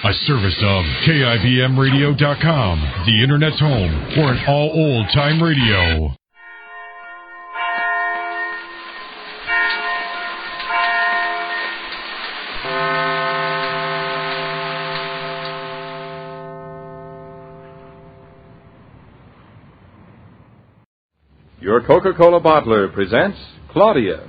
A service of KIBMradio.com, the Internet's home for an all-old-time radio. Your Coca-Cola bottler presents Claudia.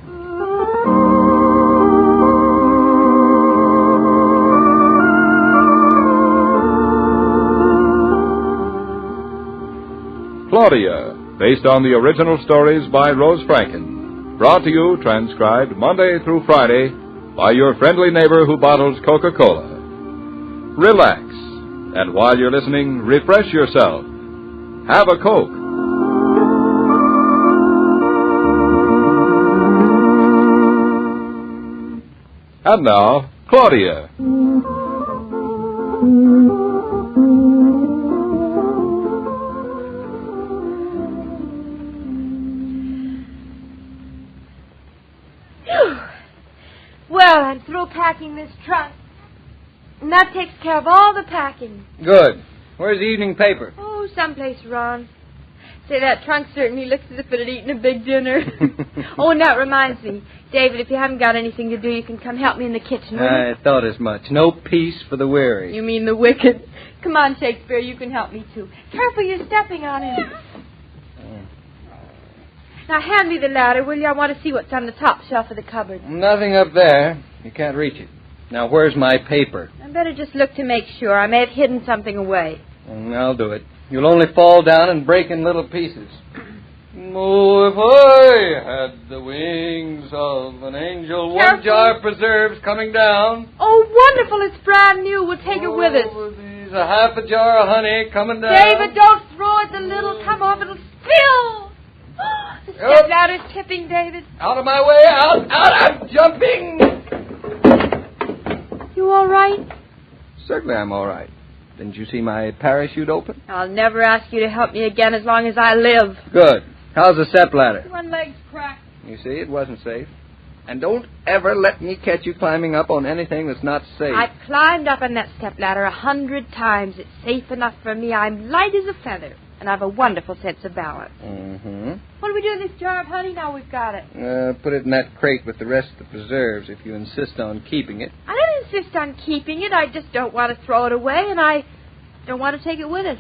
Claudia, based on the original stories by Rose Franken. Brought to you, transcribed Monday through Friday by your friendly neighbor who bottles Coca-Cola. Relax, and while you're listening, refresh yourself. Have a Coke. And now, Claudia. Well, I'm through packing this trunk. And that takes care of all the packing. Good. Where's the evening paper? Oh, someplace around. Say, that trunk certainly looks as if it had eaten a big dinner. Oh, and that reminds me. David, if you haven't got anything to do, you can come help me in the kitchen, will you? I thought as much. No peace for the weary. You mean the wicked. Come on, Shakespeare, you can help me, too. Careful, you're stepping on him. Now, hand me the ladder, will you? I want to see what's on the top shelf of the cupboard. Nothing up there. You can't reach it. Now, where's my paper? I better just look to make sure. I may have hidden something away. I'll do it. You'll only fall down and break in little pieces. Oh, if I had the wings of an angel, Careful. one jar of preserves coming down. Oh, wonderful. It's brand new. We'll take it with us. There's a half a jar of honey coming down. David, don't throw it. The lid'll come off. It'll spill. The step ladder's tipping, David. Out of my way. Out. I'm jumping. You all right? Certainly I'm all right. Didn't you see my parachute open? I'll never ask you to help me again as long as I live. Good. How's the step ladder? One leg's cracked. You see, it wasn't safe. And don't ever let me catch you climbing up on anything that's not safe. I've climbed up on that step ladder 100 times. It's safe enough for me. I'm light as a feather. And I've a wonderful sense of balance. Mm-hmm. What do we do with this jar of honey now we've got it? Put it in that crate with the rest of the preserves if you insist on keeping it. I don't insist on keeping it. I just don't want to throw it away, and I don't want to take it with us.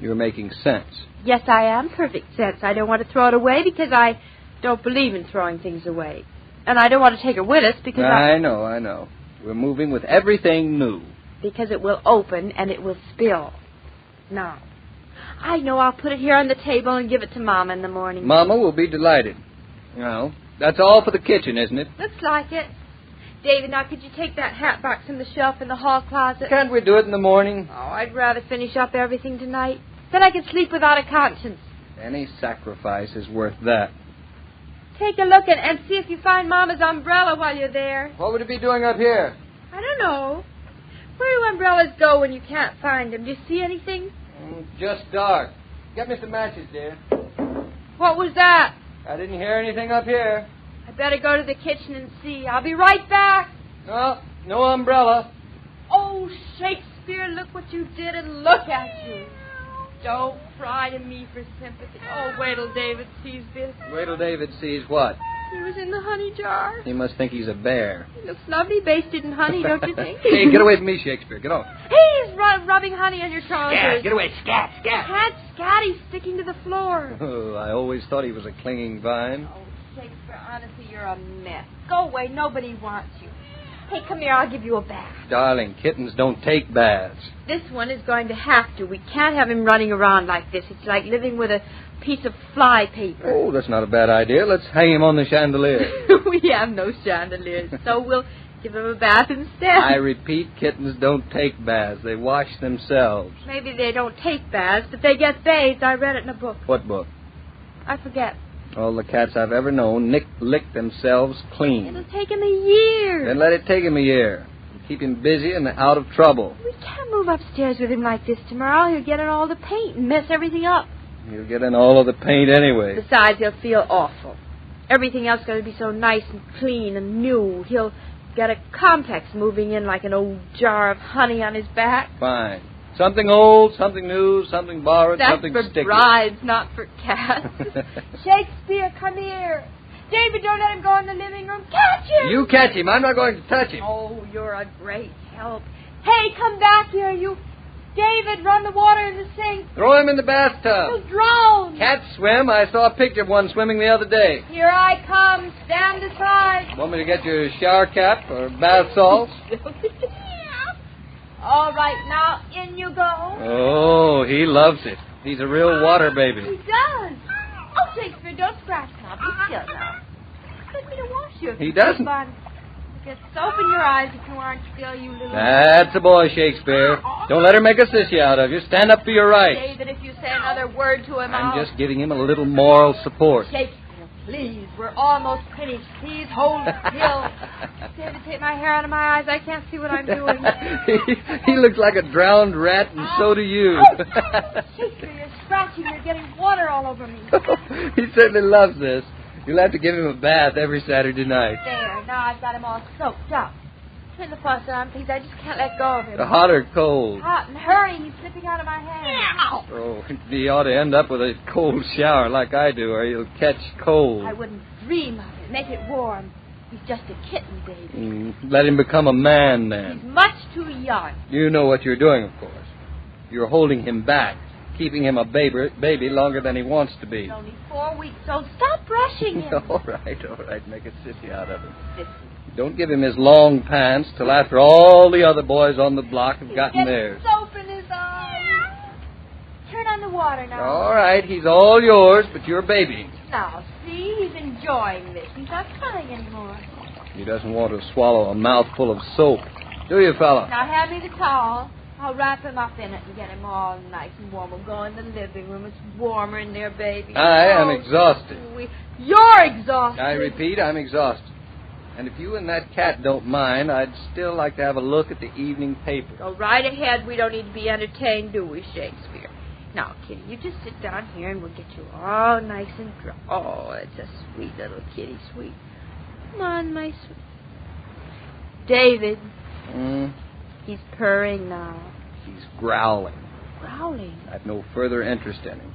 You're making sense. Yes, I am. Perfect sense. I don't want to throw it away because I don't believe in throwing things away. And I don't want to take it with us because I know. We're moving with everything new. Because it will open and it will spill. Now, I know I'll put it here on the table and give it to Mama in the morning. Mama will be delighted. Well, that's all for the kitchen, isn't it? Looks like it. David, now could you take that hat box from the shelf in the hall closet? Can't we do it in the morning? Oh, I'd rather finish up everything tonight. Then I can sleep without a conscience. Any sacrifice is worth that. Take a look and see if you find Mama's umbrella while you're there. What would it be doing up here? I don't know. Where do umbrellas go when you can't find them? Do you see anything? Just dark. Get me some matches, dear. What was that? I didn't hear anything up here. I better go to the kitchen and see. I'll be right back. No umbrella. Oh, Shakespeare, look what you did and look at you. Don't cry to me for sympathy. Oh, wait till David sees this. Wait till David sees what? He was in the honey jar. He must think he's a bear. He looks lovely basted in honey, don't you think? Hey, get away from me, Shakespeare. Get off. Hey, he's rubbing honey on your trousers. Scat, get away. Scat. Can't scat. He's sticking to the floor. Oh, I always thought he was a clinging vine. Oh, Shakespeare, honestly, you're a mess. Go away. Nobody wants you. Hey, come here. I'll give you a bath. Darling, kittens don't take baths. This one is going to have to. We can't have him running around like this. It's like living with a piece of fly paper. Oh, that's not a bad idea. Let's hang him on the chandelier. We have no chandeliers, so we'll give him a bath instead. I repeat, kittens don't take baths. They wash themselves. Maybe they don't take baths, but they get bathed. I read it in a book. What book? I forget. All the cats I've ever known lick themselves clean. It'll take him a year. Then let it take him a year. Keep him busy and out of trouble. We can't move upstairs with him like this tomorrow. He'll get in all the paint and mess everything up. He'll get in all of the paint anyway. Besides, he'll feel awful. Everything else is going to be so nice and clean and new. He'll got a complex moving in like an old jar of honey on his back. Fine. Something old, something new, something borrowed, That's something for sticky. brides, not for cats. Shakespeare, come here. David, don't let him go in the living room. Catch him! You catch him. I'm not going to touch him. Oh, you're a great help. Hey, come back here, you. David, run the water in the sink. Throw him in the bathtub. He'll drown. Cats swim. I saw a picture of one swimming the other day. Here I come. Stand aside. Want me to get your shower cap or bath salts? All right, now, in you go. Oh, he loves it. He's a real water baby. He does. Oh, Shakespeare, don't scratch now. Be still now. Expect me to wash you. He doesn't. Get soap in your eyes if you aren't still, you little... That's a boy, Shakespeare. Don't let her make a sissy out of you. Stand up for your rights. David, if you say another word to him, I'm just giving him a little moral support. Shakespeare, please. We're almost finished. Please hold still. David, take my hair out of my eyes. I can't see what I'm doing. He looks like a drowned rat, and so do you. Shakespeare, you're scratching. You're getting water all over me. He certainly loves this. You'll have to give him a bath every Saturday night. There, now I've got him all soaked up. Turn the faucet on, please. I just can't let go of him. Hot or cold? Hot, and hurry. He's slipping out of my hand. Oh, he ought to end up with a cold shower like I do, or he'll catch cold. I wouldn't dream of it. Make it warm. He's just a kitten, baby. Let him become a man, He's then. much too young. You know what you're doing, of course. You're holding him back, keeping him a baby longer than he wants to be. He's only 4 weeks old. Stop brushing him. All right. Make a sissy out of him. Don't give him his long pants till after all the other boys on the block have gotten theirs. Soap in his eyes. Turn on the water now. All right, he's all yours, but you're babying. Now, see, he's enjoying this. He's not crying anymore. He doesn't want to swallow a mouthful of soap. Do you, fella? Now, hand me the towel. I'll wrap him up in it and get him all nice and warm. We'll go in the living room. It's warmer in there, baby. I am exhausted. You're exhausted. I repeat, I'm exhausted. And if you and that cat don't mind, I'd still like to have a look at the evening paper. Go right ahead. We don't need to be entertained, do we, Shakespeare? Now, kitty, you just sit down here and we'll get you all nice and dry. Oh, it's a sweet little kitty, sweet. Come on, my sweet. David. He's purring now. He's growling. Growling? I've no further interest in him.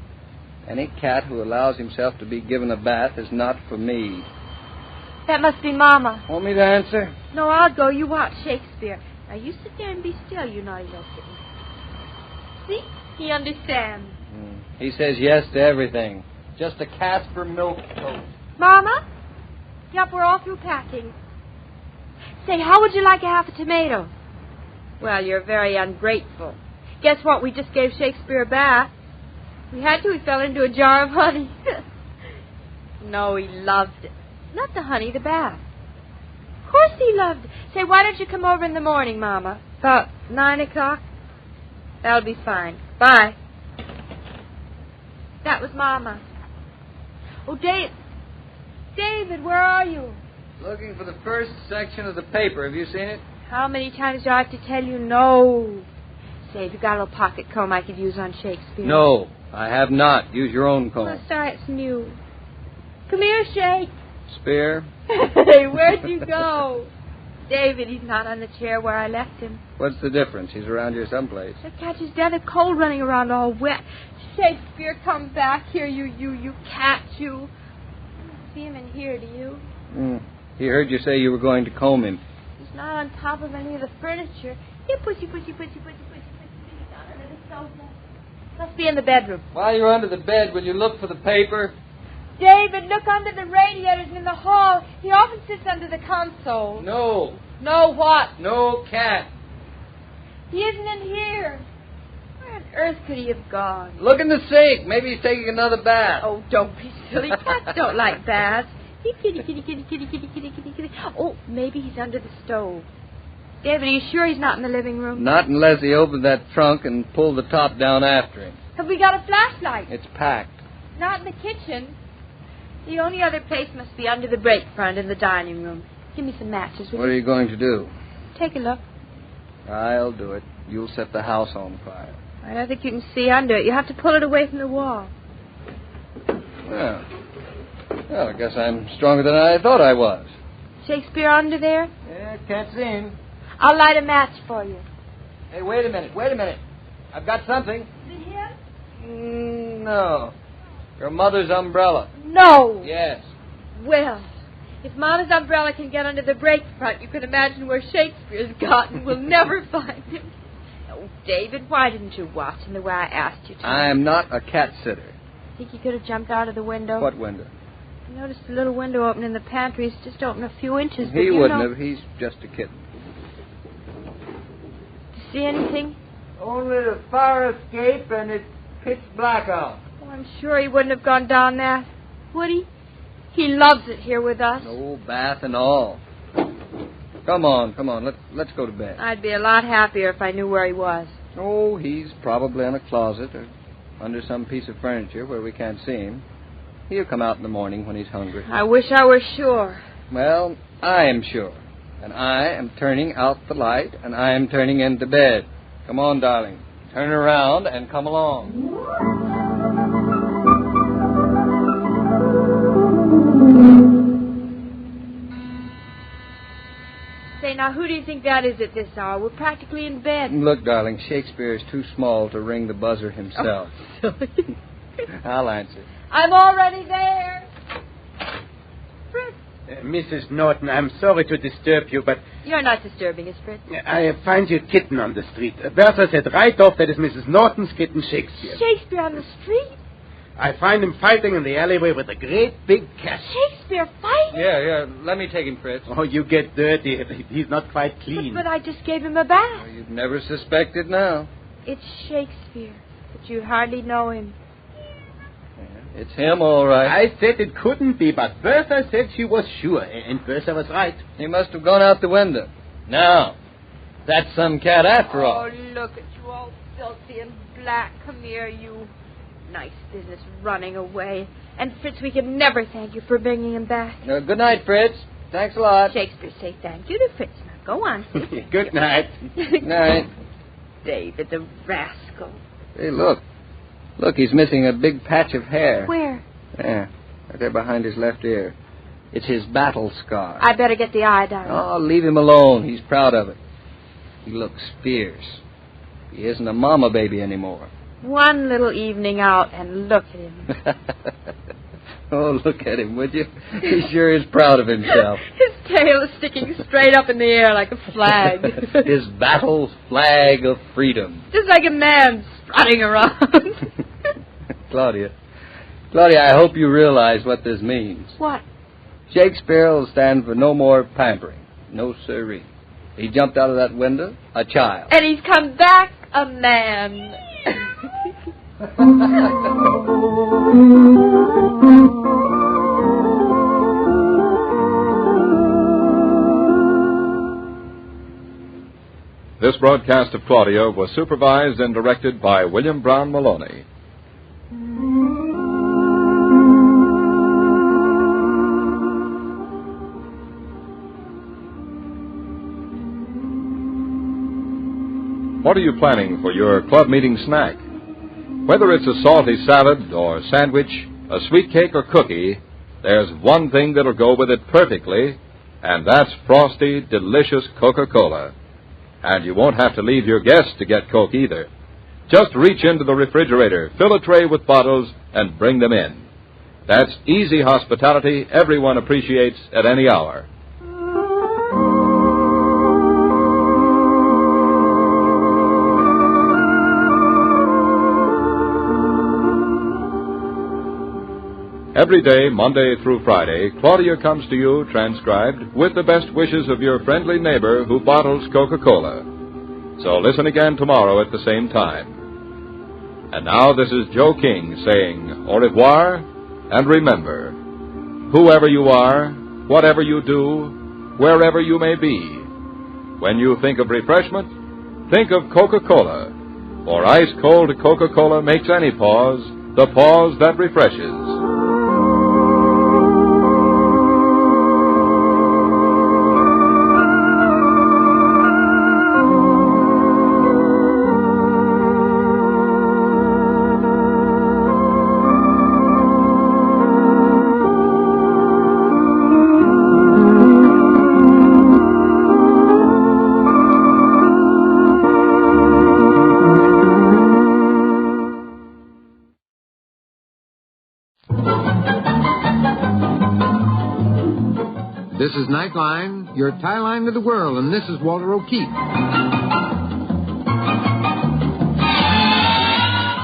Any cat who allows himself to be given a bath is not for me. That must be Mama. Want me to answer? No, I'll go. You watch Shakespeare. Now, you sit there and be still, you naughty little kitten. See? He understands. He says yes to everything. Just a Casper milk toast. Mama? Yep, we're all through packing. Say, how would you like a half a tomato? Well, you're very ungrateful. Guess what? We just gave Shakespeare a bath. We had to. He fell into a jar of honey. No, he loved it. Not the honey, the bath. Of course he loved it. Say, why don't you come over in the morning, Mama? About 9 o'clock? That'll be fine. Bye. That was Mama. Oh, David, where are you? Looking for the first section of the paper. Have you seen it? How many times do I have to tell you no? Say, have you got a little pocket comb I could use on Shakespeare? No, I have not. Use your own comb. Oh, sorry, it's new. Come here, Shake. Spear? Hey, where'd you go? David, he's not on the chair where I left him. What's the difference? He's around here someplace. The catch is dead of cold running around all wet. Shakespeare, come back here, you cat, you. I don't see him in here, do you? He heard you say you were going to comb him. He's not on top of any of the furniture. Here, pushy, down under the sofa. Must be in the bedroom. While you're under the bed, will you look for the paper? David, look under the radiators in the hall. He often sits under the console. No. No what? No cat. He isn't in here. Where on earth could he have gone? Look in the sink. Maybe he's taking another bath. Oh, don't be silly. Cats don't like baths. Kitty. Oh, maybe he's under the stove. David, are you sure he's not in the living room? Not unless he opened that trunk and pulled the top down after him. Have we got a flashlight? It's packed. Not in the kitchen. The only other place must be under the break front in the dining room. Give me some matches, will What are you going to do? Take a look. I'll do it. You'll set the house on fire. I don't think you can see under it. You have to pull it away from the wall. Well, I guess I'm stronger than I thought I was. Shakespeare under there? Yeah, I can't see him. I'll light a match for you. Hey, wait a minute. I've got something. Is it him? No. Your mother's umbrella. No. Yes. Well, if Mama's umbrella can get under the brake front, you can imagine where Shakespeare's gotten. We'll never find him. Oh, David, why didn't you watch him the way I asked you to? I am not a cat sitter. Think he could have jumped out of the window? What window? I noticed the little window open in the pantry. It's just open a few inches. He wouldn't have. He's just a kitten. Did you see anything? Only the fire escape, and it's pitch black out. Oh, I'm sure he wouldn't have gone down that. Would he? He loves it here with us. No bath and all. Come on. Let's go to bed. I'd be a lot happier if I knew where he was. Oh, he's probably in a closet or under some piece of furniture where we can't see him. He'll come out in the morning when he's hungry. I wish I were sure. Well, I am sure. And I am turning out the light, and I am turning into bed. Come on, darling. Turn around and come along. Say, now, who do you think that is at this hour? We're practically in bed. Look, darling, Shakespeare is too small to ring the buzzer himself. Oh, silly. I'll answer. I'm already there. Fritz. Mrs. Norton, I'm sorry to disturb you, but You're not disturbing us, Fritz. I find your kitten on the street. Bertha said right off that is Mrs. Norton's kitten, Shakespeare. Shakespeare on the street? I find him fighting in the alleyway with a great big cat. Shakespeare fighting? Yeah. Let me take him, Fritz. Oh, you get dirty. He's not quite clean. But I just gave him a bath. Oh, you'd never suspect it now. It's Shakespeare, but you hardly know him. It's him, all right. I said it couldn't be, but Bertha said she was sure, and Bertha was right. He must have gone out the window. Now, that's some cat after all. Oh, look at you, all filthy and black. Come here, you. Nice business running away. And, Fritz, we can never thank you for bringing him back. Good night, Fritz. Thanks a lot. Shakespeare say thank you to Fritz. Now, go on. Good night. Good night. David, the rascal. Hey, look. Look, he's missing a big patch of hair. Where? There. Right there behind his left ear. It's his battle scar. I better get the iodine. Oh, leave him alone. He's proud of it. He looks fierce. He isn't a mama baby anymore. One little evening out, and look at him. Oh, look at him, would you? He sure is proud of himself. His tail is sticking straight up in the air like a flag. His battle flag of freedom. Just like a man strutting around. Claudia, I hope you realize what this means. What? Shakespeare will stand for no more pampering. No siree. He jumped out of that window, a child. And he's come back a man. This broadcast of Claudia was supervised and directed by William Brown Maloney. What are you planning for your club meeting snack? Whether it's a salty salad or sandwich, a sweet cake or cookie, there's one thing that'll go with it perfectly, and that's frosty, delicious Coca-Cola. And you won't have to leave your guests to get Coke either. Just reach into the refrigerator, fill a tray with bottles, and bring them in. That's easy hospitality everyone appreciates at any hour. Every day, Monday through Friday, Claudia comes to you, transcribed, with the best wishes of your friendly neighbor who bottles Coca-Cola. So listen again tomorrow at the same time. And now this is Joe King saying au revoir, and remember, whoever you are, whatever you do, wherever you may be, when you think of refreshment, think of Coca-Cola, for ice-cold Coca-Cola makes any pause the pause that refreshes. is Nightline, your tie line to the world, and this is Walter O'Keefe.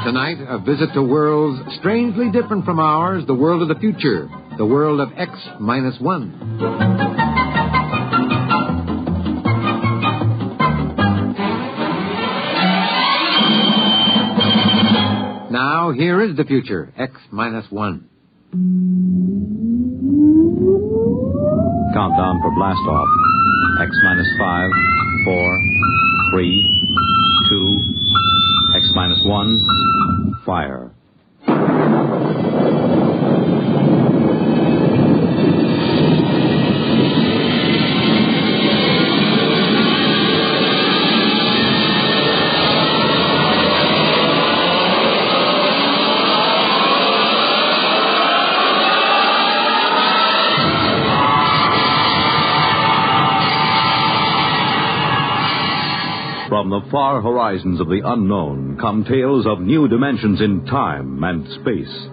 Tonight, a visit to worlds strangely different from ours, the world of the future, the world of X-1. Now, here is the future, X-1. Countdown for blast off. X-5, 4, 3, 2, X-1, fire. From the far horizons of the unknown come tales of new dimensions in time and space.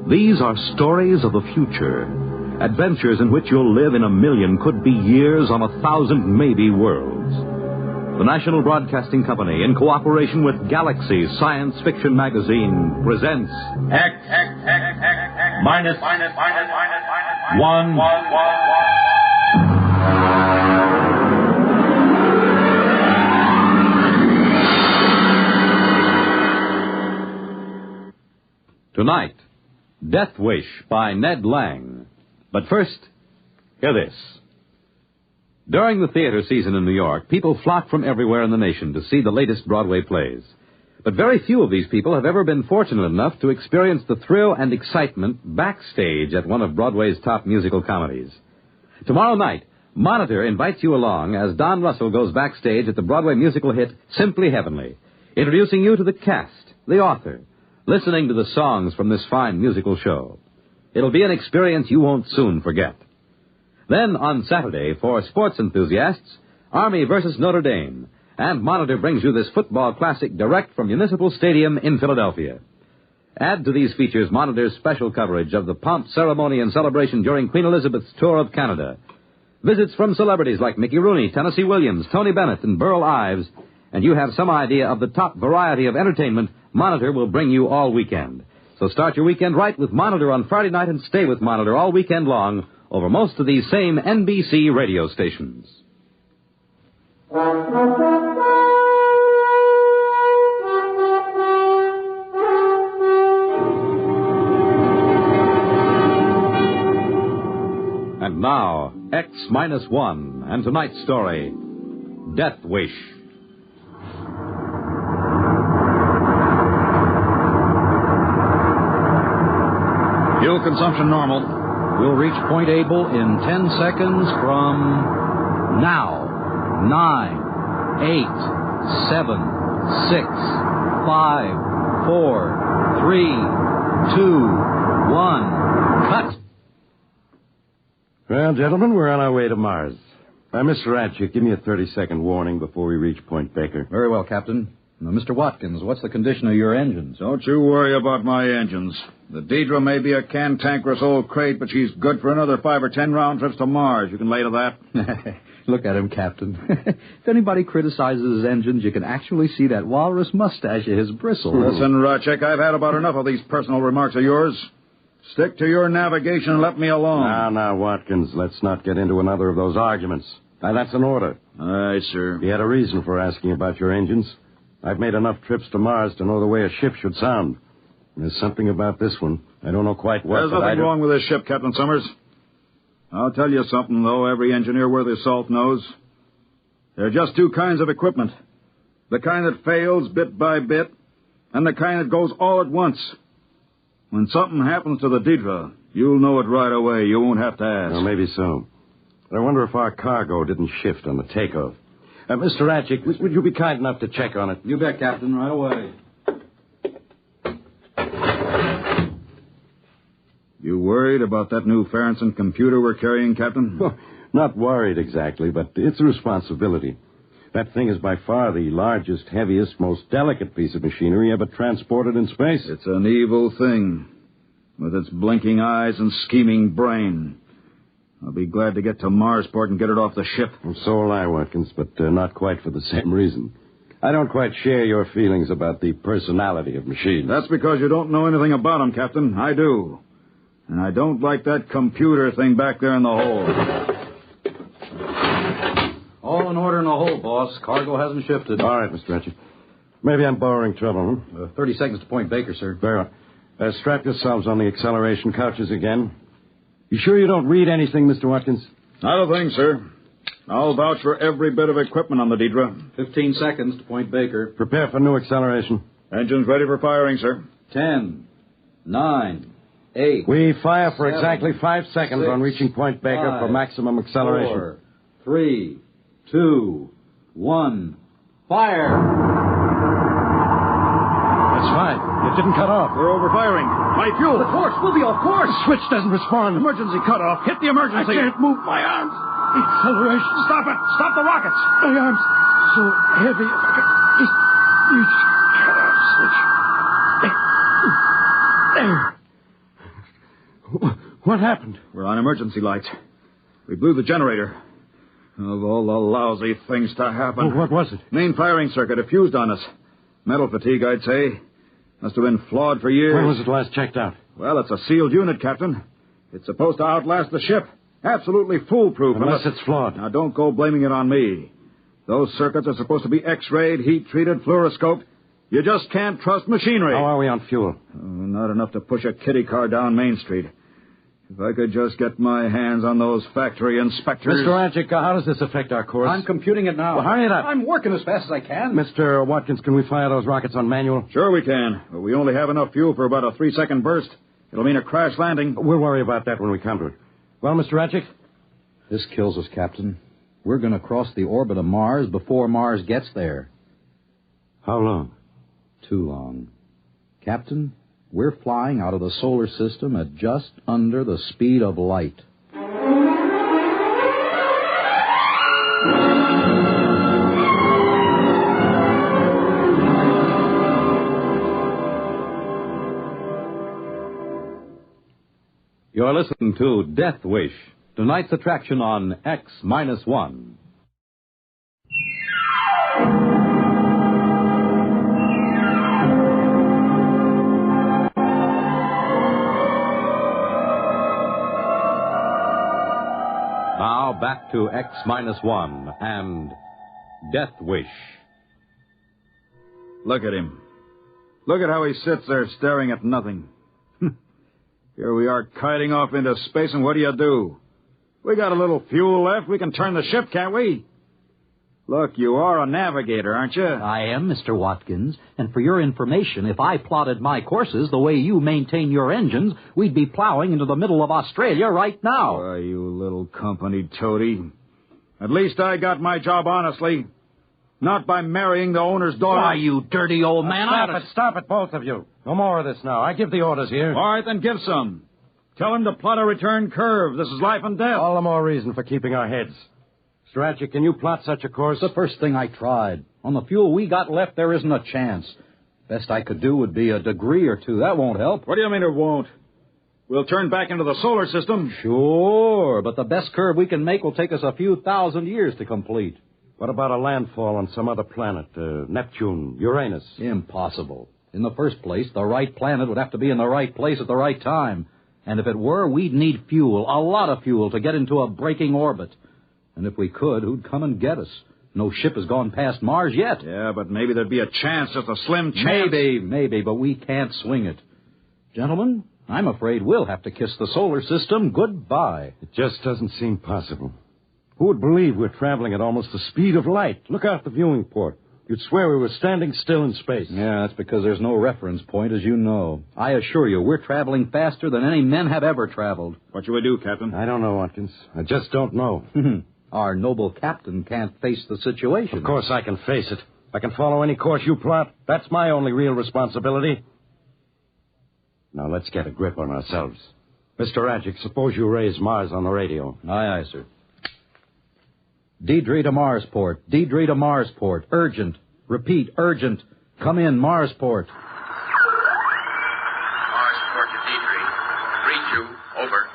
These are stories of the future, adventures in which you'll live in a million, could be years, on 1,000 maybe worlds. The National Broadcasting Company, in cooperation with Galaxy Science Fiction Magazine, presents X-1. Tonight, Death Wish by Ned Lang. But first, hear this. During the theater season in New York, people flock from everywhere in the nation to see the latest Broadway plays. But very few of these people have ever been fortunate enough to experience the thrill and excitement backstage at one of Broadway's top musical comedies. Tomorrow night, Monitor invites you along as Don Russell goes backstage at the Broadway musical hit Simply Heavenly, introducing you to the cast, the author, listening to the songs from this fine musical show. It'll be an experience you won't soon forget. Then, on Saturday, for sports enthusiasts, Army versus Notre Dame, and Monitor brings you this football classic direct from Municipal Stadium in Philadelphia. Add to these features Monitor's special coverage of the pomp, ceremony, and celebration during Queen Elizabeth's tour of Canada. Visits from celebrities like Mickey Rooney, Tennessee Williams, Tony Bennett, and Burl Ives, and you have some idea of the top variety of entertainment Monitor will bring you all weekend. So start your weekend right with Monitor on Friday night and stay with Monitor all weekend long over most of these same NBC radio stations. And now, X-1 and tonight's story, Death Wish. Fuel consumption normal. We'll reach Point Able in 10 seconds from now. 9, 8, 7, 6, 5, 4, 3, 2, 1. Cut! Well, gentlemen, we're on our way to Mars. Mr. Ratchett, give me a 30-second warning before we reach Point Baker. Very well, Captain. Now, Mr. Watkins, what's the condition of your engines? Don't you worry about my engines. The Deidre may be a cantankerous old crate, but she's good for another 5 or 10 round trips to Mars. You can lay to that. Look at him, Captain. If anybody criticizes his engines, you can actually see that walrus mustache of his bristle. Listen, Ratchett, I've had about enough of these personal remarks of yours. Stick to your navigation and let me alone. Now, Watkins, let's not get into another of those arguments. Now, that's an order. Aye, sir. You had a reason for asking about your engines. I've made enough trips to Mars to know the way a ship should sound. There's something about this one. I don't know quite what. There's nothing wrong with this ship, Captain Summers. I'll tell you something, though, every engineer worth his salt knows. There are just two kinds of equipment. The kind that fails bit by bit, and the kind that goes all at once. When something happens to the Deidre, you'll know it right away. You won't have to ask. Well, maybe so. I wonder if our cargo didn't shift on the takeoff. Mr. Ratchett, would you be kind enough to check on it? You bet, Captain. Right away. You worried about that new Farrington computer we're carrying, Captain? Well, not worried exactly, but it's a responsibility. That thing is by far the largest, heaviest, most delicate piece of machinery ever transported in space. It's an evil thing, with its blinking eyes and scheming brain. I'll be glad to get to Marsport and get it off the ship. Well, so will I, Watkins, but not quite for the same reason. I don't quite share your feelings about the personality of machines. That's because you don't know anything about them, Captain. I do. And I don't like that computer thing back there in the hold. All in order in the hold, boss. Cargo hasn't shifted. All right, Mr. Ratchet. Maybe I'm borrowing trouble, huh? 30 seconds to Point Baker, sir. Very well. Strap yourselves on the acceleration couches again. You sure you don't read anything, Mr. Watkins? Not a thing, sir. I'll vouch for every bit of equipment on the Deidre. 15 seconds to Point Baker. Prepare for new acceleration. Engines ready for firing, sir. 10, 9, 8. We fire for 7, exactly 5 seconds 6, on reaching Point Baker 5, for maximum acceleration. 4, 3, 2, 1. Fire! That's fine. It didn't cut off. We're overfiring. My fuel. Of course, we'll be off course. The switch doesn't respond. Emergency cutoff. Hit the emergency. I can't move my arms. Acceleration. Stop it. Stop the rockets. My arms so heavy. If I could just reach the cutoff switch. There. What happened? We're on emergency lights. We blew the generator. Of all the lousy things to happen. What was it? Main firing circuit. It fused on us. Metal fatigue, I'd say. Must have been flawed for years. When was it last checked out? Well, it's a sealed unit, Captain. It's supposed to outlast the ship. Absolutely foolproof. Unless it's flawed. Now, don't go blaming it on me. Those circuits are supposed to be X-rayed, heat-treated, fluoroscoped. You just can't trust machinery. How are we on fuel? Not enough to push a kiddie car down Main Street. If I could just get my hands on those factory inspectors... Mr. Radjic, how does this affect our course? I'm computing it now. Well, hurry it up. I'm working as fast as I can. Mr. Watkins, can we fire those rockets on manual? Sure we can, but we only have enough fuel for about a 3-second burst. It'll mean a crash landing. We'll worry about that when we come to it. Well, Mr. Radjic? This kills us, Captain. We're going to cross the orbit of Mars before Mars gets there. How long? Too long. Captain, we're flying out of the solar system at just under the speed of light. You're listening to Death Wish, tonight's attraction on X-1. Now back to X-1 and Death Wish. Look at him. Look at how he sits there staring at nothing. Here we are kiting off into space, and what do? We got a little fuel left. We can turn the ship, can't we? Look, you are a navigator, aren't you? I am, Mr. Watkins. And for your information, if I plotted my courses the way you maintain your engines, we'd be plowing into the middle of Australia right now. Why, you little company toady. At least I got my job honestly. Not by marrying the owner's daughter. Why, you dirty old man. Stop it, both of you. No more of this now. I give the orders here. All right, then give some. Tell him to plot a return curve. This is life and death. All the more reason for keeping our heads. Mr. Ratchet, can you plot such a course? It's the first thing I tried. On the fuel we got left, there isn't a chance. Best I could do would be a degree or two. That won't help. What do you mean it won't? We'll turn back into the solar system. Sure, but the best curve we can make will take us a few thousand years to complete. What about a landfall on some other planet? Neptune, Uranus? Impossible. In the first place, the right planet would have to be in the right place at the right time. And if it were, we'd need fuel, a lot of fuel, to get into a braking orbit. And if we could, who'd come and get us? No ship has gone past Mars yet. Yeah, but maybe there'd be a chance, just a slim chance. Maybe, but we can't swing it. Gentlemen, I'm afraid we'll have to kiss the solar system goodbye. It just doesn't seem possible. Who would believe we're traveling at almost the speed of light? Look out the viewing port. You'd swear we were standing still in space. Yeah, that's because there's no reference point, as you know. I assure you, we're traveling faster than any men have ever traveled. What should we do, Captain? I don't know, Watkins. I just don't know. Our noble captain can't face the situation. Of course I can face it. I can follow any course you plot. That's my only real responsibility. Now, let's get a grip on ourselves. Mr. Radjic, suppose you raise Mars on the radio. Aye, sir. Deidre to Marsport. Deidre to Marsport. Urgent. Repeat, urgent. Come in, Marsport. Marsport to Deidre. Read you. Over.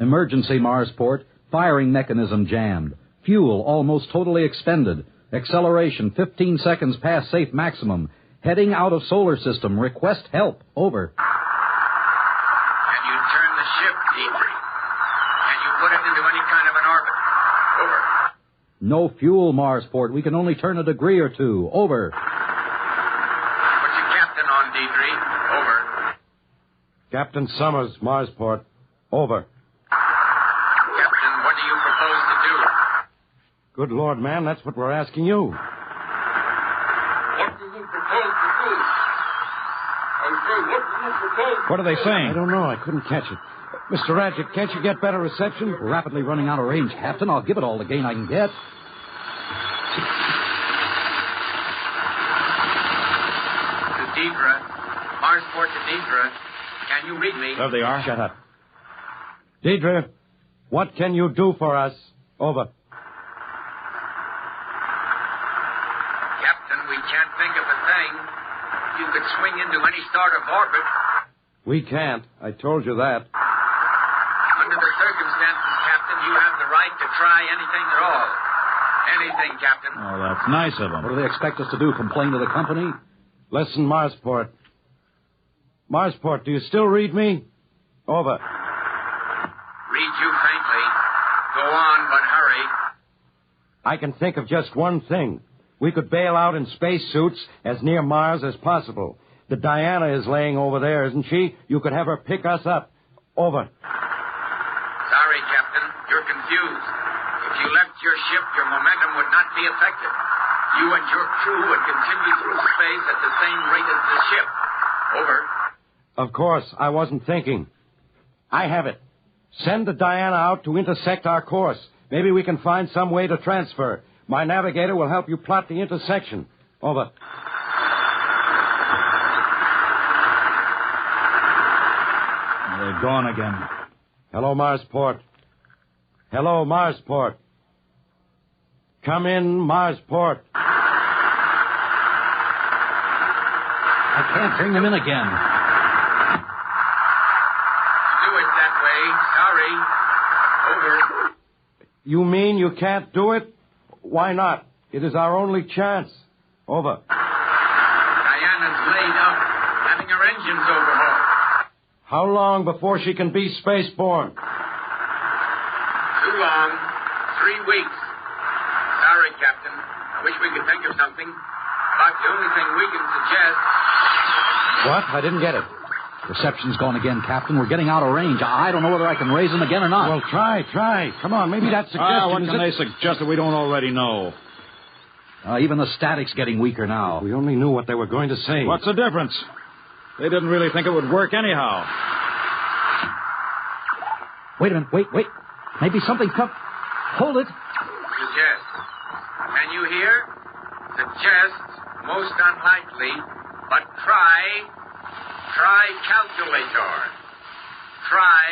Emergency, Marsport. Firing mechanism jammed. Fuel almost totally expended. Acceleration 15 seconds past safe maximum. Heading out of solar system. Request help. Over. Can you turn the ship, Dietrich? Can you put it into any kind of an orbit? Over. No fuel, Marsport. We can only turn a degree or two. Over. Put your captain on, Dietrich. Over. Captain Summers, Marsport. Over. Captain, what do you propose to do? Good Lord, man, that's what we're asking you. What do you propose to do? I say, what do you propose? What are they saying? I don't know. I couldn't catch it. Mr. Radjic, can't you get better reception? We're rapidly running out of range, Captain. I'll give it all the gain I can get. To Deidre. Marsport to Deidre. Can you read me? There they are. Shut up. Deidre, what can you do for us? Over. Captain, we can't think of a thing. You could swing into any sort of orbit. We can't. I told you that. Under the circumstances, Captain, you have the right to try anything at all. Anything, Captain. Oh, that's nice of them. What do they expect us to do, complain to the company? Listen, Marsport. Marsport, do you still read me? Over. Read you faintly. Go on, but hurry. I can think of just one thing. We could bail out in spacesuits as near Mars as possible. The Diana is laying over there, isn't she? You could have her pick us up. Over. Sorry, Captain. You're confused. If you left your ship, your momentum would not be affected. You and your crew would continue through space at the same rate as the ship. Over. Of course, I wasn't thinking. I have it. Send the Diana out to intersect our course. Maybe we can find some way to transfer. My navigator will help you plot the intersection. Over. They're gone again. Hello, Marsport. Hello, Marsport. Come in, Marsport. I can't bring them in again. Do it that way. Sorry. Over. You mean you can't do it? Why not? It is our only chance. Over. Diana's laid up, having her engines overhauled. How long before she can be spaceborne? Too long. 3 weeks. Sorry, Captain. I wish we could think of something. But the only thing we can suggest... What? I didn't get it. Reception's gone again, Captain. We're getting out of range. I don't know whether I can raise them again or not. Well, try. Come on, maybe that suggestion What can they suggest that we don't already know? Even the static's getting weaker now. We only knew what they were going to say. What's the difference? They didn't really think it would work anyhow. Wait a minute. Wait. Maybe something come... Hold it. Suggest. Can you hear? Suggest. Most unlikely. But try calculator. Try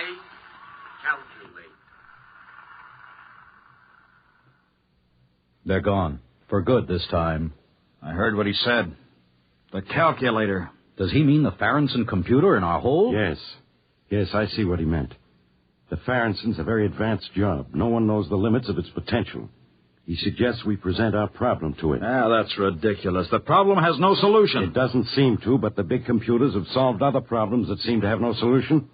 calculate. They're gone. For good this time. I heard what he said. The calculator. Does he mean the Farrington computer in our hold? Yes, I see what he meant. The Farrington's a very advanced job. No one knows the limits of its potential. He suggests we present our problem to it. That's ridiculous. The problem has no solution. It doesn't seem to, but the big computers have solved other problems that seem to have no solution.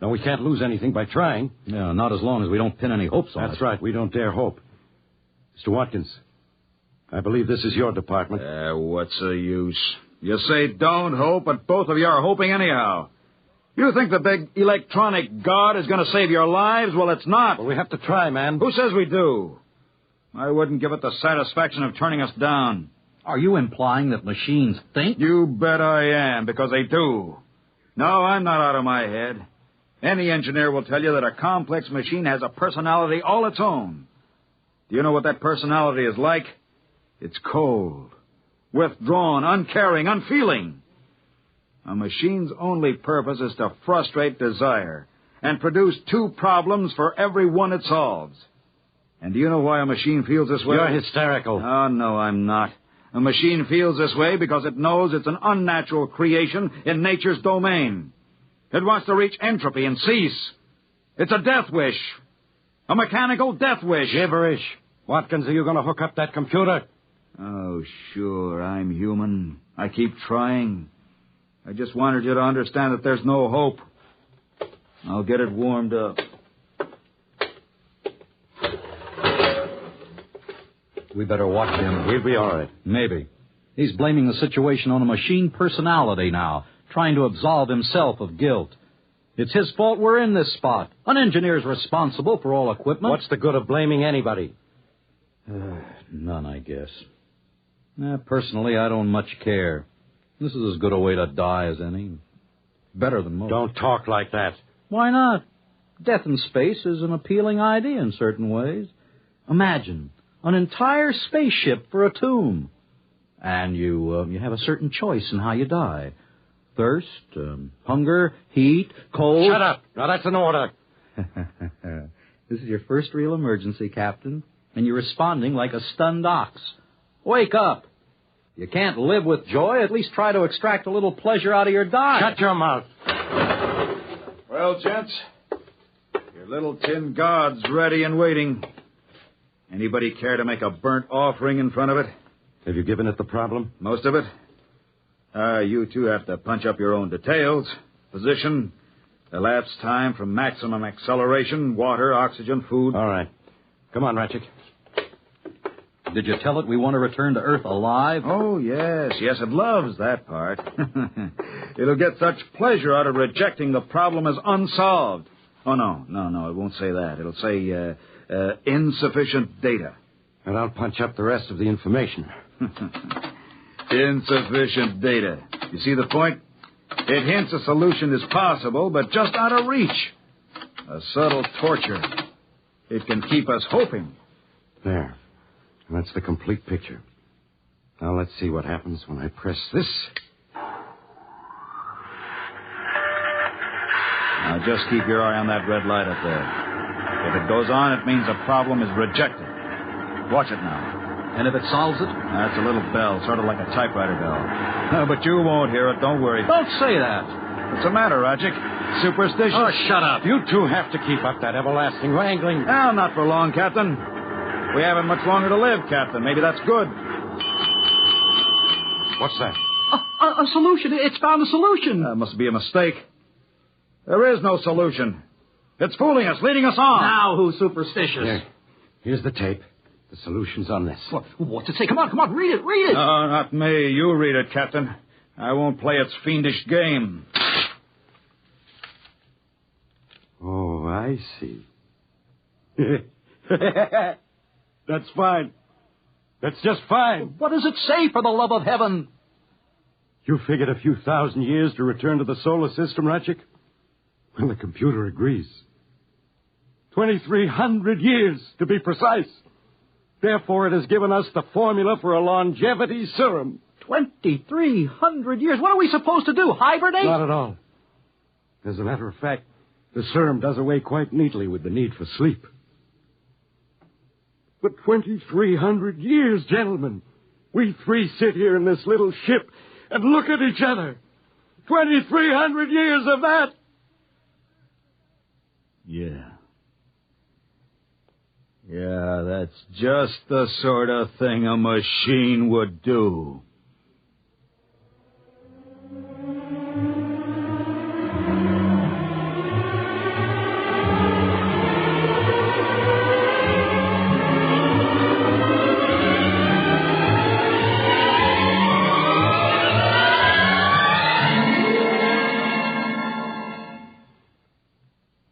No, we can't lose anything by trying. Yeah, not as long as we don't pin any hopes on it. That's right. We don't dare hope. Mr. Watkins, I believe this is your department. What's the use? You say don't hope, but both of you are hoping anyhow. You think the big electronic god is going to save your lives? Well, it's not. Well, we have to try, man. Who says we do? I wouldn't give it the satisfaction of turning us down. Are you implying that machines think? You bet I am, because they do. No, I'm not out of my head. Any engineer will tell you that a complex machine has a personality all its own. Do you know what that personality is like? It's cold, withdrawn, uncaring, unfeeling. A machine's only purpose is to frustrate desire and produce 2 problems for every one it solves. And do you know why a machine feels this way? You're hysterical. Oh, no, I'm not. A machine feels this way because it knows it's an unnatural creation in nature's domain. It wants to reach entropy and cease. It's a death wish. A mechanical death wish. Gibberish. Watkins, are you going to hook up that computer? Oh, sure, I'm human. I keep trying. I just wanted you to understand that there's no hope. I'll get it warmed up. We better watch him. He'll be all right. Maybe. He's blaming the situation on a machine personality now, trying to absolve himself of guilt. It's his fault we're in this spot. An engineer's responsible for all equipment. What's the good of blaming anybody? None, I guess. Personally, I don't much care. This is as good a way to die as any. Better than most. Don't talk like that. Why not? Death in space is an appealing idea in certain ways. Imagine an entire spaceship for a tomb. And you have a certain choice in how you die. Thirst, hunger, heat, cold... Shut up! Now, that's an order. This is your first real emergency, Captain, and you're responding like a stunned ox. Wake up! You can't live with joy, at least try to extract a little pleasure out of your dying. Shut your mouth. Well, gents, your little tin god's ready and waiting. Anybody care to make a burnt offering in front of it? Have you given it the problem? Most of it. You two have to punch up your own details. Position, elapsed time from maximum acceleration, water, oxygen, food. All right. Come on, Ratchik. Did you tell it we want to return to Earth alive? Oh, yes. Yes, it loves that part. It'll get such pleasure out of rejecting the problem as unsolved. Oh, no, it won't say that. It'll say insufficient data. And I'll punch up the rest of the information. Insufficient data. You see the point? It hints a solution is possible, but just out of reach. A subtle torture. It can keep us hoping. There. That's the complete picture. Now let's see what happens when I press this. Now just keep your eye on that red light up there. If it goes on, it means a problem is rejected. Watch it now. And if it solves it? That's a little bell, sort of like a typewriter bell. But you won't hear it, don't worry. Don't say that. What's the matter, Rodgick? Superstitious? Oh, shut up. You two have to keep up that everlasting wrangling. Well, not for long, Captain. We haven't much longer to live, Captain. Maybe that's good. What's that? A solution. It's found a solution. That must be a mistake. There is no solution. It's fooling us, leading us on. Now who's superstitious? Here's the tape. The solution's on this. What's it say? Come on, read it. No, not me. You read it, Captain. I won't play its fiendish game. Oh, I see. That's fine. That's just fine. What does it say, for the love of heaven? You figured a few thousand years to return to the solar system, Ratchik? Well, the computer agrees. 2,300 years, to be precise. Therefore, it has given us the formula for a longevity serum. 2,300 years? What are we supposed to do, hibernate? Not at all. As a matter of fact, the serum does away quite neatly with the need for sleep. But 2,300 years, gentlemen. We three sit here in this little ship and look at each other. 2,300 years of that. Yeah, that's just the sort of thing a machine would do.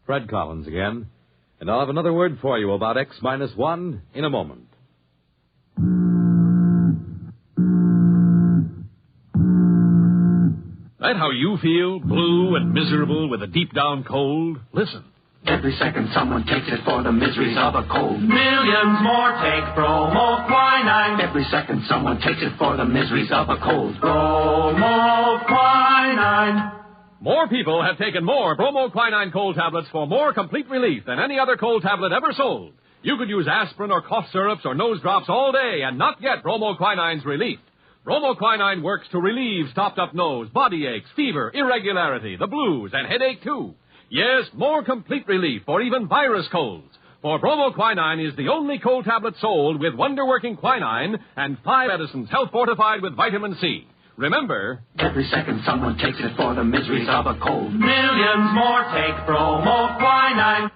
Fred Collins again. And I'll have another word for you about X-1 in a moment. That how you feel? Blue and miserable with a deep-down cold? Listen. Every second someone takes it for the miseries of a cold. Millions more take bromoquinine. Every second someone takes it for the miseries of a cold. Bromoquinine. More people have taken more bromoquinine cold tablets for more complete relief than any other cold tablet ever sold. You could use aspirin or cough syrups or nose drops all day and not get bromoquinine's relief. Bromoquinine works to relieve stopped-up nose, body aches, fever, irregularity, the blues, and headache, too. Yes, more complete relief for even virus colds. For bromoquinine is the only cold tablet sold with wonder-working quinine and 5 medicines health fortified with vitamin C. Remember, every second someone takes it for the miseries of a cold. Millions more take bromoquinine.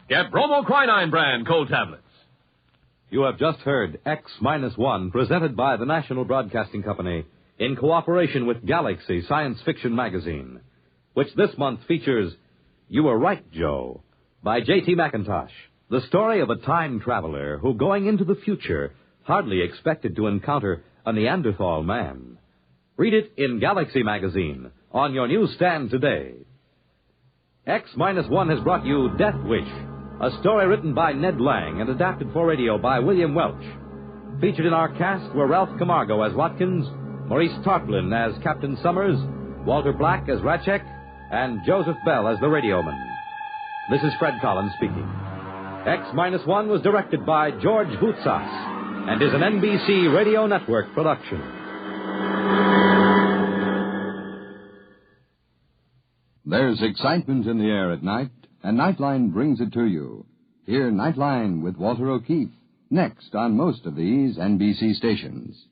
Get bromoquinine brand cold tablets. You have just heard X-1, presented by the National Broadcasting Company in cooperation with Galaxy Science Fiction Magazine, which this month features You Were Right, Joe, by J.T. McIntosh, the story of a time traveler who, going into the future, hardly expected to encounter a Neanderthal man. Read it in Galaxy Magazine on your newsstand today. X-1 has brought you Death Wish, a story written by Ned Lang and adapted for radio by William Welch. Featured in our cast were Ralph Camargo as Watkins, Maurice Tarplin as Captain Summers, Walter Black as Ratchek, and Joseph Bell as the radioman. This is Fred Collins speaking. X-1 was directed by George Voutsas and is an NBC Radio Network production. There's excitement in the air at night, and Nightline brings it to you. Hear Nightline with Walter O'Keefe, next on most of these NBC stations.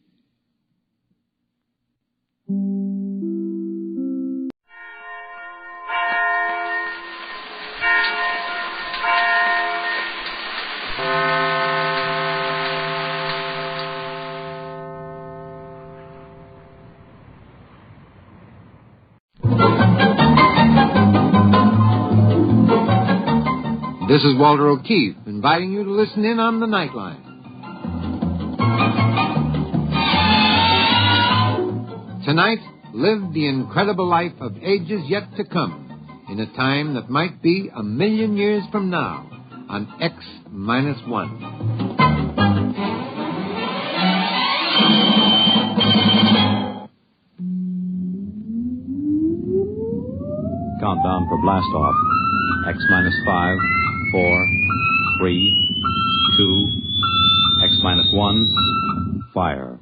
This is Walter O'Keefe, inviting you to listen in on the Nightline. Tonight, live the incredible life of ages yet to come, in a time that might be 1,000,000 years from now, on X-1. Countdown for blast off. X-5, 4, 3, 2, X-1, fire.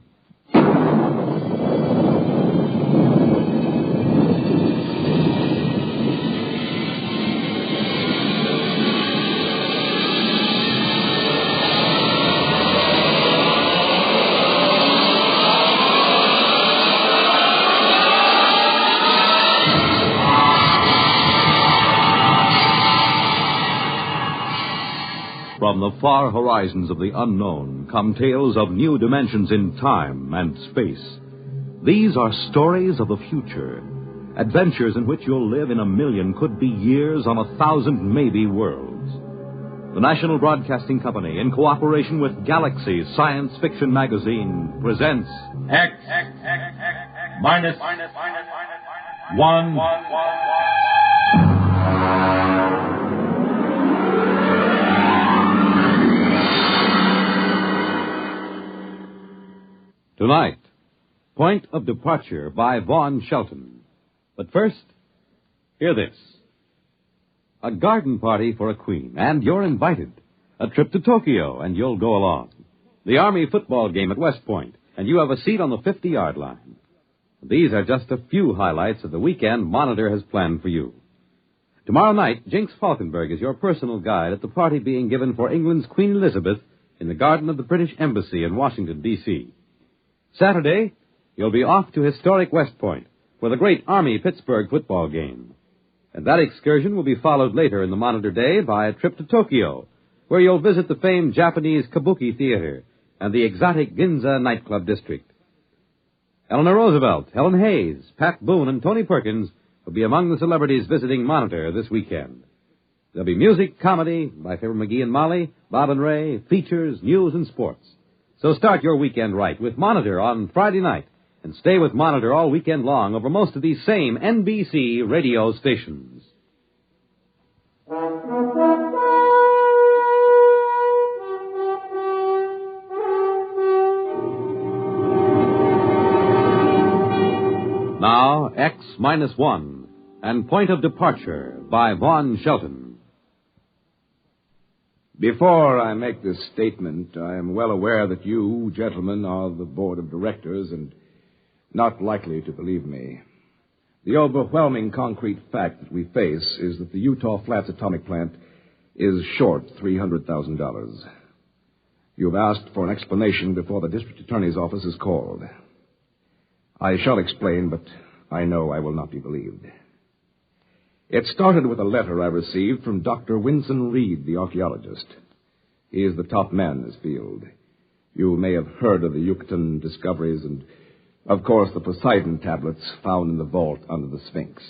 From the far horizons of the unknown come tales of new dimensions in time and space. These are stories of the future, adventures in which you'll live in 1,000,000, could be years, on 1,000 maybe worlds. The National Broadcasting Company, in cooperation with Galaxy Science Fiction Magazine, presents X-1. Tonight, Point of Departure by Vaughn Shelton. But first, hear this. A garden party for a queen, and you're invited. A trip to Tokyo, and you'll go along. The Army football game at West Point, and you have a seat on the 50-yard line. These are just a few highlights of the weekend Monitor has planned for you. Tomorrow night, Jinx Falkenberg is your personal guide at the party being given for England's Queen Elizabeth in the garden of the British Embassy in Washington, D.C. Saturday, you'll be off to historic West Point for the great Army-Pittsburgh football game. And that excursion will be followed later in the Monitor day by a trip to Tokyo, where you'll visit the famed Japanese Kabuki Theater and the exotic Ginza nightclub district. Eleanor Roosevelt, Helen Hayes, Pat Boone, and Tony Perkins will be among the celebrities visiting Monitor this weekend. There'll be music, comedy by Fibber McGee and Molly, Bob and Ray, features, news, and sports. So start your weekend right with Monitor on Friday night, and stay with Monitor all weekend long over most of these same NBC radio stations. Now, X-1 and Point of Departure by Vaughn Shelton. Before I make this statement, I am well aware that you, gentlemen, are the board of directors and not likely to believe me. The overwhelming concrete fact that we face is that the Utah Flats atomic plant is short $300,000. You've asked for an explanation before the district attorney's office is called. I shall explain, but I know I will not be believed. It started with a letter I received from Dr. Winston Reed, the archaeologist. He is the top man in his field. You may have heard of the Yucatan discoveries and, of course, the Poseidon tablets found in the vault under the Sphinx.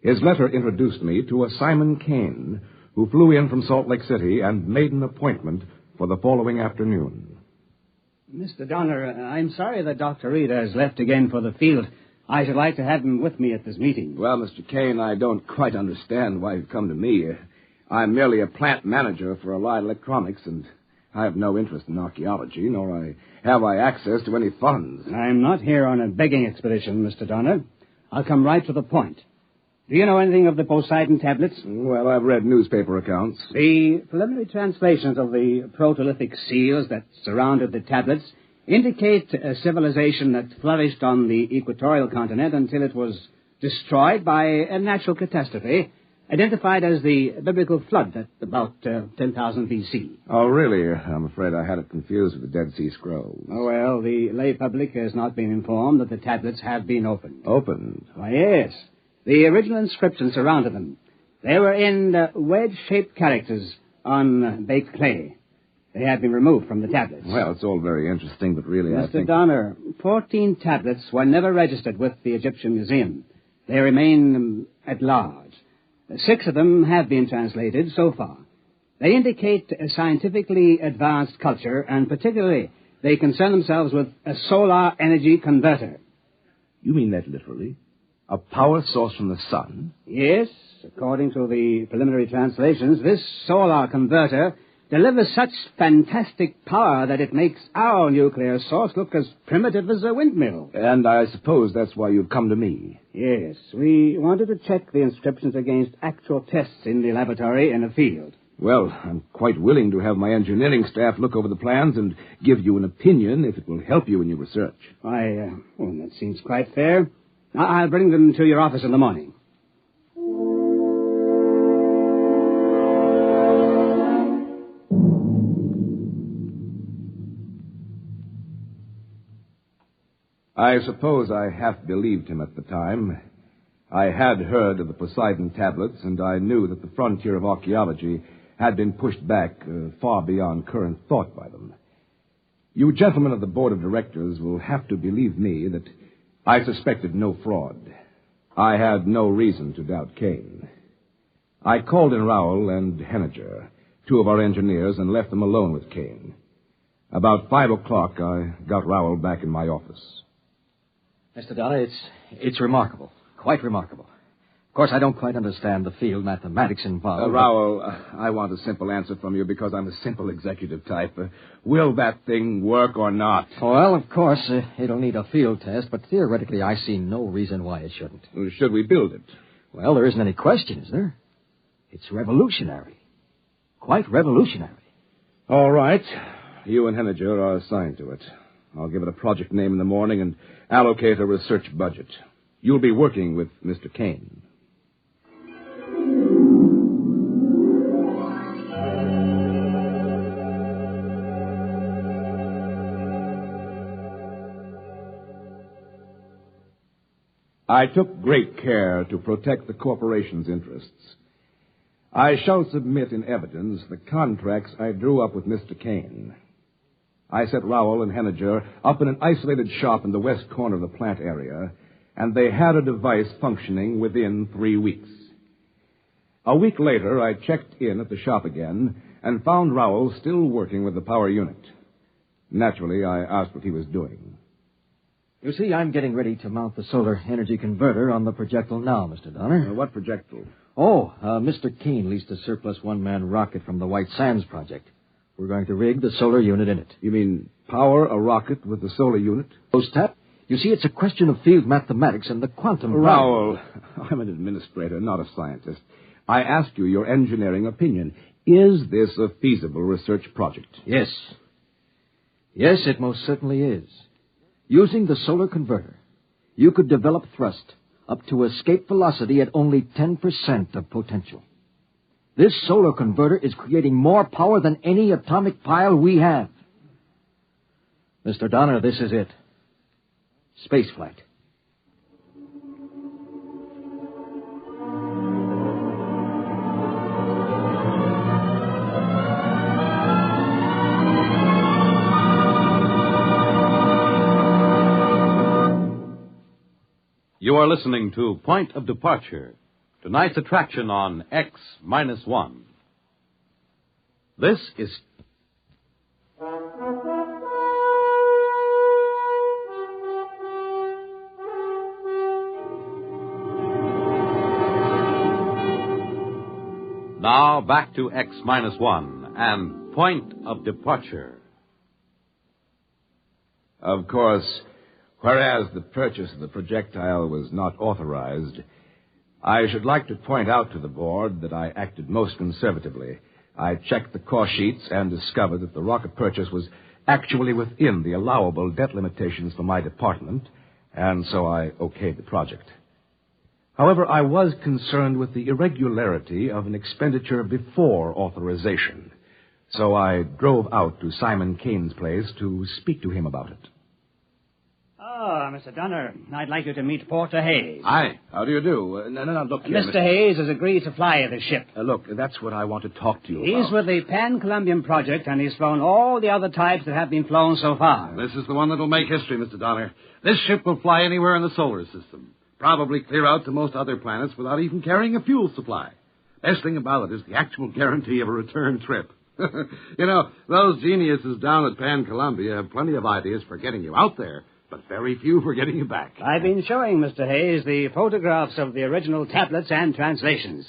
His letter introduced me to a Simon Kane, who flew in from Salt Lake City and made an appointment for the following afternoon. Mr. Donner, I'm sorry that Dr. Reed has left again for the field. I should like to have him with me at this meeting. Well, Mr. Kane, I don't quite understand why you've come to me. I'm merely a plant manager for Allied Electronics, and I have no interest in archaeology, nor have I access to any funds. I'm not here on a begging expedition, Mr. Donner. I'll come right to the point. Do you know anything of the Poseidon tablets? Well, I've read newspaper accounts. The preliminary translations of the protolithic seals that surrounded the tablets indicate a civilization that flourished on the equatorial continent until it was destroyed by a natural catastrophe, identified as the biblical flood at about 10,000 B.C. Oh, really? I'm afraid I had it confused with the Dead Sea Scrolls. Oh, well, the lay public has not been informed that the tablets have been opened. Opened? Why, yes. The original inscriptions surrounded them. They were in wedge-shaped characters on baked clay. They had been removed from the tablets. Well, it's all very interesting, but really I think... Mr. Donner, 14 tablets were never registered with the Egyptian Museum. They remain at large. 6 of them have been translated so far. They indicate a scientifically advanced culture, and particularly they concern themselves with a solar energy converter. You mean that literally? A power source from the sun? Yes. According to the preliminary translations, this solar converter delivers such fantastic power that it makes our nuclear source look as primitive as a windmill. And I suppose that's why you've come to me. Yes. We wanted to check the inscriptions against actual tests in the laboratory in the field. Well, I'm quite willing to have my engineering staff look over the plans and give you an opinion if it will help you in your research. Well, that seems quite fair. I'll bring them to your office in the morning. I suppose I half believed him at the time. I had heard of the Poseidon tablets, and I knew that the frontier of archaeology had been pushed back far beyond current thought by them. You gentlemen of the board of directors will have to believe me that I suspected no fraud. I had no reason to doubt Kane. I called in Rowell and Henniger, 2 of our engineers, and left them alone with Kane. About 5 o'clock, I got Rowell back in my office. Mr. Donner, it's remarkable. Quite remarkable. Of course, I don't quite understand the field mathematics involved. Rowell, I want a simple answer from you because I'm a simple executive type. Will that thing work or not? Well, of course, it'll need a field test, but theoretically I see no reason why it shouldn't. Should we build it? Well, there isn't any question, is there? It's revolutionary. Quite revolutionary. All right. You and Henniger are assigned to it. I'll give it a project name in the morning and allocate a research budget. You'll be working with Mr. Kane. I took great care to protect the corporation's interests. I shall submit in evidence the contracts I drew up with Mr. Kane. I set Rowell and Henniger up in an isolated shop in the west corner of the plant area, and they had a device functioning within 3 weeks. A week later, I checked in at the shop again and found Rowell still working with the power unit. Naturally, I asked what he was doing. You see, I'm getting ready to mount the solar energy converter on the projectile now, Mr. Donner. What projectile? Mr. Kane leased a surplus one-man rocket from the White Sands project. We're going to rig the solar unit in it. You mean power a rocket with the solar unit? You see, it's a question of field mathematics and the quantum... Rowell, I'm an administrator, not a scientist. I ask you your engineering opinion. Is this a feasible research project? Yes. Yes, it most certainly is. Using the solar converter, you could develop thrust up to escape velocity at only 10% of potential. This solar converter is creating more power than any atomic pile we have. Mr. Donner, this is it. Spaceflight. You are listening to Point of Departure, tonight's attraction on X-1. This is... Now back to X-1 and Point of Departure. Of course, whereas the purchase of the projectile was not authorized, I should like to point out to the board that I acted most conservatively. I checked the cost sheets and discovered that the rocket purchase was actually within the allowable debt limitations for my department, and so I okayed the project. However, I was concerned with the irregularity of an expenditure before authorization, so I drove out to Simon Kane's place to speak to him about it. Oh, Mr. Donner, I'd like you to meet Porter Hayes. Hi. How do you do? No, look here, Mr. Hayes has agreed to fly the ship. Look, that's what I want to talk to you He's about. with the Pan-Columbian Project, and he's flown all the other types that have been flown so far. This is the one that'll make history, Mr. Donner. This ship will fly anywhere in the solar system. Probably clear out to most other planets without even carrying a fuel supply. Best thing about it is the actual guarantee of a return trip. You know, those geniuses down at Pan-Columbia have plenty of ideas for getting you out there, but very few for getting you back. I've been showing Mr. Hayes the photographs of the original tablets and translations.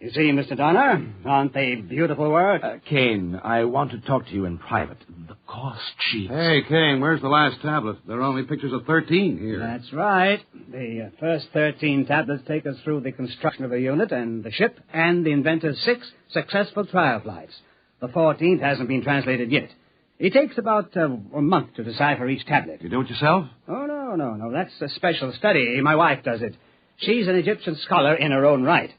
You see, Mr. Donner, aren't they beautiful work? Kane, I want to talk to you in private. The cost sheets. Hey, Kane, where's the last tablet? There are only pictures of 13 here. That's right. The first 13 tablets take us through the construction of the unit and the ship and the inventor's 6 successful trial flights. The 14th hasn't been translated yet. It takes about a month to decipher each tablet. You do it yourself? Oh, no. That's a special study. My wife does it. She's an Egyptian scholar in her own right.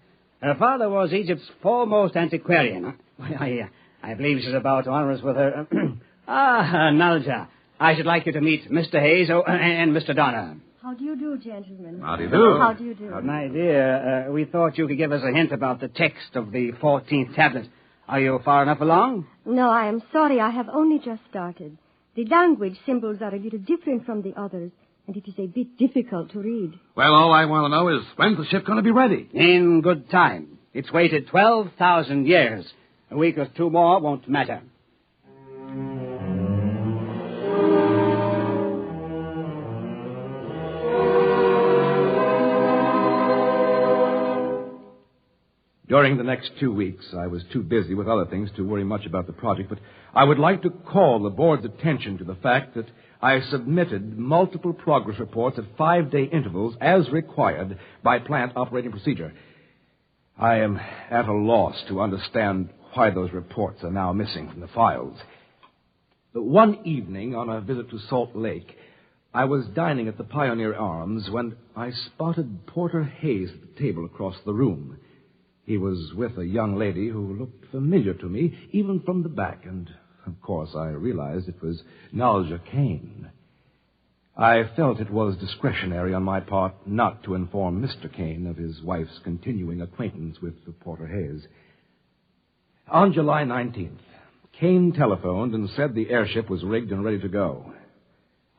Her father was Egypt's foremost antiquarian. I believe she's about to honor us with her... Nalja. I should like you to meet Mr. Hayes and Mr. Donner. How do you do, gentlemen? How do you do? How do you do? My dear, we thought you could give us a hint about the text of the 14th tablet. Are you far enough along? No, I am sorry. I have only just started. The language symbols are a little different from the others, and it is a bit difficult to read. Well, all I want to know is, when's the ship going to be ready? In good time. It's waited 12,000 years. A week or two more won't matter. During the next 2 weeks, I was too busy with other things to worry much about the project, but I would like to call the board's attention to the fact that I submitted multiple progress reports at 5-day intervals as required by plant operating procedure. I am at a loss to understand why those reports are now missing from the files. One evening, on a visit to Salt Lake, I was dining at the Pioneer Arms when I spotted Porter Hayes at the table across the room. He was with a young lady who looked familiar to me, even from the back, and, of course, I realized it was Nalja Kane. I felt it was discretionary on my part not to inform Mr. Kane of his wife's continuing acquaintance with Porter Hayes. On July 19th, Kane telephoned and said the airship was rigged and ready to go.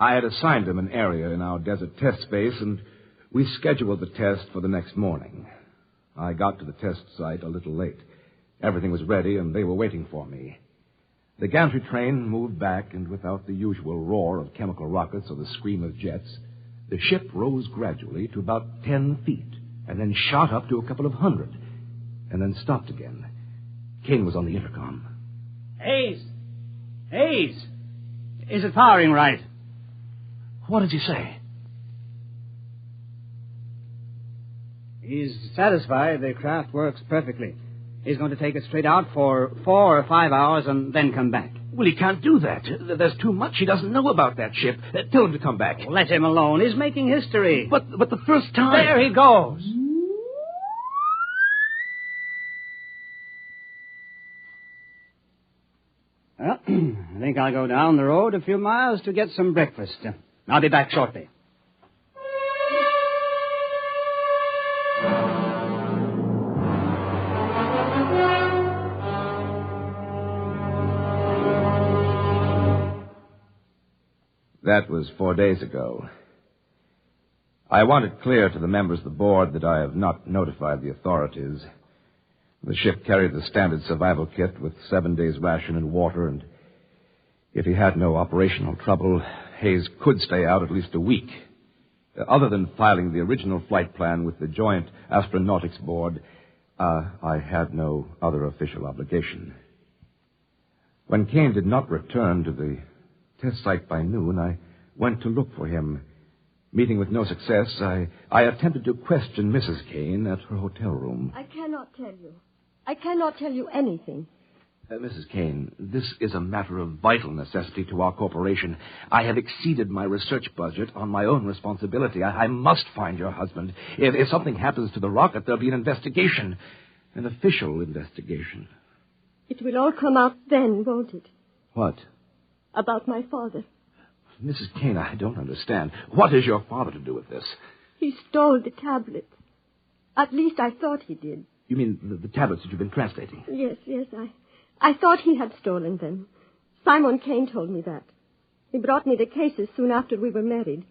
I had assigned him an area in our desert test space, and we scheduled the test for the next morning. I got to the test site a little late. Everything was ready, and they were waiting for me. The gantry train moved back, and without the usual roar of chemical rockets or the scream of jets, the ship rose gradually to about 10 feet, and then shot up to a couple of hundred, and then stopped again. Kane was on the intercom. Hayes! Hayes! Is it firing right? What did he say? He's satisfied the craft works perfectly. He's going to take it straight out for 4 or 5 hours and then come back. Well, he can't do that. There's too much he doesn't know about that ship. Tell him to come back. Let him alone. He's making history. But the first time... There he goes. Well, I think I'll go down the road a few miles to get some breakfast. I'll be back shortly. That was 4 days ago. I want it clear to the members of the board that I have not notified the authorities. The ship carried the standard survival kit with 7 days' ration and water, and if he had no operational trouble, Hayes could stay out at least a week. Other than filing the original flight plan with the Joint Astronautics Board, I had no other official obligation. When Kane did not return to the test site by noon, I went to look for him. Meeting with no success, I attempted to question Mrs. Kane at her hotel room. I cannot tell you. I cannot tell you anything. Mrs. Kane, this is a matter of vital necessity to our corporation. I have exceeded my research budget on my own responsibility. I must find your husband. If something happens to the rocket, there'll be an investigation. An official investigation. It will all come out then, won't it? What? About my father. Mrs. Kane, I don't understand. What has your father to do with this? He stole the tablets. At least I thought he did. You mean the tablets that you've been translating? Yes. I thought he had stolen them. Simon Kane told me that. He brought me the cases soon after we were married.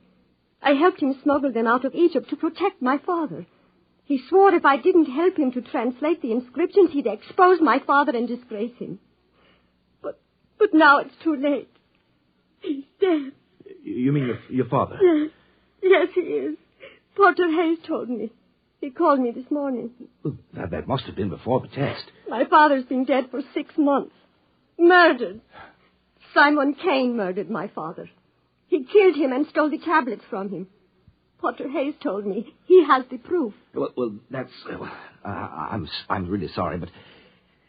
I helped him smuggle them out of Egypt to protect my father. He swore if I didn't help him to translate the inscriptions, he'd expose my father and disgrace him. But now it's too late. He's dead. You mean your father? Yes, he is. Porter Hayes told me. He called me this morning. Well, that must have been before the test. My father's been dead for 6 months. Murdered. Simon Kane murdered my father. He killed him and stole the tablets from him. Porter Hayes told me he has the proof. Well, that's... I'm really sorry, but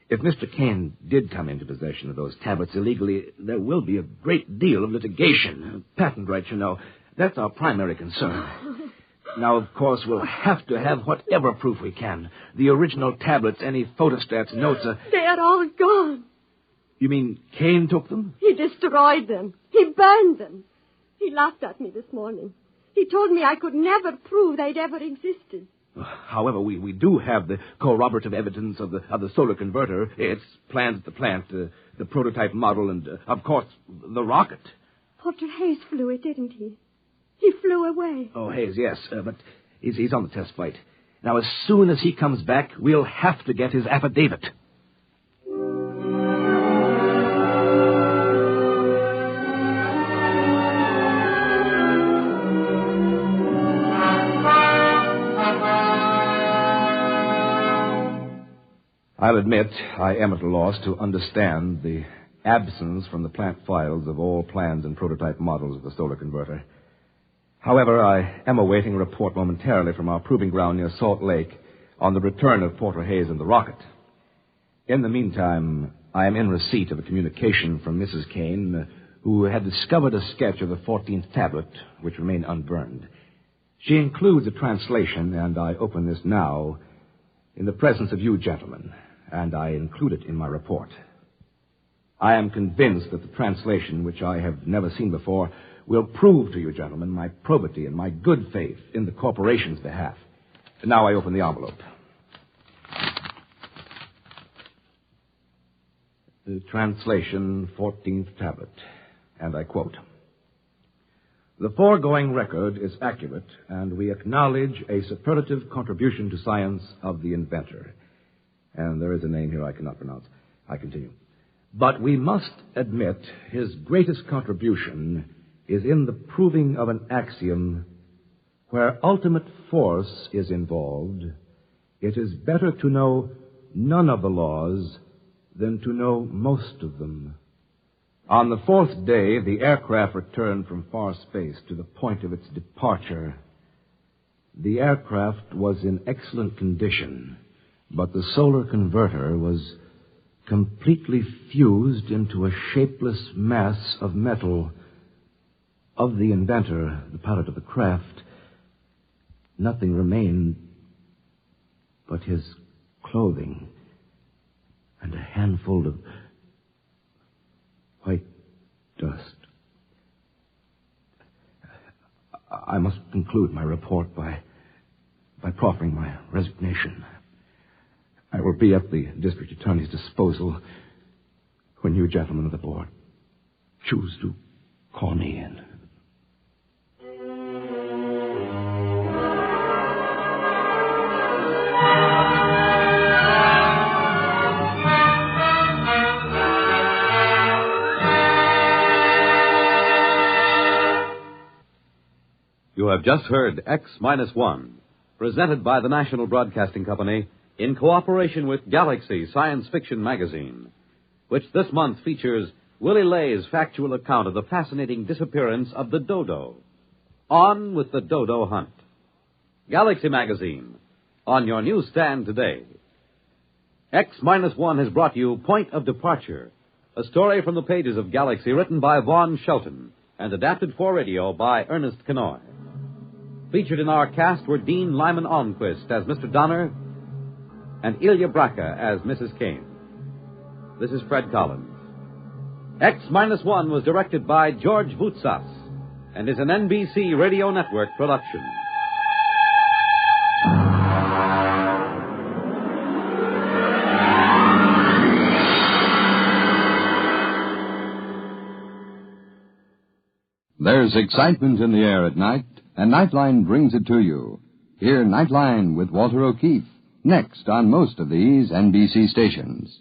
if Mr. Kane did come into possession of those tablets illegally, there will be a great deal of litigation. Patent rights, you know. That's our primary concern. Now, of course, we'll have to have whatever proof we can. The original tablets, any photostats, notes... They are all gone. You mean Kane took them? He destroyed them. He burned them. He laughed at me this morning. He told me I could never prove they'd ever existed. However, we do have the corroborative evidence of the solar converter, its plans at the plant, the prototype model, and, of course, the rocket. Porter Hayes flew it, didn't he? He flew away. Oh, Hayes, yes, but he's on the test flight. Now, as soon as he comes back, we'll have to get his affidavit. I'll admit I am at a loss to understand the absence from the plant files of all plans and prototype models of the solar converter. However, I am awaiting a report momentarily from our proving ground near Salt Lake on the return of Porter Hayes and the rocket. In the meantime, I am in receipt of a communication from Mrs. Kane, who had discovered a sketch of the 14th tablet, which remained unburned. She includes a translation, and I open this now in the presence of you gentlemen, and I include it in my report. I am convinced that the translation, which I have never seen before, will prove to you gentlemen my probity and my good faith in the corporation's behalf. And now I open the envelope. The translation, 14th tablet, and I quote, "The foregoing record is accurate, and we acknowledge a superlative contribution to science of the inventor." And there is a name here I cannot pronounce. I continue. "But we must admit his greatest contribution is in the proving of an axiom where ultimate force is involved. It is better to know none of the laws than to know most of them. On the 4th day, the aircraft returned from far space to the point of its departure. The aircraft was in excellent condition, but the solar converter was completely fused into a shapeless mass of metal. Of the inventor, the pilot of the craft, nothing remained but his clothing and a handful of white dust. I must conclude my report by proffering my resignation. I will be at the district attorney's disposal when you gentlemen of the board choose to call me in. You have just heard X-1, presented by the National Broadcasting Company in cooperation with Galaxy Science Fiction Magazine, which this month features Willie Lay's factual account of the fascinating disappearance of the dodo. On with the dodo hunt. Galaxy Magazine, on your newsstand today. X-1 has brought you Point of Departure, a story from the pages of Galaxy written by Vaughn Shelton and adapted for radio by Ernest Kenoy. Featured in our cast were Dean Lyman Almquist as Mr. Donner and Ilya Braca as Mrs. Kane. This is Fred Collins. X-1 was directed by George Voutsas and is an NBC Radio Network production. There's excitement in the air at night, and Nightline brings it to you. Hear Nightline with Walter O'Keefe, next on most of these NBC stations.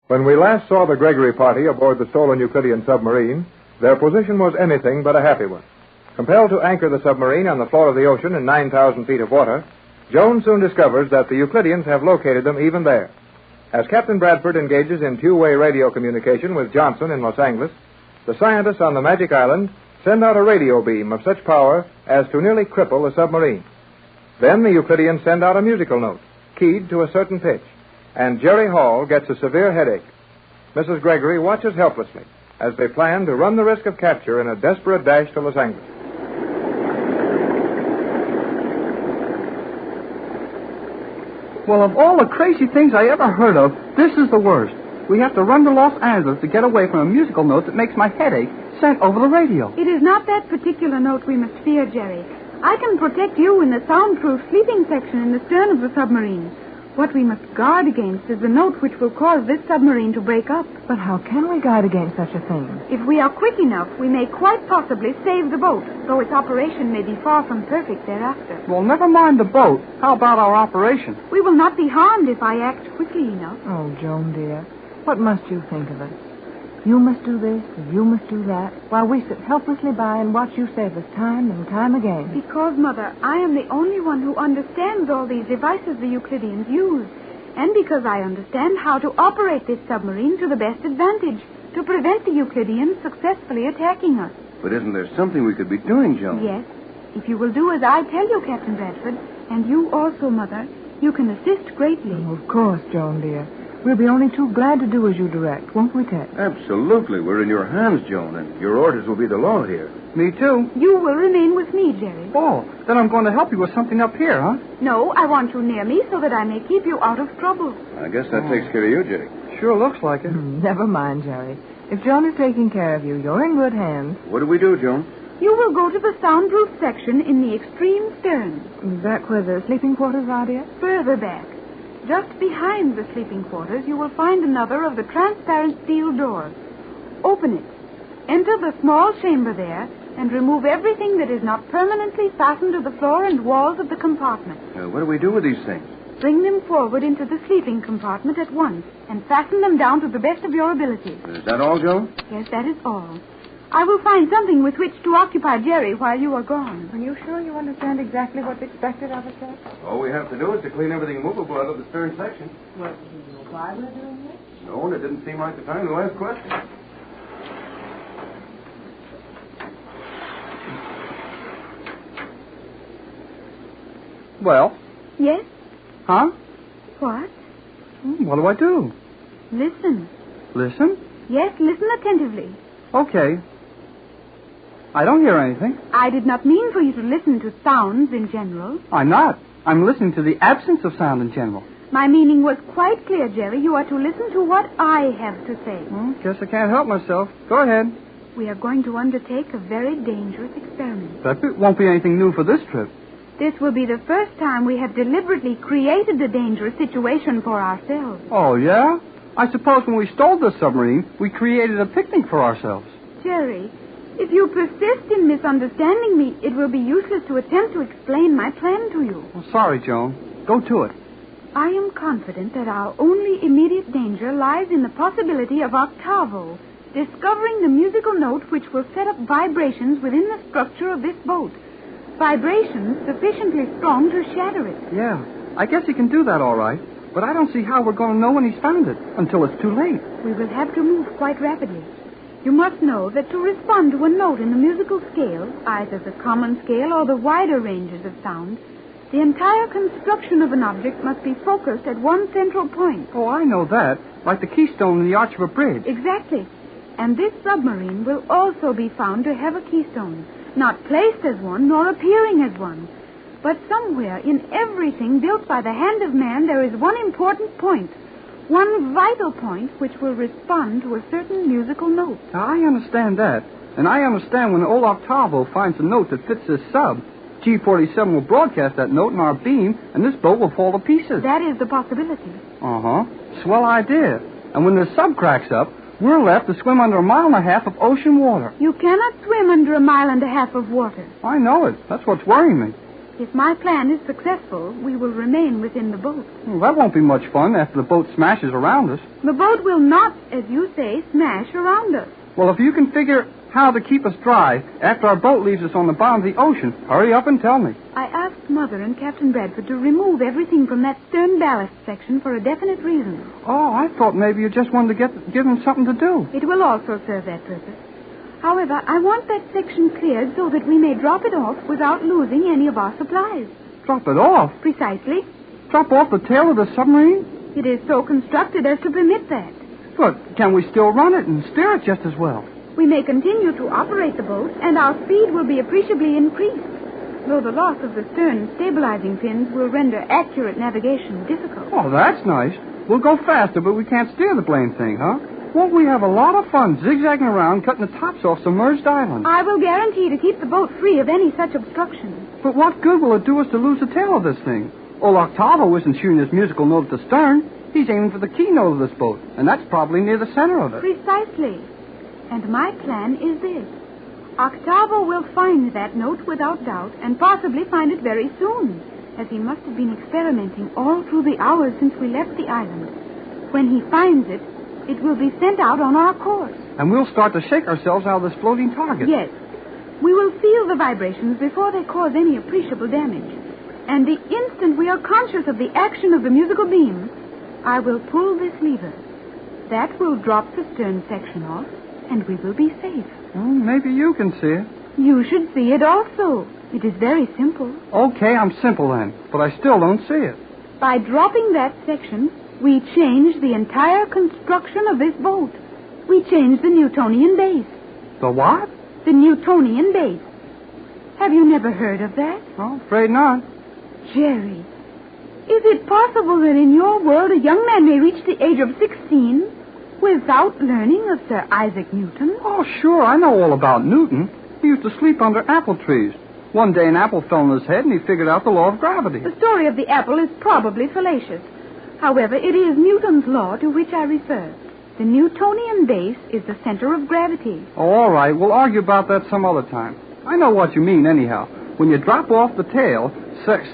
When we last saw the Gregory party aboard the stolen Euclidean submarine, their position was anything but a happy one. Compelled to anchor the submarine on the floor of the ocean in 9,000 feet of water, Jones soon discovers that the Euclideans have located them even there. As Captain Bradford engages in two-way radio communication with Johnson in Los Angeles, the scientists on the Magic Island send out a radio beam of such power as to nearly cripple the submarine. Then the Euclideans send out a musical note, keyed to a certain pitch, and Jerry Hall gets a severe headache. Mrs. Gregory watches helplessly as they plan to run the risk of capture in a desperate dash to Los Angeles. Well, of all the crazy things I ever heard of, this is the worst. We have to run to Los Angeles to get away from a musical note that makes my headache sent over the radio. It is not that particular note we must fear, Jerry. I can protect you in the soundproof sleeping section in the stern of the submarine. What we must guard against is the note which will cause this submarine to break up. But how can we guard against such a thing? If we are quick enough, we may quite possibly save the boat, though its operation may be far from perfect thereafter. Well, never mind the boat. How about our operation? We will not be harmed if I act quickly enough. Oh, Joan, dear, what must you think of us? You must do this and you must do that, while we sit helplessly by and watch you save us time and time again. Because, Mother, I am the only one who understands all these devices the Euclideans use, and because I understand how to operate this submarine to the best advantage, to prevent the Euclideans successfully attacking us. But isn't there something we could be doing, Joan? Yes. If you will do as I tell you, Captain Bradford, and you also, Mother, you can assist greatly. Oh, of course, Joan, dear. We'll be only too glad to do as you direct, won't we, Ted? Absolutely. We're in your hands, Joan, and your orders will be the law here. Me too. You will remain with me, Jerry. Oh, then I'm going to help you with something up here, huh? No, I want you near me so that I may keep you out of trouble. I guess that takes care of you, Jake. Sure looks like it. Never mind, Jerry. If Joan is taking care of you, you're in good hands. What do we do, Joan? You will go to the soundproof section in the extreme stern. Back where the sleeping quarters are, dear? Further back. Just behind the sleeping quarters, you will find another of the transparent steel doors. Open it. Enter the small chamber there and remove everything that is not permanently fastened to the floor and walls of the compartment. What do we do with these things? Bring them forward into the sleeping compartment at once and fasten them down to the best of your ability. Is that all, Joan? Yes, that is all. I will find something with which to occupy Jerry while you are gone. Are you sure you understand exactly what's expected of us, Dad? All we have to do is to clean everything movable out of the stern section. Well, do you know why we're doing this? No, and it didn't seem like the time to ask questions. Well? Yes? Huh? What? What do I do? Listen. Listen? Yes, listen attentively. Okay. I don't hear anything. I did not mean for you to listen to sounds in general. I'm not. I'm listening to the absence of sound in general. My meaning was quite clear, Jerry. You are to listen to what I have to say. Guess I can't help myself. Go ahead. We are going to undertake a very dangerous experiment. That won't be anything new for this trip. This will be the first time we have deliberately created a dangerous situation for ourselves. Oh, yeah? I suppose when we stole this submarine, we created a picnic for ourselves. Jerry, if you persist in misunderstanding me, it will be useless to attempt to explain my plan to you. Well, sorry, Joan. Go to it. I am confident that our only immediate danger lies in the possibility of Octavo discovering the musical note which will set up vibrations within the structure of this boat. Vibrations sufficiently strong to shatter it. Yeah, I guess he can do that all right. But I don't see how we're going to know when he's found it until it's too late. We will have to move quite rapidly. You must know that to respond to a note in the musical scale, either the common scale or the wider ranges of sound, the entire construction of an object must be focused at one central point. Oh, I know that. Like the keystone in the arch of a bridge. Exactly. And this submarine will also be found to have a keystone, not placed as one, nor appearing as one. But somewhere in everything built by the hand of man, there is one important point, one vital point which will respond to a certain musical note. Now, I understand that. And I understand when old Octavo finds a note that fits this sub, G47 will broadcast that note in our beam, and this boat will fall to pieces. That is the possibility. Uh-huh. Swell idea. And when the sub cracks up, we're left to swim under 1.5 miles of ocean water. You cannot swim under 1.5 miles of water. I know it. That's what's worrying me. If my plan is successful, we will remain within the boat. Well, that won't be much fun after the boat smashes around us. The boat will not, as you say, smash around us. Well, if you can figure how to keep us dry after our boat leaves us on the bottom of the ocean, hurry up and tell me. I asked Mother and Captain Bradford to remove everything from that stern ballast section for a definite reason. Oh, I thought maybe you just wanted to give them something to do. It will also serve that purpose. However, I want that section cleared so that we may drop it off without losing any of our supplies. Drop it off? Precisely. Drop off the tail of the submarine? It is so constructed as to permit that. But can we still run it and steer it just as well? We may continue to operate the boat, and our speed will be appreciably increased, though the loss of the stern stabilizing pins will render accurate navigation difficult. Oh, that's nice. We'll go faster, but we can't steer the blame thing, huh? Won't we have a lot of fun zigzagging around, cutting the tops off submerged islands? I will guarantee to keep the boat free of any such obstructions. But what good will it do us to lose the tail of this thing? Old Octavo isn't shooting his musical note at the stern. He's aiming for the keynote of this boat, and that's probably near the center of it. Precisely. And my plan is this. Octavo will find that note without doubt, and possibly find it very soon, as he must have been experimenting all through the hours since we left the island. When he finds it, it will be sent out on our course. And we'll start to shake ourselves out of this floating target. Yes. We will feel the vibrations before they cause any appreciable damage. And the instant we are conscious of the action of the musical beam, I will pull this lever. That will drop the stern section off, and we will be safe. Well, maybe you can see it. You should see it also. It is very simple. Okay, I'm simple then, but I still don't see it. By dropping that section, we change the entire construction of this boat. We change the Newtonian base. The what? The Newtonian base. Have you never heard of that? Oh, afraid not. Jerry, is it possible that in your world a young man may reach the age of 16 without learning of Sir Isaac Newton? Oh, sure, I know all about Newton. He used to sleep under apple trees. One day an apple fell on his head and he figured out the law of gravity. The story of the apple is probably fallacious. However, it is Newton's law to which I refer. The Newtonian base is the center of gravity. Oh, all right. We'll argue about that some other time. I know what you mean, anyhow. When you drop off the tail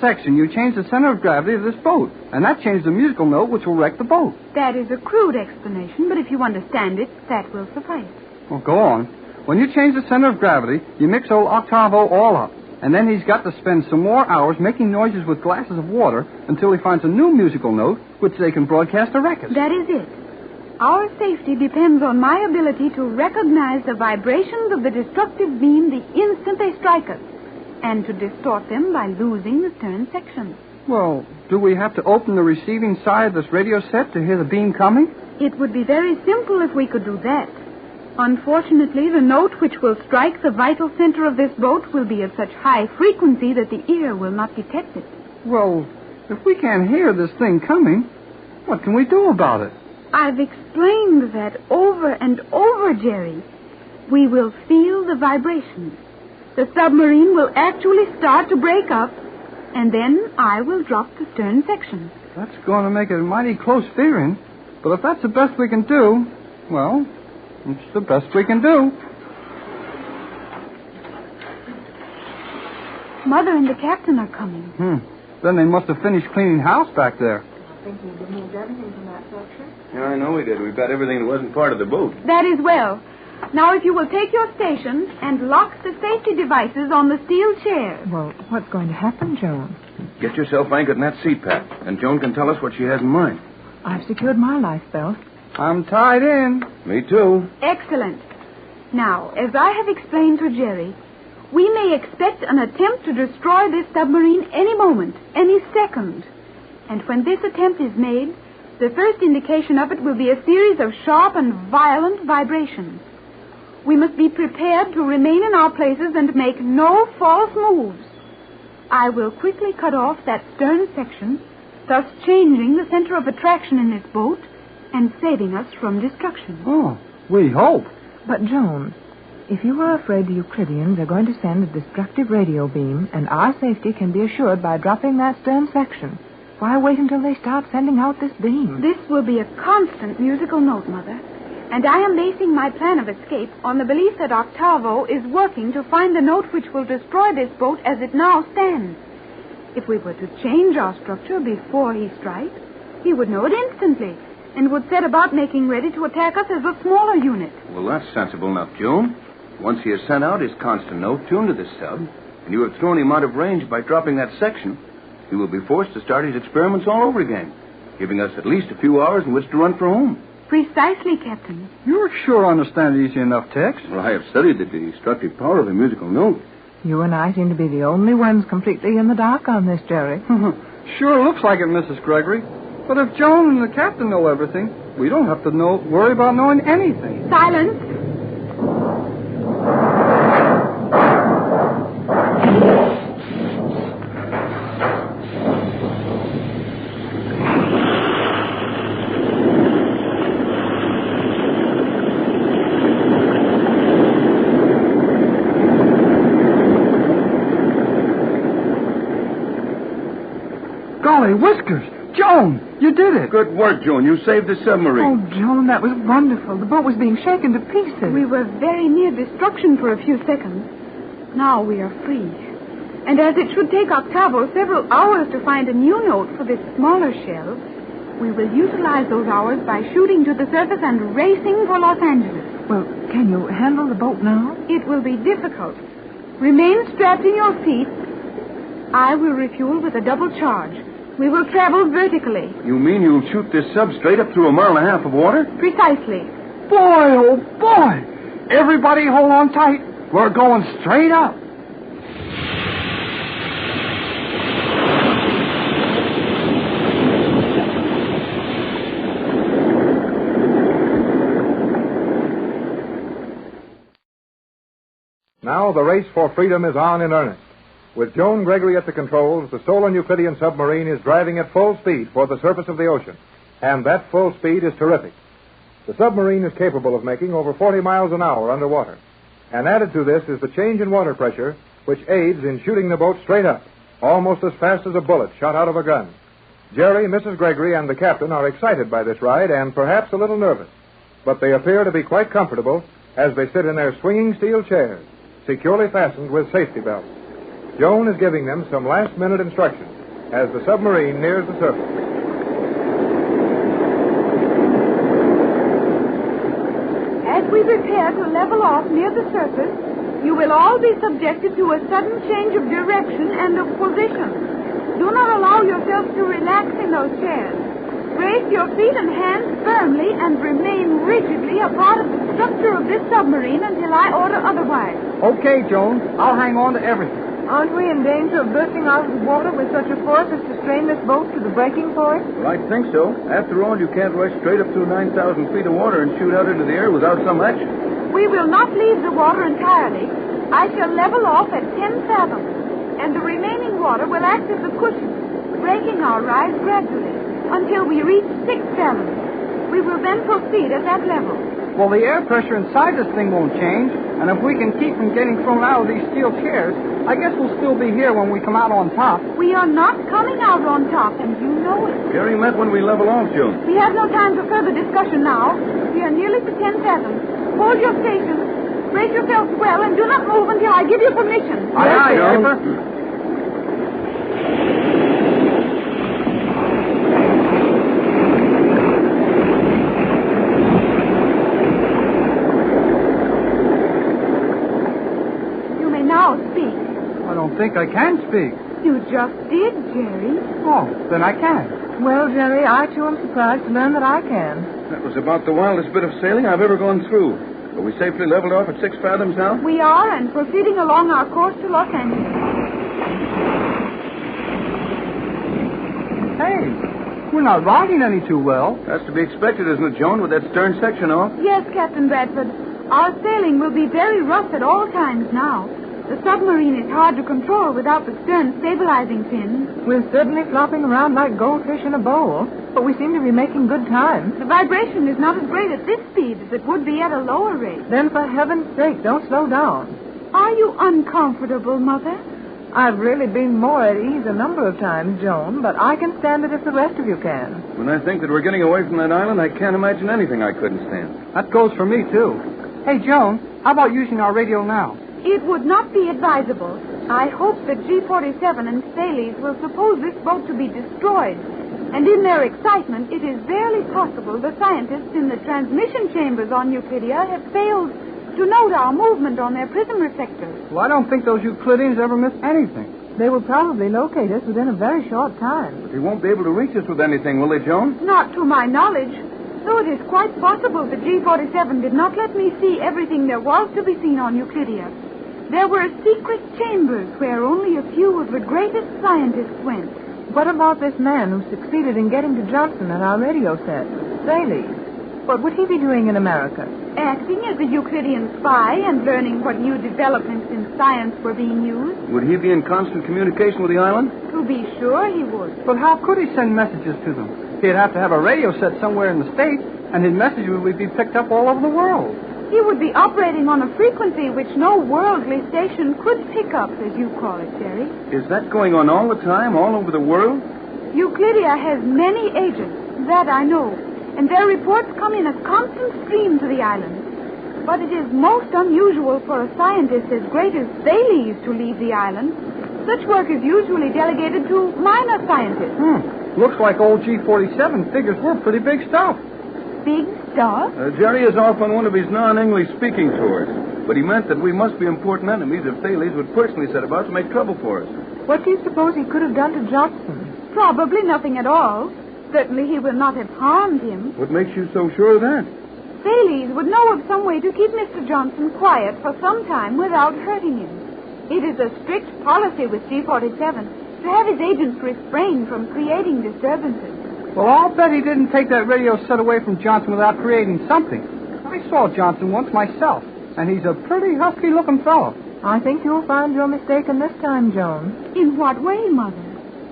section, you change the center of gravity of this boat. And that changes the musical note, which will wreck the boat. That is a crude explanation, but if you understand it, that will suffice. Well, go on. When you change the center of gravity, you mix old Octavo all up. And then he's got to spend some more hours making noises with glasses of water until he finds a new musical note which they can broadcast a record. That is it. Our safety depends on my ability to recognize the vibrations of the destructive beam the instant they strike us, and to distort them by losing the stern section. Well, do we have to open the receiving side of this radio set to hear the beam coming? It would be very simple if we could do that. Unfortunately, the note which will strike the vital center of this boat will be of such high frequency that the ear will not detect it. Well, if we can't hear this thing coming, what can we do about it? I've explained that over and over, Jerry. We will feel the vibrations. The submarine will actually start to break up, and then I will drop the stern section. That's going to make it mighty close fearing. But if that's the best we can do, well, it's the best we can do. Mother and the captain are coming. Then they must have finished cleaning house back there. I think we removed everything from that section. Yeah, I know we did. We got everything that wasn't part of the boat. That is well. Now, if you will take your station and lock the safety devices on the steel chairs. Well, what's going to happen, Joan? Get yourself anchored in that seat, Pat, and Joan can tell us what she has in mind. I've secured my life belt. I'm tied in. Me too. Excellent. Now, as I have explained to Jerry, we may expect an attempt to destroy this submarine any moment, any second. And when this attempt is made, the first indication of it will be a series of sharp and violent vibrations. We must be prepared to remain in our places and make no false moves. I will quickly cut off that stern section, thus changing the center of attraction in this boat and saving us from destruction. Oh, we hope. But, Joan, if you are afraid the Euclideans are going to send a destructive radio beam, and our safety can be assured by dropping that stern section, why wait until they start sending out this beam? This will be a constant musical note, Mother. And I am basing my plan of escape on the belief that Octavo is working to find the note which will destroy this boat as it now stands. If we were to change our structure before he strikes, he would know it instantly and would set about making ready to attack us as a smaller unit. Well, that's sensible enough, Joan. Once he has sent out his constant note tuned to this sub, and you have thrown him out of range by dropping that section, he will be forced to start his experiments all over again, giving us at least a few hours in which to run for home. Precisely, Captain. You sure understand it easy enough, Tex. Well, I have studied the destructive power of a musical note. You and I seem to be the only ones completely in the dark on this, Jerry. Sure looks like it, Mrs. Gregory. But if Joan and the captain know everything, we don't have to worry about knowing anything. Silence. Golly whiskers! Joan, you did it. Good work, Joan. You saved the submarine. Oh, Joan, that was wonderful. The boat was being shaken to pieces. We were very near destruction for a few seconds. Now we are free. And as it should take Octavo several hours to find a new note for this smaller shell, we will utilize those hours by shooting to the surface and racing for Los Angeles. Well, can you handle the boat now? It will be difficult. Remain strapped in your seats. I will refuel with a double charge. We will travel vertically. You mean you'll shoot this sub straight up through 1.5 miles of water? Precisely. Boy, oh boy! Everybody hold on tight. We're going straight up. Now the race for freedom is on in earnest. With Joan Gregory at the controls, the stolen Euclidean submarine is driving at full speed for the surface of the ocean. And that full speed is terrific. The submarine is capable of making over 40 miles an hour underwater. And added to this is the change in water pressure, which aids in shooting the boat straight up, almost as fast as a bullet shot out of a gun. Jerry, Mrs. Gregory, and the captain are excited by this ride and perhaps a little nervous. But they appear to be quite comfortable as they sit in their swinging steel chairs, securely fastened with safety belts. Joan is giving them some last-minute instructions as the submarine nears the surface. As As we prepare to level off near the surface, you will all be subjected to a sudden change of direction and of position. Do not allow yourselves to relax in those chairs. Brace your feet and hands firmly and remain rigidly a part of the structure of this submarine until I order otherwise. Okay, Joan. I'll hang on to everything. Aren't we in danger of bursting out of the water with such a force as to strain this boat to the breaking point? Well, I think so. After all, you can't rush straight up through 9,000 feet of water and shoot out into the air without some action. We will not leave the water entirely. I shall level off at 10 fathoms, and the remaining water will act as a cushion, breaking our rise gradually until we reach 6 fathoms. We will then proceed at that level. Well, the air pressure inside this thing won't change, and if we can keep from getting thrown out of these steel chairs, I guess we'll still be here when we come out on top. We are not coming out on top, and you know it. Jerry meant when we level off, June. We have no time for further discussion now. We are nearly to 10 fathoms. Hold your station. Brace yourselves well, and do not move until I give you permission. Aye, aye, Skipper. I don't think I can speak. You just did, Jerry. Oh, then I can. Well, Jerry, I too am surprised to learn that I can. That was about the wildest bit of sailing I've ever gone through. Are we safely leveled off at 6 fathoms now? We are, and proceeding along our course to Los Angeles. Hey, we're not riding any too well. That's to be expected, isn't it, Joan, with that stern section off? Yes, Captain Bradford. Our sailing will be very rough at all times now. The submarine is hard to control without the stern stabilizing pins. We're certainly flopping around like goldfish in a bowl, but we seem to be making good time. The vibration is not as great at this speed as it would be at a lower rate. Then for heaven's sake, don't slow down. Are you uncomfortable, Mother? I've really been more at ease a number of times, Joan, but I can stand it if the rest of you can. When I think that we're getting away from that island, I can't imagine anything I couldn't stand. That goes for me, too. Hey, Joan, how about using our radio now? It would not be advisable. I hope that G-47 and Staley's will suppose this boat to be destroyed. And in their excitement, it is barely possible the scientists in the transmission chambers on Euclidia have failed to note our movement on their prism reflectors. Well, I don't think those Euclideans ever miss anything. They will probably locate us within a very short time. But they won't be able to reach us with anything, will they, Joan? Not to my knowledge. Though it is quite possible the G-47 did not let me see everything there was to be seen on Euclidia. There were secret chambers where only a few of the greatest scientists went. What about this man who succeeded in getting to Johnson at our radio set, Staley? What would he be doing in America? Acting as a Euclidean spy and learning what new developments in science were being used. Would he be in constant communication with the island? To be sure he would. But how could he send messages to them? He'd have to have a radio set somewhere in the States, and his messages would be picked up all over the world. He would be operating on a frequency which no worldly station could pick up, as you call it, Jerry. Is that going on all the time, all over the world? Euclidia has many agents, that I know, and their reports come in a constant stream to the island. But it is most unusual for a scientist as great as Thales to leave the island. Such work is usually delegated to minor scientists. Looks like old G-47 figures we're pretty big stuff. Big stuff? Jerry is off on one of his non-English speaking tours. But he meant that we must be important enemies if Thales would personally set about to make trouble for us. What do you suppose he could have done to Johnson? Probably nothing at all. Certainly he will not have harmed him. What makes you so sure of that? Thales would know of some way to keep Mr. Johnson quiet for some time without hurting him. It is a strict policy with G-47 to have his agents refrain from creating disturbances. Well, I'll bet he didn't take that radio set away from Johnson without creating something. I saw Johnson once myself, and he's a pretty husky-looking fellow. I think you'll find you're mistaken this time, Joan. In what way, Mother?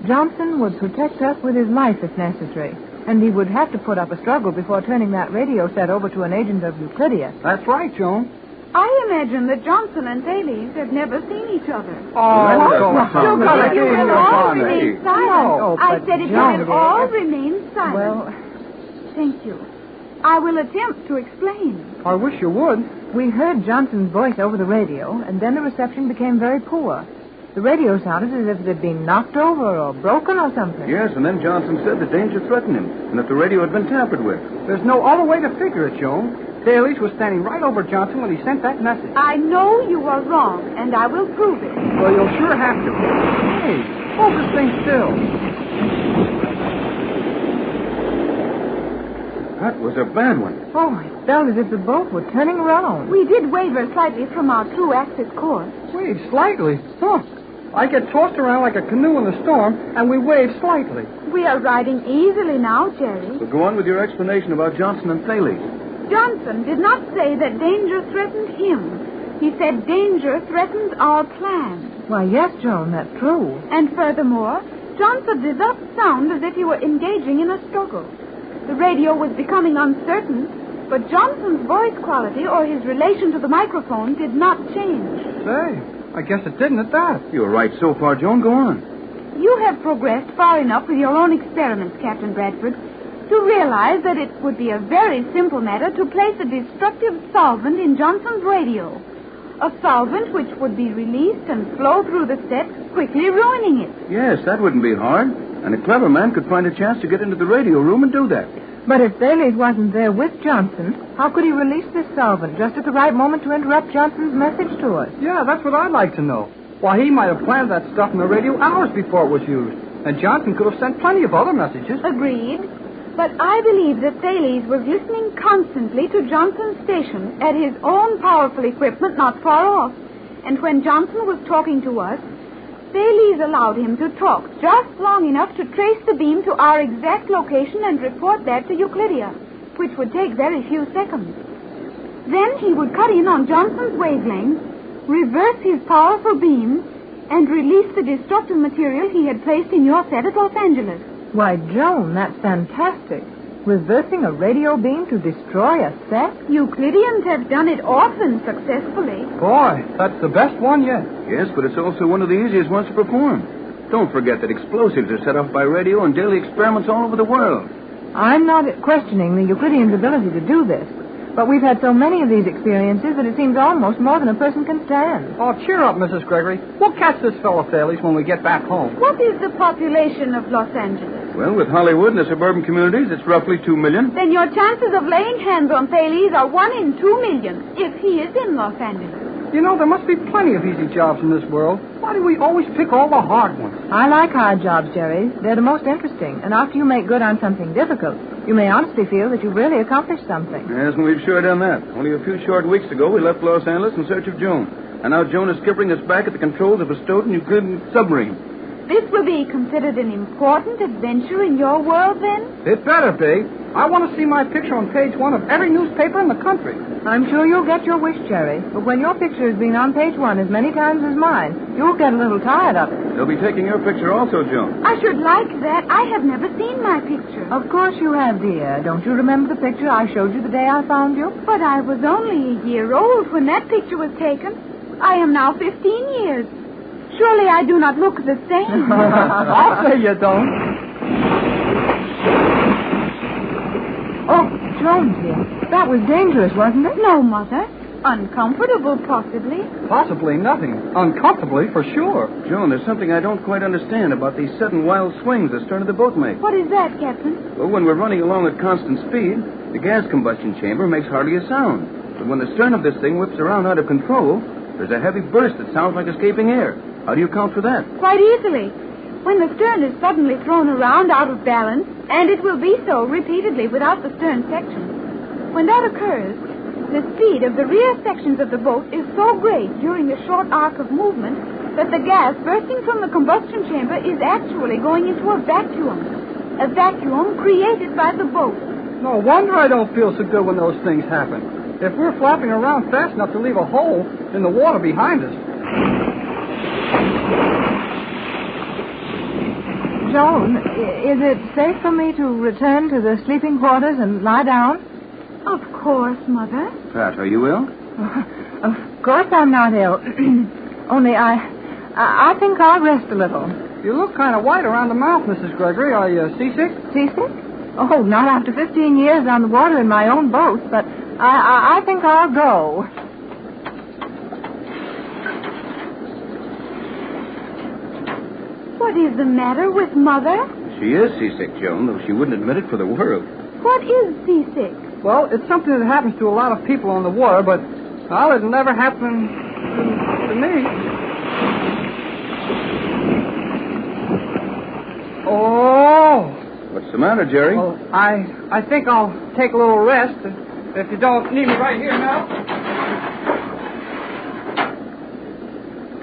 Johnson would protect us with his life if necessary, and he would have to put up a struggle before turning that radio set over to an agent of Euclidia. That's right, Joan. I imagine that Johnson and Thales have never seen each other. You will all remain silent. No, I said it will all dear. remain silent. Well, thank you. I will attempt to explain. I wish you would. We heard Johnson's voice over the radio, and then the reception became very poor. The radio sounded as if it had been knocked over or broken or something. Yes, and then Johnson said that danger threatened him, and that the radio had been tampered with. There's no other way to figure it, Joan. Daly's was standing right over Johnson when he sent that message. I know you are wrong, and I will prove it. Well, you'll sure have to. Hey, hold this thing still. That was a bad one. Oh, it felt as if the boat were turning around. We did waver slightly from our true axis course. Wave slightly? Huh. I get tossed around like a canoe in the storm, and we wave slightly. We are riding easily now, Jerry. So go on with your explanation about Johnson and Thales. Johnson did not say that danger threatened him. He said danger threatened our plan. Why, yes, Joan, that's true. And furthermore, Johnson did not sound as if he were engaging in a struggle. The radio was becoming uncertain, but Johnson's voice quality or his relation to the microphone did not change. Say, I guess it didn't at that. You're right so far, Joan. Go on. You have progressed far enough with your own experiments, Captain Bradford, to realize that it would be a very simple matter to place a destructive solvent in Johnson's radio. A solvent which would be released and flow through the set, quickly ruining it. Yes, that wouldn't be hard. And a clever man could find a chance to get into the radio room and do that. But if Thales wasn't there with Johnson, how could he release this solvent just at the right moment to interrupt Johnson's message to us? Yeah, that's what I'd like to know. Why, he might have planted that stuff in the radio hours before it was used. And Johnson could have sent plenty of other messages. Agreed. But I believe that Thales was listening constantly to Johnson's station at his own powerful equipment not far off. And when Johnson was talking to us, Thales allowed him to talk just long enough to trace the beam to our exact location and report that to Euclidia, which would take very few seconds. Then he would cut in on Johnson's wavelength, reverse his powerful beam, and release the destructive material he had placed in your set at Los Angeles. Why, Joan, that's fantastic. Reversing a radio beam to destroy a set? Euclideans have done it often successfully. Boy, that's the best one yet. Yes, but it's also one of the easiest ones to perform. Don't forget that explosives are set off by radio in daily experiments all over the world. I'm not questioning the Euclideans' ability to do this, but we've had so many of these experiences that it seems almost more than a person can stand. Oh, cheer up, Mrs. Gregory. We'll catch this fellow Thales when we get back home. What is the population of Los Angeles? Well, with Hollywood and the suburban communities, it's roughly 2 million. Then your chances of laying hands on Thales are 1 in 2 million, if he is in Los Angeles. You know, there must be plenty of easy jobs in this world. Why do we always pick all the hard ones? I like hard jobs, Jerry. They're the most interesting. And after you make good on something difficult, you may honestly feel that you've really accomplished something. Yes, and we've sure done that. Only a few short weeks ago, we left Los Angeles in search of Joan. And now Joan is skippering us back at the controls of a Stoughton Euclidean submarine. This will be considered an important adventure in your world, then? It better be. I want to see my picture on page 1 of every newspaper in the country. I'm sure you'll get your wish, Jerry. But when your picture has been on page 1 as many times as mine, you'll get a little tired of it. They'll be taking your picture also, Joan. I should like that. I have never seen my picture. Of course you have, dear. Don't you remember the picture I showed you the day I found you? But I was only a year old when that picture was taken. I am now 15 years. Surely I do not look the same. I'll say you don't. Oh, Joan, dear, that was dangerous, wasn't it? No, Mother. Uncomfortable, possibly. Possibly nothing. Uncomfortably, for sure. Joan, there's something I don't quite understand about these sudden wild swings the stern of the boat makes. What is that, Captain? Well, when we're running along at constant speed, the gas combustion chamber makes hardly a sound. But when the stern of this thing whips around out of control, there's a heavy burst that sounds like escaping air. How do you account for that? Quite easily. When the stern is suddenly thrown around out of balance, and it will be so repeatedly without the stern section, when that occurs, the speed of the rear sections of the boat is so great during the short arc of movement that the gas bursting from the combustion chamber is actually going into a vacuum created by the boat. No wonder I don't feel so good when those things happen. If we're flapping around fast enough to leave a hole in the water behind us. Joan, is it safe for me to return to the sleeping quarters and lie down? Of course, Mother. Pat, are you ill? Of course I'm not ill. Only I think I'll rest a little. You look kind of white around the mouth, Mrs. Gregory. Are you seasick? Seasick? Oh, not after 15 years on the water in my own boat, but I think I'll go. What is the matter with Mother? She is seasick, Joan, though she wouldn't admit it for the world. What is seasick? Well, it's something that happens to a lot of people on the water, but, well, it never happened to me. Oh! What's the matter, Jerry? Well, I think I'll take a little rest if you don't need me right here now.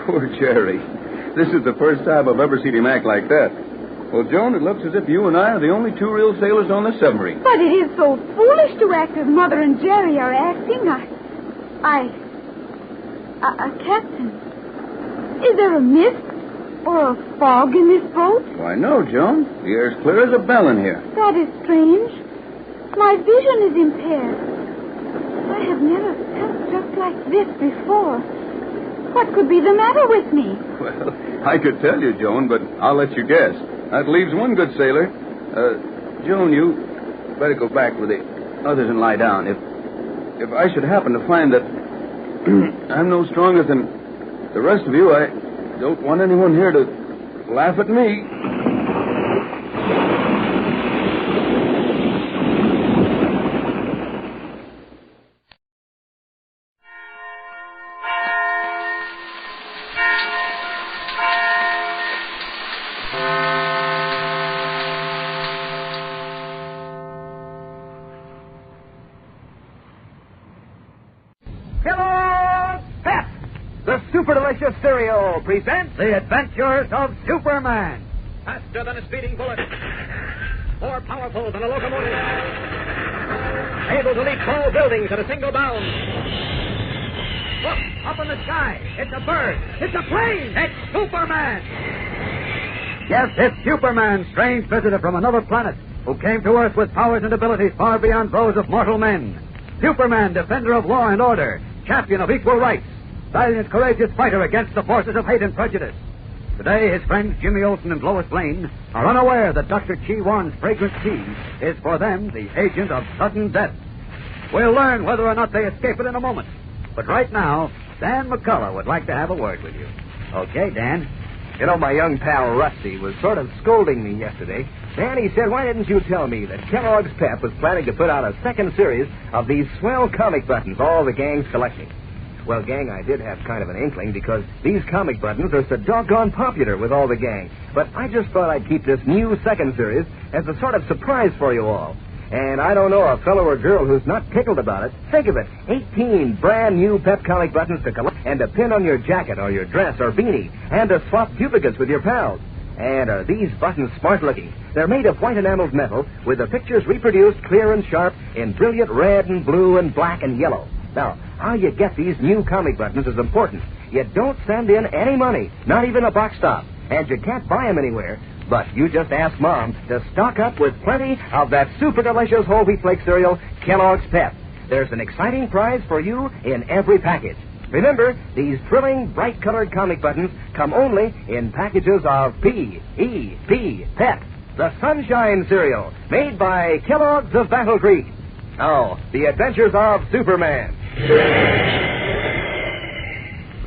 Poor Jerry. This is the first time I've ever seen him act like that. Well, Joan, it looks as if you and I are the only two real sailors on this submarine. But it is so foolish to act as Mother and Jerry are acting. Captain, is there a mist or a fog in this boat? Why, no, Joan. The air's clear as a bell in here. That is strange. My vision is impaired. I have never felt just like this before. What could be the matter with me? Well, I could tell you, Joan, but I'll let you guess. That leaves one good sailor. Joan, you better go back with the others and lie down. If I should happen to find that I'm no stronger than the rest of you, I don't want anyone here to laugh at me. Super Delicious Cereal presents The Adventures of Superman. Faster than a speeding bullet. More powerful than a locomotive. Able to leap tall buildings at a single bound. Look, up in the sky. It's a bird. It's a plane. It's Superman. Yes, it's Superman, strange visitor from another planet, who came to Earth with powers and abilities far beyond those of mortal men. Superman, defender of law and order, champion of equal rights, valiant, courageous fighter against the forces of hate and prejudice. Today, his friends Jimmy Olsen and Lois Lane are unaware that Dr. Chi Wan's fragrant tea is for them the agent of sudden death. We'll learn whether or not they escape it in a moment. But right now, Dan McCullough would like to have a word with you. Okay, Dan. You know, my young pal Rusty was sort of scolding me yesterday. Dan, he said, why didn't you tell me that Kellogg's Pep was planning to put out a second series of these swell comic buttons all the gang's collecting? Well, gang, I did have kind of an inkling because these comic buttons are so doggone popular with all the gang. But I just thought I'd keep this new second series as a sort of surprise for you all. And I don't know a fellow or girl who's not tickled about it. Think of it, 18 brand new Pep Comic Buttons to collect and to pin on your jacket or your dress or beanie and to swap duplicates with your pals. And are these buttons smart looking? They're made of white enameled metal with the pictures reproduced clear and sharp in brilliant red and blue and black and yellow. Now, how you get these new comic buttons is important. You don't send in any money, not even a box stop, and you can't buy them anywhere. But you just ask Mom to stock up with plenty of that super delicious whole wheat flake cereal, Kellogg's Pep. There's an exciting prize for you in every package. Remember, these thrilling, bright-colored comic buttons come only in packages of P.E.P. Pep, the Sunshine Cereal, made by Kellogg's of Battle Creek. Now, The Adventures of Superman.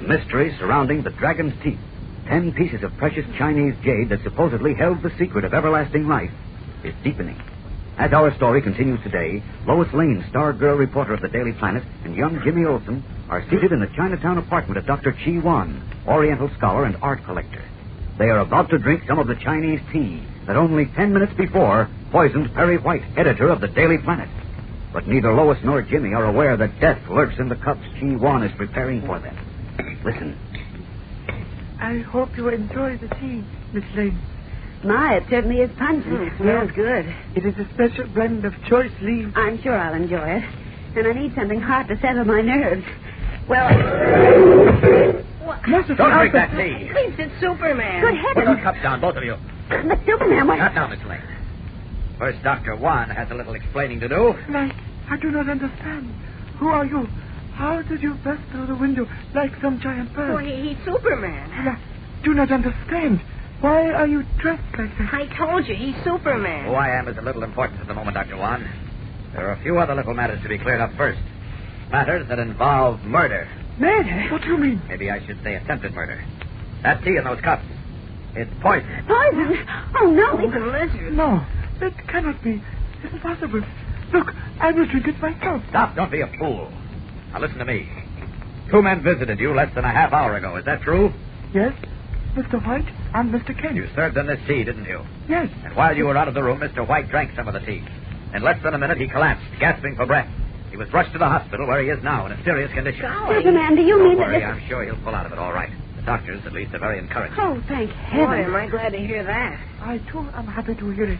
Mystery surrounding the Dragon's Teeth, 10 pieces of precious Chinese jade that supposedly held the secret of everlasting life, is deepening. As our story continues today, Lois Lane, star girl reporter of the Daily Planet, and young Jimmy Olsen are seated in the Chinatown apartment of Dr. Chi Wan, Oriental scholar and art collector. They are about to drink some of the Chinese tea that only 10 minutes before poisoned Perry White, editor of the Daily Planet. But neither Lois nor Jimmy are aware that death lurks in the cups Chi Wan is preparing for them. Listen. I hope you enjoy the tea, Miss Lane. My, it certainly is pungent. It smells good. It is a special blend of choice leaves. I'm sure I'll enjoy it. And I need something hot to settle my nerves. Well... Don't drink that tea. Please, it's Superman. Good Put heavens. those cups down, both of you. But Superman, what... Not now, Miss Lane. First, Dr. Wan has a little explaining to do. I do not understand. Who are you? How did you burst through the window like some giant bird? Well, he's Superman. I do not understand. Why are you dressed like that? I told you, he's Superman. Who I am is of little importance at the moment, Dr. Wan. There are a few other little matters to be cleared up first. Matters that involve murder. Murder? What do you mean? Maybe I should say attempted murder. That tea in those cups. It's poison. Poison? Oh, no, it's a lizard. No, that cannot be. It's impossible. Look, I will drink it myself. Stop. Don't be a fool. Now, listen to me. 2 men visited you less than a half hour ago. Is that true? Yes, Mr. White and Mr. Kent. You served them this tea, didn't you? Yes. And while you were out of the room, Mr. White drank some of the tea. In less than a minute, he collapsed, gasping for breath. He was rushed to the hospital, where he is now, in a serious condition. Superman, do you mean Don't worry, that... I'm sure he'll pull out of it all right. The doctors, at least, are very encouraging. Oh, thank Boy, heaven. am I glad to hear that. I, too, am happy to hear it.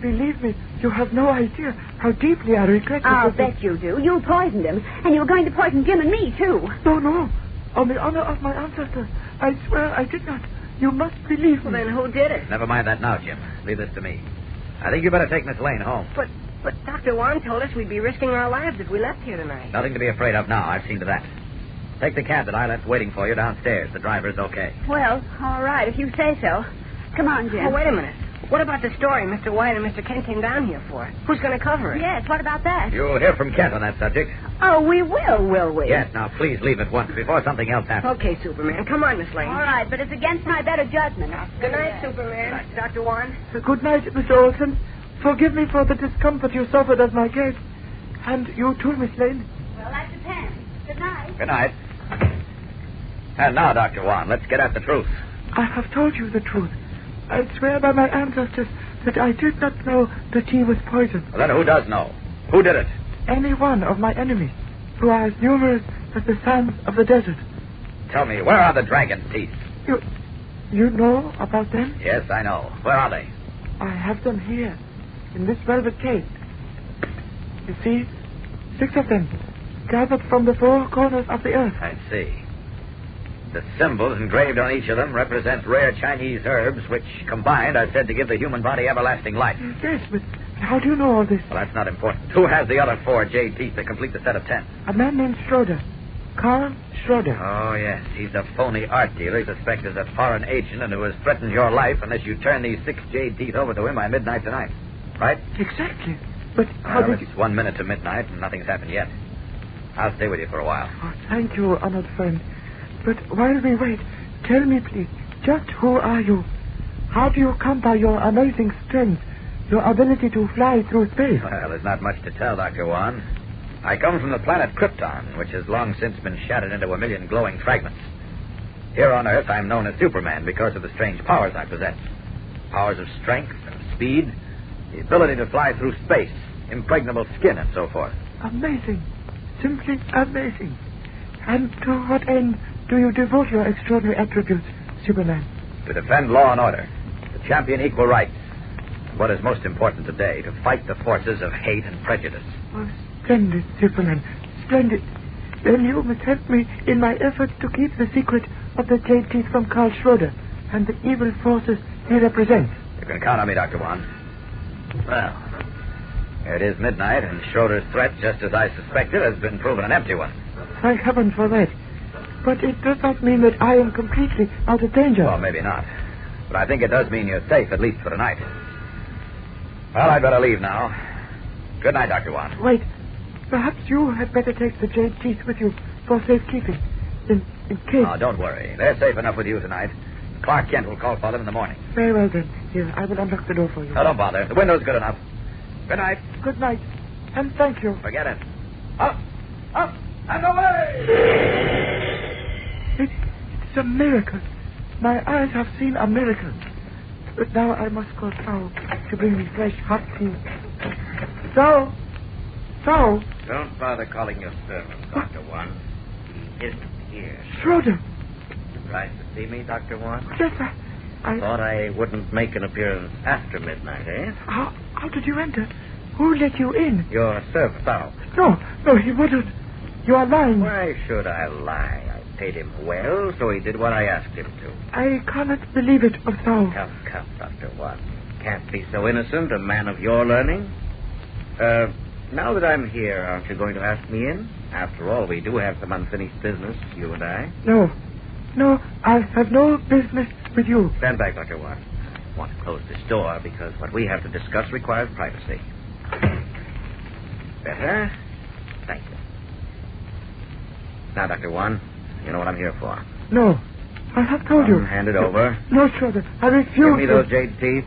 Believe me, you have no idea how deeply I regret it. I'll bet you do. You poisoned him, and you were going to poison Jim and me, too. No. On the honor of my ancestors, I swear I did not. You must believe me. Well, then who did it? Never mind that now, Jim. Leave this to me. I think you better take Miss Lane home. But Dr. Wan told us we'd be risking our lives if we left here tonight. Nothing to be afraid of now. I've seen to that. Take the cab that I left waiting for you downstairs. The driver's okay. Well, all right, if you say so. Come on, Jim. Oh, wait a minute. What about the story Mr. White and Mr. Kent came down here for? Who's going to cover it? Yes, what about that? You'll hear from Kent on that subject. Oh, we will we? Yes, now please leave at once before something else happens. Okay, Superman. Come on, Miss Lane. All right, but it's against my better judgment. Good night, Superman. Dr. Wan. Good night, Mr. Olson. Forgive me for the discomfort you suffered as my guest. And you too, Miss Lane. Well, that depends. Good night. Good night. And now, Dr. Wan, let's get at the truth. I have told you the truth. I swear by my ancestors that I did not know the tea was poisoned. Well, then who does know? Who did it? Any one of my enemies, who are as numerous as the sands of the desert. Tell me, where are the dragon's teeth? You know about them? Yes, I know. Where are they? I have them here, in this velvet case. You see, 6 of them, gathered from the 4 corners of the earth. I see. The symbols engraved on each of them represent rare Chinese herbs, which, combined, are said to give the human body everlasting life. Yes, but how do you know all this? Well, that's not important. Who has the other 4 jade teeth that complete the set of 10? A man named Schroeder. Carl Schroeder. Oh, yes. He's a phony art dealer suspected as a foreign agent and who has threatened your life unless you turn these 6 jade teeth over to him by midnight tonight. Right? Exactly. But how did you... It's 1 minute to midnight and nothing's happened yet. I'll stay with you for a while. Oh, thank you, honored friend. But while we wait, tell me, please, just who are you? How do you come by your amazing strength, your ability to fly through space? Well, there's not much to tell, Dr. Wan. I come from the planet Krypton, which has long since been shattered into 1 million glowing fragments. Here on Earth, I'm known as Superman because of the strange powers I possess. Powers of strength and speed, the ability to fly through space, impregnable skin, and so forth. Amazing. Simply amazing. And to what end do you devote your extraordinary attributes, Superman? To defend law and order, to champion equal rights. What is most important today, to fight the forces of hate and prejudice. Oh, splendid, Superman. Splendid. Then you must help me in my efforts to keep the secret of the jade teeth from Carl Schroeder and the evil forces he represents. You can count on me, Dr. Wan. Well, here it is midnight, and Schroeder's threat, just as I suspected, has been proven an empty one. Thank heaven for that. But it does not mean that I am completely out of danger. Well, maybe not. But I think it does mean you're safe, at least for tonight. Well, I'd better leave now. Good night, Dr. Wan. Wait. Perhaps you had better take the jade teeth with you for safekeeping. In case... Oh, don't worry. They're safe enough with you tonight. Clark Kent will call for them in the morning. Very well, then. Here, I will unlock the door for you. Oh, don't bother. The window's good enough. Good night. Good night. And thank you. Forget it. Up! Up! And away! It's a miracle. My eyes have seen a miracle. But now I must call Sao to bring me fresh hot tea. Sao! Sao! Don't bother calling your servant, Dr. Wan. He isn't here. Schroeder! Surprised to see me, Dr. Wan? Yes, I... Thought I wouldn't make an appearance after midnight, eh? How did you enter? Who let you in? Your servant, Sao. No, he wouldn't. You are lying. Why should I lie? I paid him well, so he did what I asked him to. I cannot believe it of Sao. Come, Dr. Wan. Can't be so innocent, a man of your learning. Now that I'm here, aren't you going to ask me in? After all, we do have some unfinished business, you and I. No, I have no business with you. Stand back, Dr. Wan. I want to close this door because what we have to discuss requires privacy. Better? Thank you. Now, Dr. Wan, you know what I'm here for. No, I have told you. Hand it over. No, Schroeder, I refuse. Give me those jade teeth.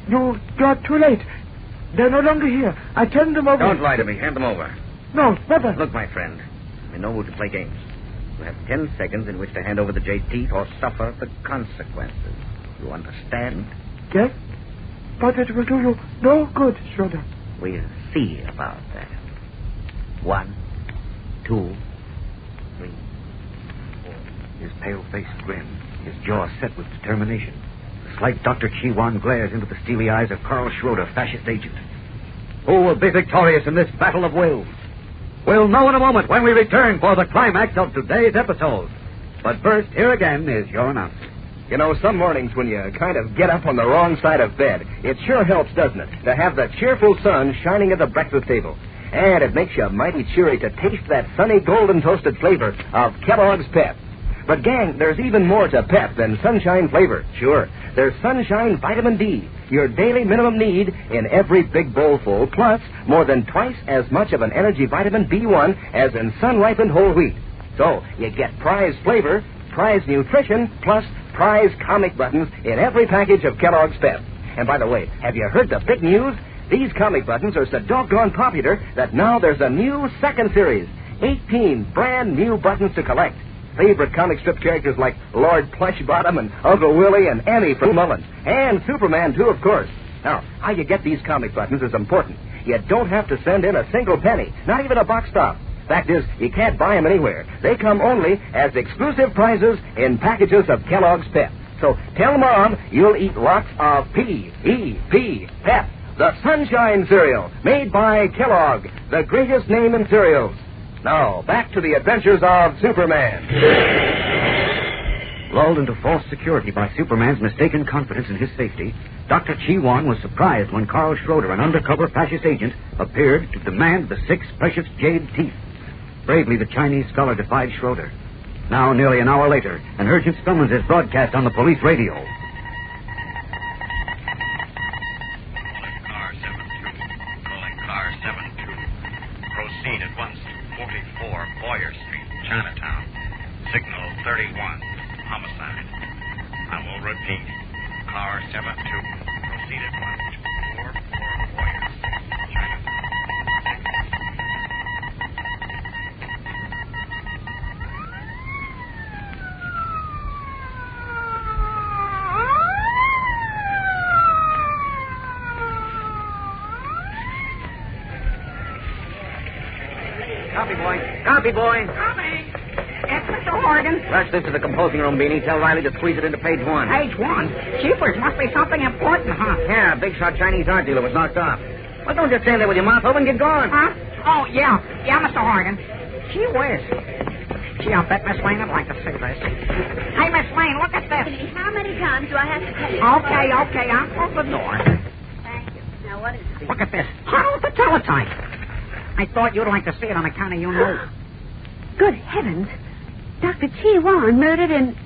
You are too late. They're no longer here. I turned them over. Don't lie to me. Hand them over. No, never. Look, my friend, I'm in no mood to play games. You have 10 seconds in which to hand over the jade teeth or suffer the consequences. You understand? Yes? But it will do you no good, Schroeder. We'll see about that. 1, 2, 3, 4. His pale face grinned, his jaw set with determination. The slight Dr. Chi-Wan glares into the steely eyes of Carl Schroeder, fascist agent. Who will be victorious in this battle of wills? We'll know in a moment when we return for the climax of today's episode. But first, here again is your announcer. You know, some mornings when you kind of get up on the wrong side of bed, it sure helps, doesn't it, to have the cheerful sun shining at the breakfast table. And it makes you mighty cheery to taste that sunny golden toasted flavor of Kellogg's Pep. But, gang, there's even more to Pep than sunshine flavor. Sure, there's Sunshine Vitamin D, your daily minimum need in every big bowlful, plus more than twice as much of an energy vitamin B1 as in sun-ripened whole wheat. So, you get prize flavor, prize nutrition, plus prize comic buttons in every package of Kellogg's Pep. And by the way, have you heard the big news? These comic buttons are so doggone popular that now there's a new second series. 18 brand new buttons to collect. Favorite comic strip characters like Lord Plushbottom and Uncle Willie and Annie from Mullins. And Superman, too, of course. Now, how you get these comic buttons is important. You don't have to send in a single penny, not even a box stop. Fact is, you can't buy them anywhere. They come only as exclusive prizes in packages of Kellogg's Pep. So tell Mom you'll eat lots of P.E.P. Pep, the Sunshine cereal, made by Kellogg, the greatest name in cereals. Now, back to the adventures of Superman. Lulled into false security by Superman's mistaken confidence in his safety, Dr. Chi-Wan was surprised when Carl Schroeder, an undercover fascist agent, appeared to demand the 6 precious jade teeth. Bravely, the Chinese scholar defied Schroeder. Now, nearly an hour later, an urgent summons is broadcast on the police radio. Calling car 72. Proceed at once to 44 Boyer Street, Chinatown. Signal 31. Homicide. I will repeat. Car 72. Proceed at once to 44 Boyer Street, Chinatown. Copy, boy. Copy, boy. Copy. It's Mr. Horgan. Rush this to the composing room, Beanie. Tell Riley to squeeze it into page 1. Page 1? Jeepers, must be something important, huh? Yeah, big shot Chinese art dealer was knocked off. Well, don't just stand there with your mouth open. Get going. Huh? Oh, yeah. Yeah, Mr. Horgan. Gee whiz. Gee, I'll bet Miss Lane would like to see this. Hey, Miss Lane, look at this. How many times do I have to tell you? Okay. I'll close the door. Thank you. Now, what is it? Look at this. Oh, the teletype. I thought you'd like to see it on account of you know. Good heavens. Dr. Chi-Wan murdered in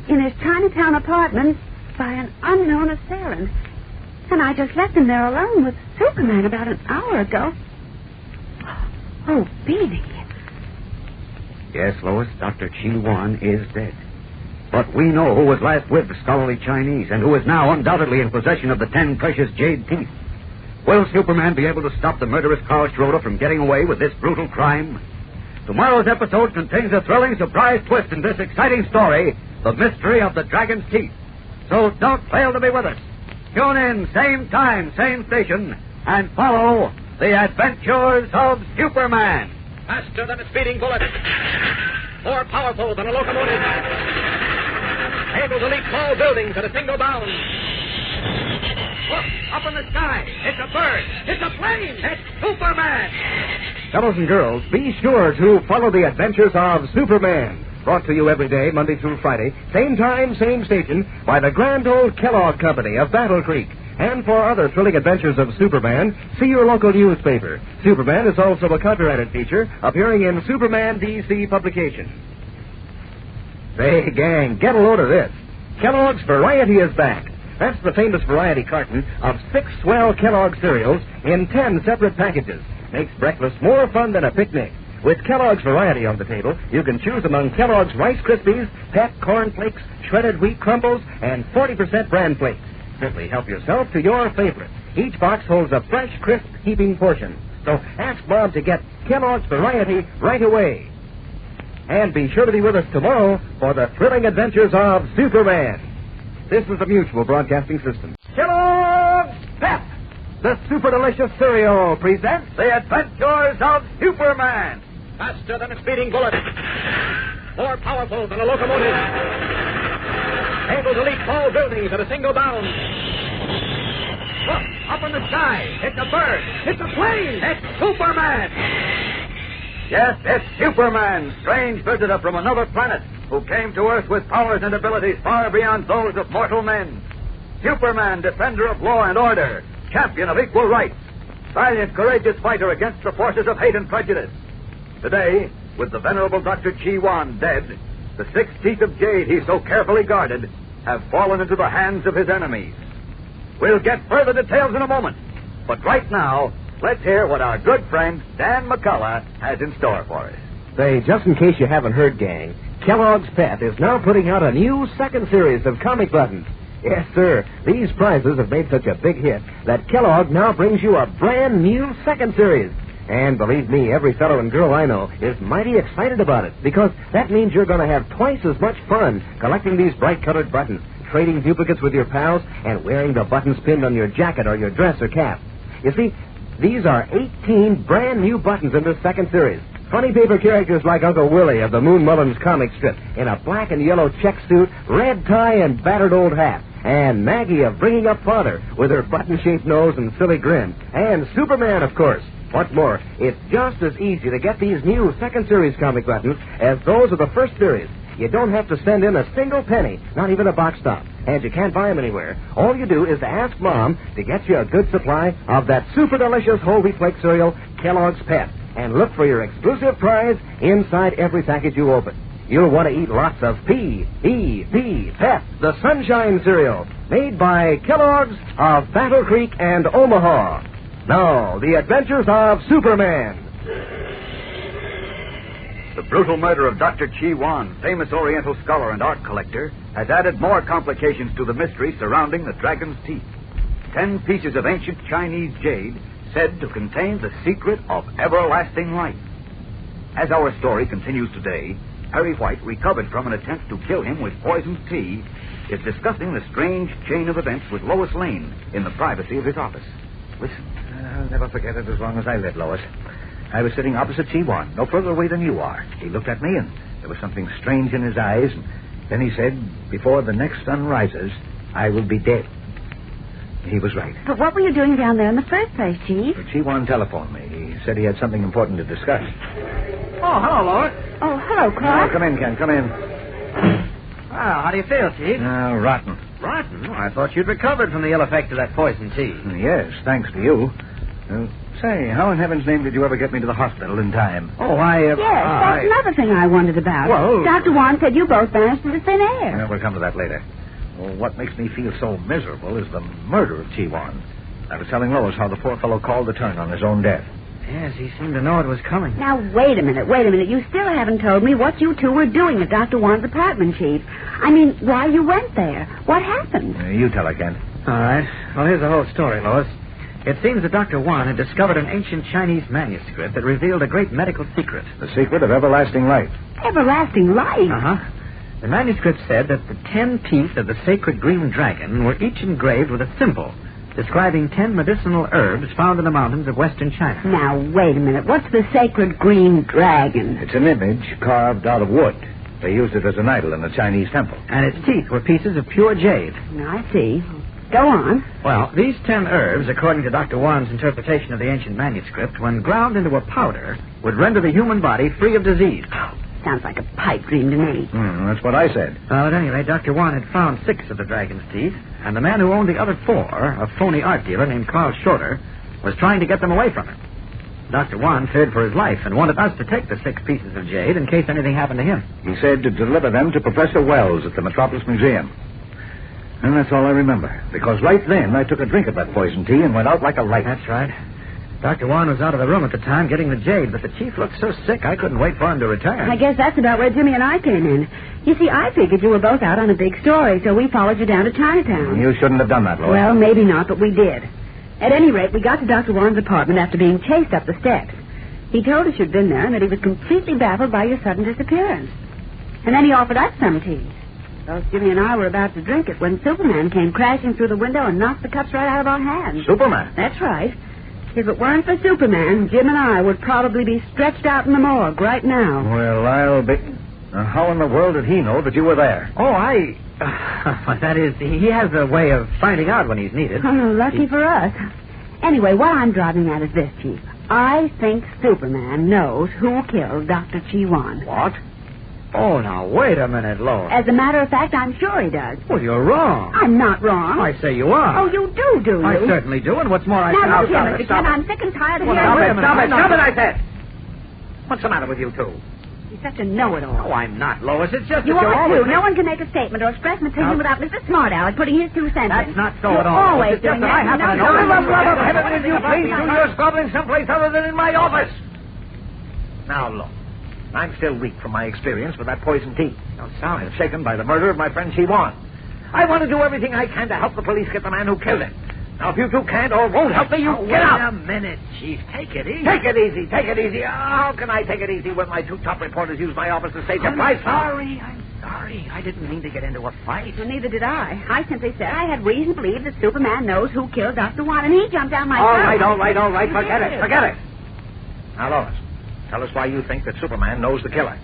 his Chinatown apartment by an unknown assailant. And I just left him there alone with Superman about an hour ago. Oh, Beanie. Yes, Lois, Dr. Chi-Wan is dead. But we know who was last with the scholarly Chinese and who is now undoubtedly in possession of the 10 precious jade teeth. Will Superman be able to stop the murderous Carl Schroeder from getting away with this brutal crime? Tomorrow's episode contains a thrilling surprise twist in this exciting story, The Mystery of the Dragon's Teeth. So don't fail to be with us. Tune in, same time, same station, and follow The Adventures of Superman. Faster than a speeding bullet. More powerful than a locomotive. Able to leap tall buildings at a single bound. Look, up in the sky. It's a bird. It's a plane. It's Superman. Fellows and girls, be sure to follow the adventures of Superman. Brought to you every day, Monday through Friday, same time, same station, by the grand old Kellogg Company of Battle Creek. And for other thrilling adventures of Superman, see your local newspaper. Superman is also a copyrighted feature appearing in Superman DC publication. Say, gang, get a load of this. Kellogg's Variety is back. That's the famous variety carton of 6 swell Kellogg cereals in 10 separate packages. Makes breakfast more fun than a picnic. With Kellogg's Variety on the table, you can choose among Kellogg's Rice Krispies, Pep Corn Flakes, shredded wheat crumbles, and 40% bran flakes. Simply help yourself to your favorite. Each box holds a fresh, crisp, heaping portion. So ask Bob to get Kellogg's Variety right away. And be sure to be with us tomorrow for the thrilling adventures of Superman. This is the Mutual Broadcasting System. Kellogg's Pep, the super delicious cereal, presents The Adventures of Superman. Faster than a speeding bullet. More powerful than a locomotive. Able to leap tall buildings at a single bound. Look, up in the sky. It's a bird. It's a plane. It's Superman. Yes, it's Superman, strange visitor from another planet, who came to Earth with powers and abilities far beyond those of mortal men. Superman, defender of law and order, champion of equal rights, valiant, courageous fighter against the forces of hate and prejudice. Today, with the venerable Dr. Chi-Wan dead, the 6 teeth of jade he so carefully guarded have fallen into the hands of his enemies. We'll get further details in a moment, but right now, let's hear what our good friend Dan McCullough has in store for us. Say, just in case you haven't heard, gang, Kellogg's Pep is now putting out a new second series of comic buttons. Yes, sir. These prizes have made such a big hit that Kellogg now brings you a brand new second series. And believe me, every fellow and girl I know is mighty excited about it, because that means you're going to have twice as much fun collecting these bright-colored buttons, trading duplicates with your pals, and wearing the buttons pinned on your jacket or your dress or cap. You see, these are 18 brand new buttons in this second series. Funny paper characters like Uncle Willie of the Moon Mullins comic strip in a black and yellow check suit, red tie, and battered old hat. And Maggie of Bringing Up Father with her button-shaped nose and silly grin. And Superman, of course. What's more, it's just as easy to get these new second series comic buttons as those of the first series. You don't have to send in a single penny, not even a box stop. And you can't buy them anywhere. All you do is to ask Mom to get you a good supply of that super delicious whole wheat flake cereal, Kellogg's Pep. And look for your exclusive prize inside every package you open. You'll want to eat lots of P.E.P. Pep, the Sunshine Cereal, made by Kellogg's of Battle Creek and Omaha. Now, the adventures of Superman. The brutal murder of Dr. Chi-Wan, famous Oriental scholar and art collector, has added more complications to the mystery surrounding the dragon's teeth. 10 pieces of ancient Chinese jade said to contain the secret of everlasting life. As our story continues today, Harry White, recovered from an attempt to kill him with poisoned tea, is discussing the strange chain of events with Lois Lane in the privacy of his office. Listen. I'll never forget it as long as I live, Lois. I was sitting opposite Chi-Wan, no further away than you are. He looked at me, and there was something strange in his eyes. And then he said, before the next sun rises, I will be dead. He was right. But what were you doing down there in the first place, Chief? Chi-Wan telephoned me. He said he had something important to discuss. Oh, hello, Lois. Oh, hello, Clark. Oh, come in, Ken, come in. Well, how do you feel, Chief? Rotten. Rotten? Oh, I thought you'd recovered from the ill effect of that poison tea. Yes, thanks to you. Say, how in heaven's name did you ever get me to the hospital in time? Oh, Yes, that's another thing I wondered about. Well, Dr. Wan said you both vanished into thin air. We'll come to that later. Well, what makes me feel so miserable is the murder of Chi-Wan. I was telling Lois how the poor fellow called the turn on his own death. Yes, he seemed to know it was coming. Now, wait a minute. You still haven't told me what you two were doing at Dr. Wan's apartment, Chief. I mean, why you went there. What happened? You tell her, Kent. All right. Well, here's the whole story, Lois. It seems that Dr. Wan had discovered an ancient Chinese manuscript that revealed a great medical secret. The secret of everlasting life. Everlasting life? Uh-huh. The manuscript said that the 10 teeth of the sacred green dragon were each engraved with a symbol describing 10 medicinal herbs found in the mountains of western China. Now, wait a minute. What's the sacred green dragon? It's an image carved out of wood. They used it as an idol in the Chinese temple. And its teeth were pieces of pure jade. I see. Go on. Well, these 10 herbs, according to Dr. Wan's interpretation of the ancient manuscript, when ground into a powder, would render the human body free of disease. Sounds like a pipe dream to me. That's what I said. Well, at any rate, Dr. Wan had found 6 of the dragon's teeth, and the man who owned the other 4, a phony art dealer named Carl Shorter, was trying to get them away from him. Dr. Wan feared for his life and wanted us to take the 6 pieces of jade in case anything happened to him. He said to deliver them to Professor Wells at the Metropolis Museum. And that's all I remember, because right then I took a drink of that poison tea and went out like a light. That's right. Dr. Wan was out of the room at the time getting the jade, but the chief looked so sick I couldn't wait for him to return. I guess that's about where Jimmy and I came in. You see, I figured you were both out on a big story, so we followed you down to Chinatown. You shouldn't have done that, Lois. Well, maybe not, but we did. At any rate, we got to Dr. Warren's apartment after being chased up the steps. He told us you'd been there and that he was completely baffled by your sudden disappearance. And then he offered us some tea. Both Jimmy and I were about to drink it when Superman came crashing through the window and knocked the cups right out of our hands. Superman? That's right. If it weren't for Superman, Jim and I would probably be stretched out in the morgue right now. Well, I'll be... how in the world did he know that you were there? Oh, that is, he has a way of finding out when he's needed. Oh, lucky for us. Anyway, what I'm driving at is this, Chief. I think Superman knows who killed Dr. Chi-Wan. What? Oh, now, wait a minute, Lois. As a matter of fact, I'm sure he does. Well, you're wrong. I'm not wrong. I say you are. Oh, you do you? I certainly do, and what's more, I... Now, look here, Mr. Kent, I'm sick and tired of hearing... Stop it, I said! What's the matter with you two? You're such a know-it-all. Oh, I'm not, Lois. It's just You that you're are, always... too. No one can make a statement or express an opinion without Mr. Smart-Aleck putting his 2 cents in. That's not so You're at all. always It's just doing that I that. happen to No, know... no, no, no, Heaven, will you please do your squabbling someplace other than in my office? Now, look. I'm still weak from my experience with that poison tea. I'm shaken by the murder of my friend Chi-Wan. I want to do everything I can to help the police get the man who killed him. Now, if you two can't or won't help me, you get out. Wait a minute, Chief. Take it easy. Take it easy. Take it easy. How can I take it easy when my 2 top reporters use my office to stage a price? I'm sorry. I didn't mean to get into a fight. Well, neither did I. I simply said I had reason to believe that Superman knows who killed Dr. Wan, and he jumped down my All throat. right. Forget it. Now, Lois, tell us why you think that Superman knows the killer.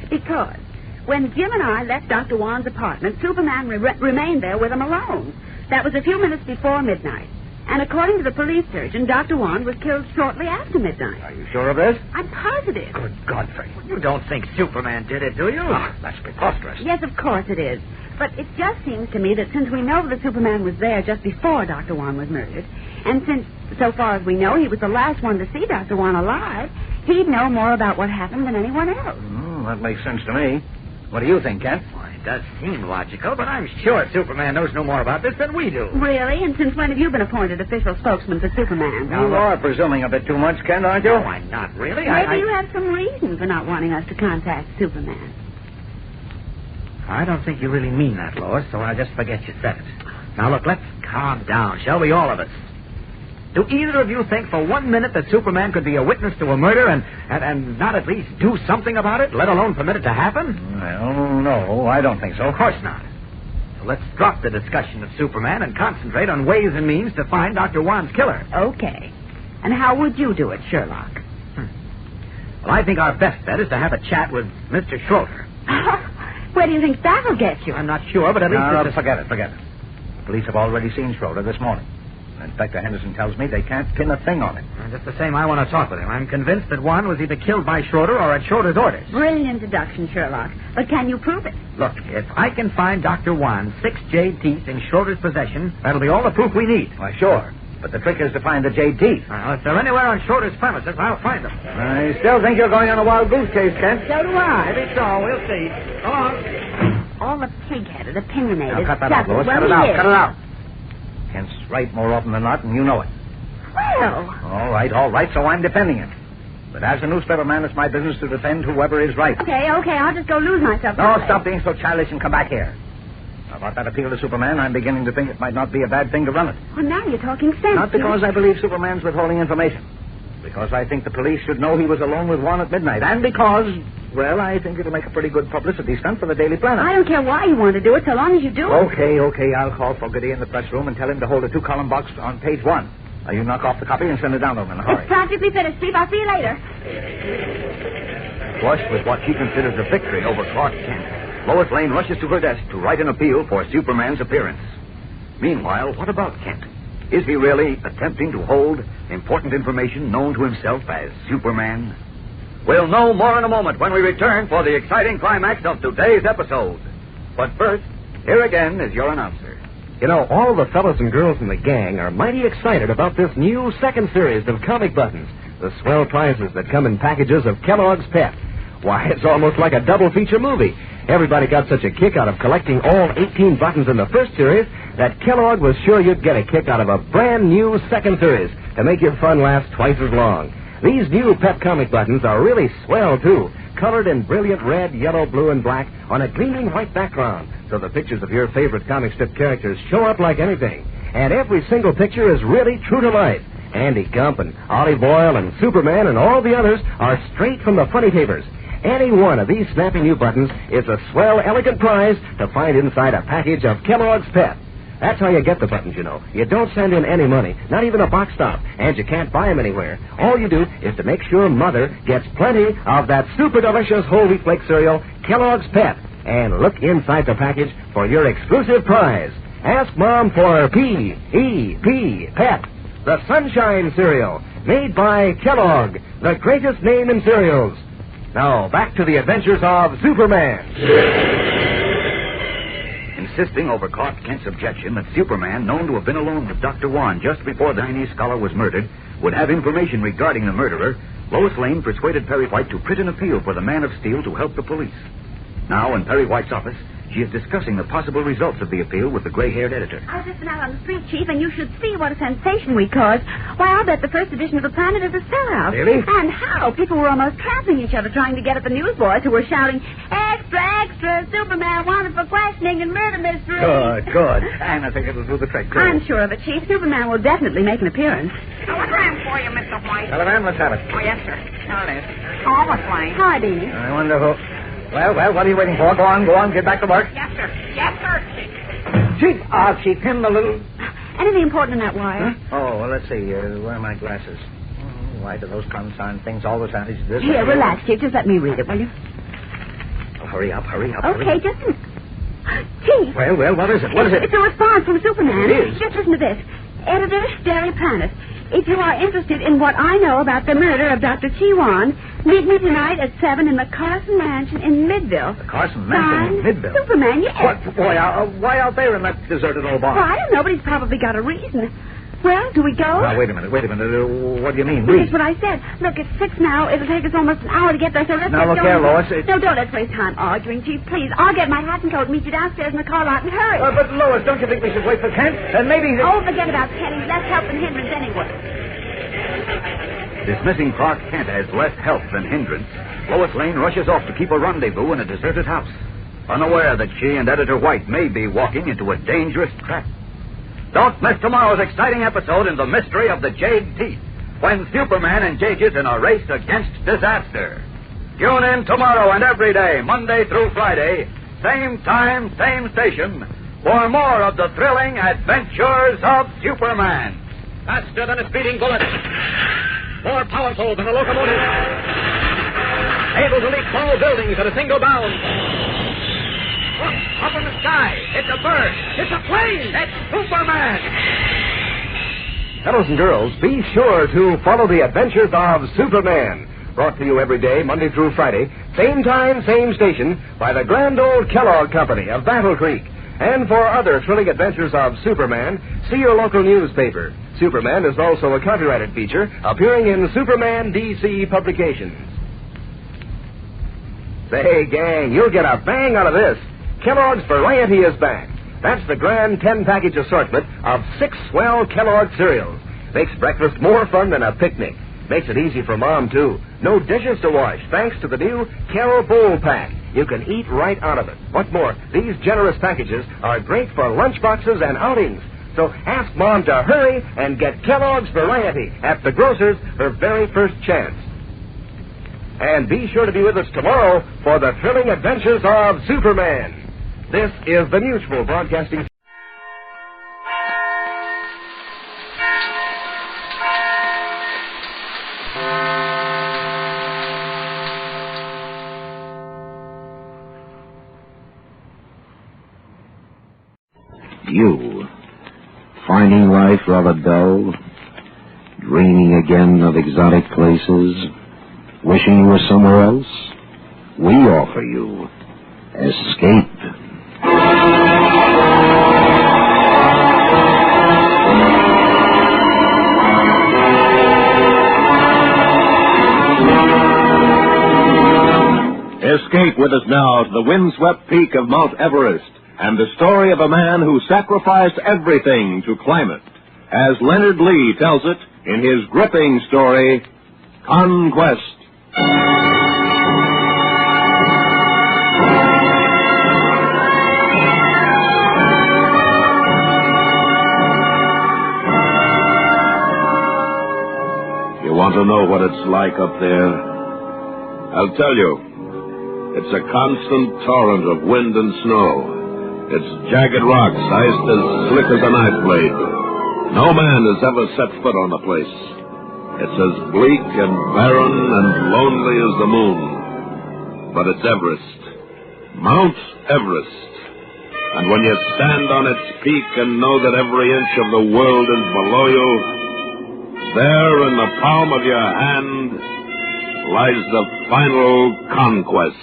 Because when Jim and I left Dr. Wan's apartment, Superman remained there with him alone. That was a few minutes before midnight. And according to the police surgeon, Dr. Wan was killed shortly after midnight. Are you sure of this? I'm positive. Good Godfrey. You don't think Superman did it, do you? Oh, that's preposterous. Yes, of course it is. But it just seems to me that since we know that Superman was there just before Dr. Wan was murdered, and since, so far as we know, he was the last one to see Dr. Wan alive, he'd know more about what happened than anyone else. That makes sense to me. What do you think, Kent? Well, it does seem logical, but I'm sure Superman knows no more about this than we do. Really? And since when have you been appointed official spokesman for Superman? You are presuming a bit too much, Kent, aren't you? No, I'm not really. Maybe you have some reason for not wanting us to contact Superman. I don't think you really mean that, Lois, so I'll just forget you said it. Now, look, let's calm down, shall we, all of us? Do either of you think for 1 minute that Superman could be a witness to a murder and not at least do something about it, let alone permit it to happen? Well, no, I don't think so. Of course not. So let's drop the discussion of Superman and concentrate on ways and means to find Dr. Wan's killer. Okay. And how would you do it, Sherlock? Well, I think our best bet is to have a chat with Mr. Schroeder. Where do you think that'll get you? I'm not sure, but at least... No, forget it. The police have already seen Schroeder this morning. Inspector Henderson tells me they can't pin a thing on him. Just the same, I want to talk with him. I'm convinced that Wan was either killed by Schroeder or at Schroeder's orders. Brilliant deduction, Sherlock. But can you prove it? Look, if I can find Dr. Wan's 6 jade teeth in Schroeder's possession, that'll be all the proof we need. Why, sure. But the trick is to find the jade teeth. Well, if they're anywhere on Schroeder's premises, I'll find them. I still think you're going on a wild goose chase, Kent. So do I. Maybe so. We'll see. Go on. All the pig-headed, opinionated... Now, cut that out, Lois. Cut it out. Kent's right more often than not, and you know it. Well... All right, so I'm defending him. But as a newspaper man, it's my business to defend whoever is right. Okay, I'll just go lose myself. No, stop being so childish and come back here. About that appeal to Superman, I'm beginning to think it might not be a bad thing to run it. Well, now you're talking sense. Not because I believe Superman's withholding information. Because I think the police should know he was alone with Juan at midnight. And because, well, I think it'll make a pretty good publicity stunt for the Daily Planet. I don't care why you want to do it, so long as you do it. Okay. I'll call Fogarty in the press room and tell him to hold a 2-column box on page 1. Now, you knock off the copy and send it down to him in a hurry. It's practically finished, Steve. I'll see you later. Flushed with what she considers a victory over Clark Kent, Lois Lane rushes to her desk to write an appeal for Superman's appearance. Meanwhile, what about Kent? Is he really attempting to hold important information known to himself as Superman? We'll know more in a moment when we return for the exciting climax of today's episode. But first, here again is your announcer. You know, all the fellas and girls in the gang are mighty excited about this new second series of Comic Buttons, the swell prizes that come in packages of Kellogg's Pep. Why, it's almost like a double feature movie. Everybody got such a kick out of collecting all 18 buttons in the first series that Kellogg was sure you'd get a kick out of a brand new second series to make your fun last twice as long. These new Pep Comic Buttons are really swell, too. colored in brilliant red, yellow, blue, and black on a gleaming white background, so the pictures of your favorite comic strip characters show up like anything. And every single picture is really true to life. Andy Gump and Olive Oyl and Superman and all the others are straight from the funny papers. Any one of these snappy new buttons is a swell, elegant prize to find inside a package of Kellogg's Pep. That's how you get the buttons, you know. You don't send in any money, not even a box stop, and you can't buy them anywhere. All you do is to make sure Mother gets plenty of that super delicious whole wheat flake cereal, Kellogg's Pep, and look inside the package for your exclusive prize. Ask Mom for P.E.P. Pep, the Sunshine Cereal, made by Kellogg, the greatest name in cereals. Now, back to the adventures of Superman. Insisting over Clark Kent's objection that Superman, known to have been alone with Dr. Wan just before the Chinese scholar was murdered, would have information regarding the murderer, Lois Lane persuaded Perry White to print an appeal for the Man of Steel to help the police. Now, in Perry White's office, she is discussing the possible results of the appeal with the gray-haired editor. I've just been out on the street, Chief, and you should see what a sensation we caused. Why, I'll bet the first edition of the Planet is a sellout. Really? And how? People were almost trampling each other trying to get at the newsboys who were shouting, "Extra, extra, Superman wanted for questioning and murder mystery." Good. And I think it'll do the trick, too. I'm sure of it, Chief. Superman will definitely make an appearance. Telegram for you, Mr. White. Telegram, let's have it. Oh, yes, sir. Here it is. Oh, Miss Lane. Hi, Beanie. Wonderful. Well, what are you waiting for? Go on, get back to work. Yes, sir. Yes, sir. Chief, him the little... Anything important in that wire? Huh? Oh, well, let's see. Where are my glasses? Why do those consign things always sound as this? Here, relax, Chief. Just let me read it, will you? Oh, hurry up. Okay, just a minute. Chief. Well, what is it? It's a response from Superman. It is? Just listen to this. Editor, Daily Planet. If you are interested in what I know about the murder of Dr. Chi-Wan, meet me tonight at 7 in the Carson Mansion in Midville. The Carson Mansion in Midville? Superman, yes. What? Boy, why out there in that deserted old barn? Well, I don't know, but he's probably got a reason. Well, do we go? Now, wait a minute. What do you mean, That's what I said. Look, it's 6 now. It'll take us almost an hour to get there, so let's Now, get look going. here, Lois. No, don't let's waste time arguing, Chief. Please, I'll get my hat and coat and meet you downstairs in the car lot and hurry. But, Lois, don't you think we should wait for Kent? And maybe... Oh, forget about Kent. He's less help than hindrance anyway. Dismissing Clark Kent as less help than hindrance, Lois Lane rushes off to keep a rendezvous in a deserted house, unaware that she and Editor White may be walking into a dangerous trap. Don't miss tomorrow's exciting episode in The Mystery of the Jade Teeth, when Superman engages in a race against disaster. Tune in tomorrow and every day, Monday through Friday, same time, same station, for more of the thrilling adventures of Superman. Faster than a speeding bullet. More powerful than a locomotive. Able to leap tall buildings at a single bound. Look, up in the sky. It's a bird. It's a plane. It's Superman. Fellows and girls, be sure to follow the adventures of Superman. Brought to you every day, Monday through Friday, same time, same station, by the grand old Kellogg Company of Battle Creek. And for other thrilling adventures of Superman, see your local newspaper. Superman is also a copyrighted feature appearing in Superman DC publications. Say, gang, you'll get a bang out of this. Kellogg's Variety is back. That's the grand 10-package assortment of 6 swell Kellogg cereals. Makes breakfast more fun than a picnic. Makes it easy for Mom, too. No dishes to wash, thanks to the new Kell Bowl Pack. You can eat right out of it. What's more, these generous packages are great for lunchboxes and outings. So ask Mom to hurry and get Kellogg's Variety at the grocer's her very first chance. And be sure to be with us tomorrow for the thrilling adventures of Superman. This is the Mutual Broadcasting... You, finding life rather dull, dreaming again of exotic places, wishing you were somewhere else? We offer you Escape. Escape with us now to the windswept peak of Mount Everest and the story of a man who sacrificed everything to climb it, as Leonard Lee tells it in his gripping story, Conquest. want to know what it's like up there? I'll tell you. It's a constant torrent of wind and snow. It's jagged rocks iced as slick as a knife blade. No man has ever set foot on the place. It's as bleak and barren and lonely as the moon. But it's Everest. Mount Everest. And when you stand on its peak and know that every inch of the world is below you, there in the palm of your hand lies the final conquest.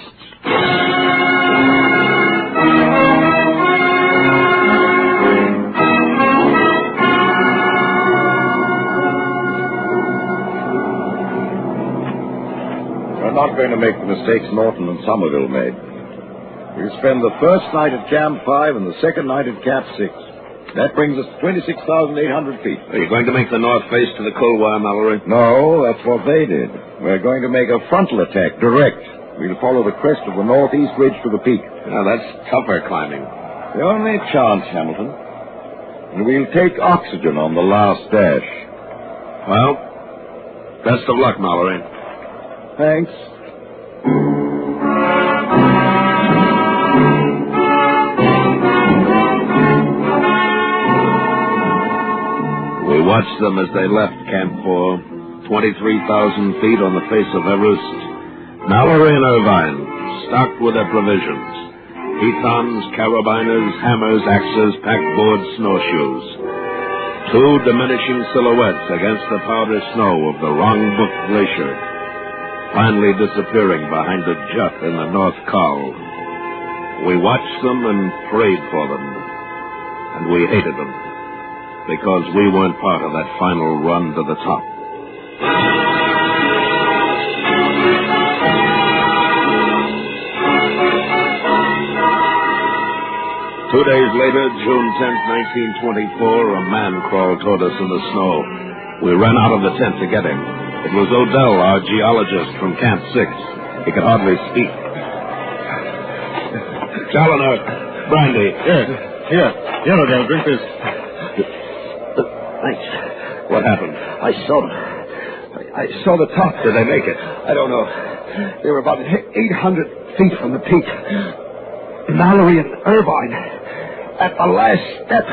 We're not going to make the mistakes Norton and Somerville made. We'll spend the first night at Camp 5 and the second night at Camp 6. That brings us to 26,800 feet. Are you going to make the north face to the Kulwar, Mallory? No, that's what they did. We're going to make a frontal attack, direct. We'll follow the crest of the northeast ridge to the peak. Now, that's tougher climbing. The only chance, Hamilton. And we'll take oxygen on the last dash. Well, best of luck, Mallory. Thanks. We watched them as they left Camp 4, 23,000 feet on the face of Everest. Mallory and Irvine, stocked with their provisions. Pitons, carabiners, hammers, axes, packboards, snowshoes. Two diminishing silhouettes against the powder snow of the Rongbuk Glacier, finally disappearing behind a jut in the North Col. We watched them and prayed for them, and we hated them, because we weren't part of that final run to the top. 2 days later, June 10th, 1924, a man crawled toward us in the snow. We ran out of the tent to get him. It was Odell, our geologist from Camp 6. He could hardly speak. Challoner, brandy. Here, Odell, drink this. Thanks. What happened? I saw them. I saw the top. Did they make it? I don't know. They were about 800 feet from the peak. Mallory and Irvine. At the last step.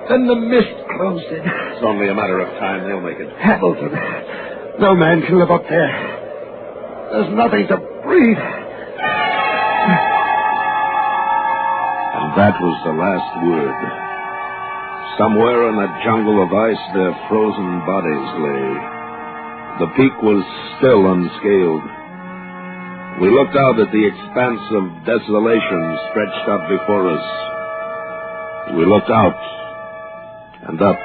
Then the mist closed in. It's only a matter of time. They'll make it. Hamilton. No man can live up there. There's nothing to breathe. And that was the last word. Somewhere in that jungle of ice, their frozen bodies lay. The peak was still unscaled. We looked out at the expanse of desolation stretched out before us. We looked out and up.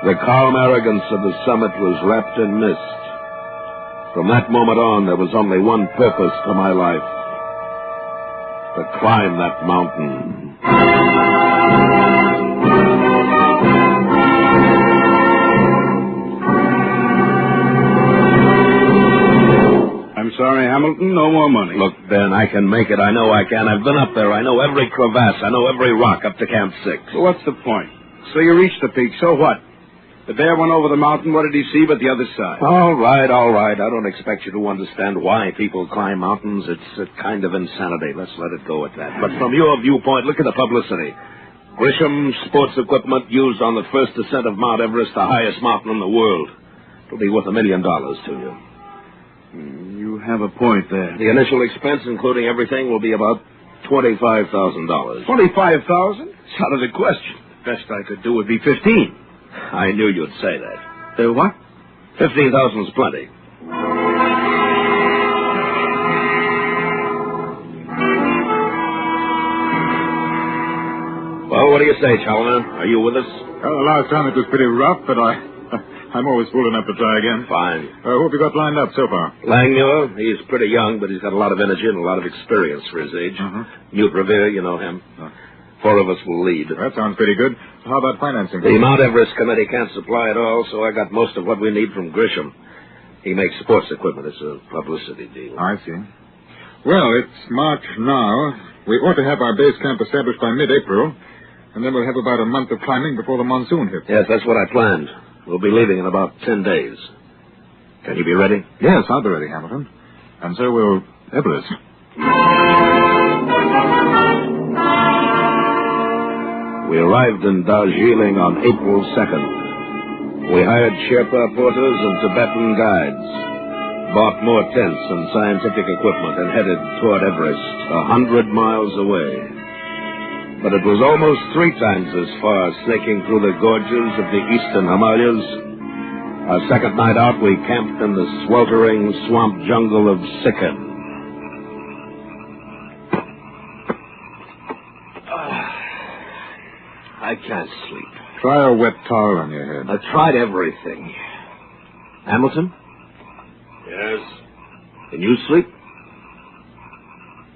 The calm arrogance of the summit was wrapped in mist. From that moment on, there was only one purpose to my life: to climb that mountain. I'm sorry, Hamilton, no more money. Look, Ben, I can make it. I know I can. I've been up there. I know every crevasse. I know every rock up to Camp 6. So what's the point? So you reached the peak, so what? The bear went over the mountain. What did he see but the other side? All right. I don't expect you to understand why people climb mountains. It's a kind of insanity. Let's let it go at that. But from your viewpoint, look at the publicity. Grisham sports equipment used on the first ascent of Mount Everest, the highest mountain in the world. It'll be worth $1 million to you. You have a point there. The initial expense, including everything, will be about $25,000. $25,000? It's out of the question. Best I could do would be 15. I knew you'd say that. What? 15,000 is plenty. Well, what do you say, Challoner? Are you with us? Well, the last time it was pretty rough, but I'm always fool enough to try again. Fine. Who have you got lined up so far? Langmuir. He's pretty young, but he's got a lot of energy and a lot of experience for his age. Newt Revere, you know him. 4 of us will lead. That sounds pretty good. How about financing? The Mount Everest Committee can't supply it all, so I got most of what we need from Grisham. He makes sports equipment. It's a publicity deal. I see. Well, it's March now. We ought to have our base camp established by mid-April. And then we'll have about a month of climbing before the monsoon hits. Yes, that's what I planned. We'll be leaving in about 10 days. Can you be ready? Yes, I'll be ready, Hamilton. And so will Everest. We arrived in Darjeeling on April 2nd. We hired Sherpa porters and Tibetan guides, bought more tents and scientific equipment, and headed toward Everest, 100 miles away. But it was almost 3 times as far, snaking through the gorges of the eastern Himalayas. Our second night out, we camped in the sweltering swamp jungle of Sikkim. I can't sleep. Try a wet towel on your head. I've tried everything. Hamilton? Yes? Can you sleep?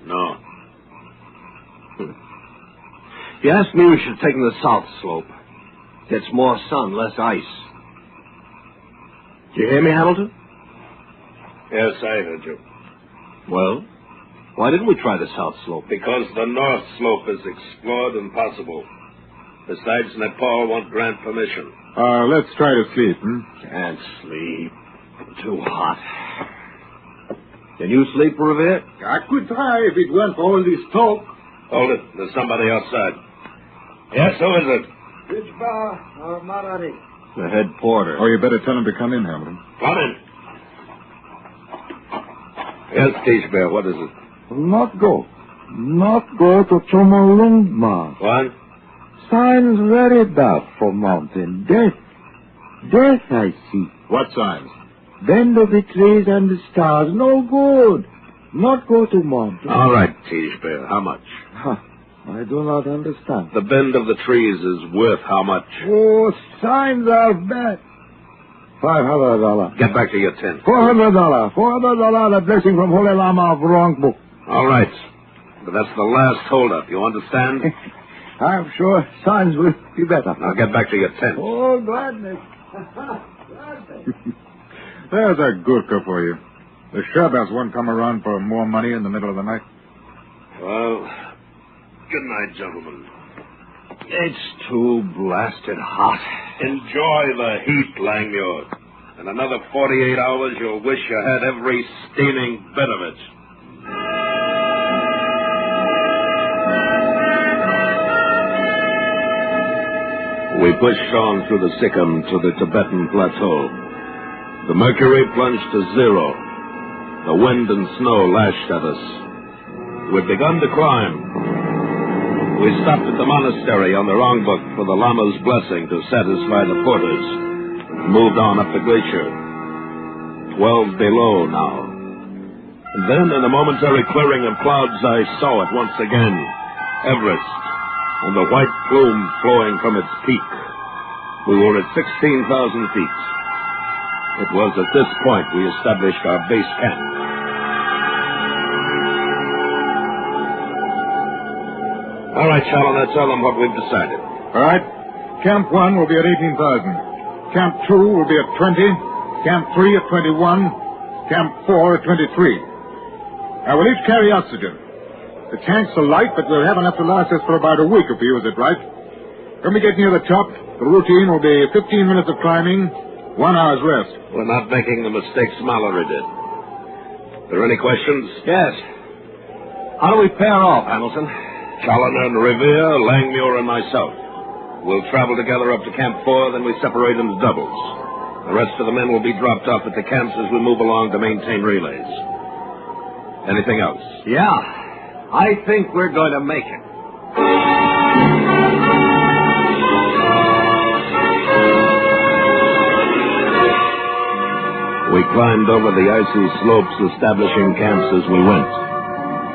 No. You asked me we should take the south slope. Gets more sun, less ice. Did you hear me, Hamilton? Yes, I heard you. Well, why didn't we try the south slope? Because the north slope is explored and possible. Besides, Nepal won't grant permission. Let's try to sleep, Can't sleep. Too hot. Can you sleep, Revere? I could try if it weren't for all this talk. Hold it. There's somebody outside. Yes, who is it? The head porter. Oh, you better tell him to come in, Hamilton. Come in. Yes, Tishbear, what is it? Not go to Chomolungma. What? Signs very bad for mountain. Death I see. What signs? Bend of the trees and the stars. No good. Not go to mountain. All right, Tishbear, how much? I do not understand. The bend of the trees is worth how much? Oh, signs are bad. $500. Get back to your tent. $400. $400, the blessing from Holy Lama of wrong book. All right. But that's the last holdup, you understand? I'm sure signs will be better. Now get back to your tent. Oh, gladness. There's a gurkha for you. The Sherpas won't come around for more money in the middle of the night. Well, good night, gentlemen. It's too blasted hot. Enjoy the heat, Langmuir. In another 48 hours, you'll wish you had every steaming bit of it. We pushed on through the Sikkim to the Tibetan Plateau. The mercury plunged to 0. The wind and snow lashed at us. We'd begun to climb. We stopped at the monastery on the wrong book for the Lama's blessing to satisfy the porters. Moved on up the glacier. 12 below now. And then, in a momentary clearing of clouds, I saw it once again. Everest, and the white plume flowing from its peak. We were at 16,000 feet. It was at this point we established our base camp. All right, Charlie, now tell them what we've decided. All right. Camp 1 will be at 18,000. Camp 2 will be at 20. Camp 3 at 21. Camp 4 at 23. Now, we'll each carry oxygen. The tanks are light, but we'll have enough to last us for about a week if we use it right. When we get near the top, the routine will be 15 minutes of climbing, 1 hour's rest. We're not making the mistakes Mallory did. There any questions? Yes. How do we pair off, Hamilton? Challoner and Revere, Langmuir, and myself. We'll travel together up to Camp 4, then we separate into doubles. The rest of the men will be dropped off at the camps as we move along to maintain relays. Anything else? Yeah. I think we're going to make it. We climbed over the icy slopes, establishing camps as we went.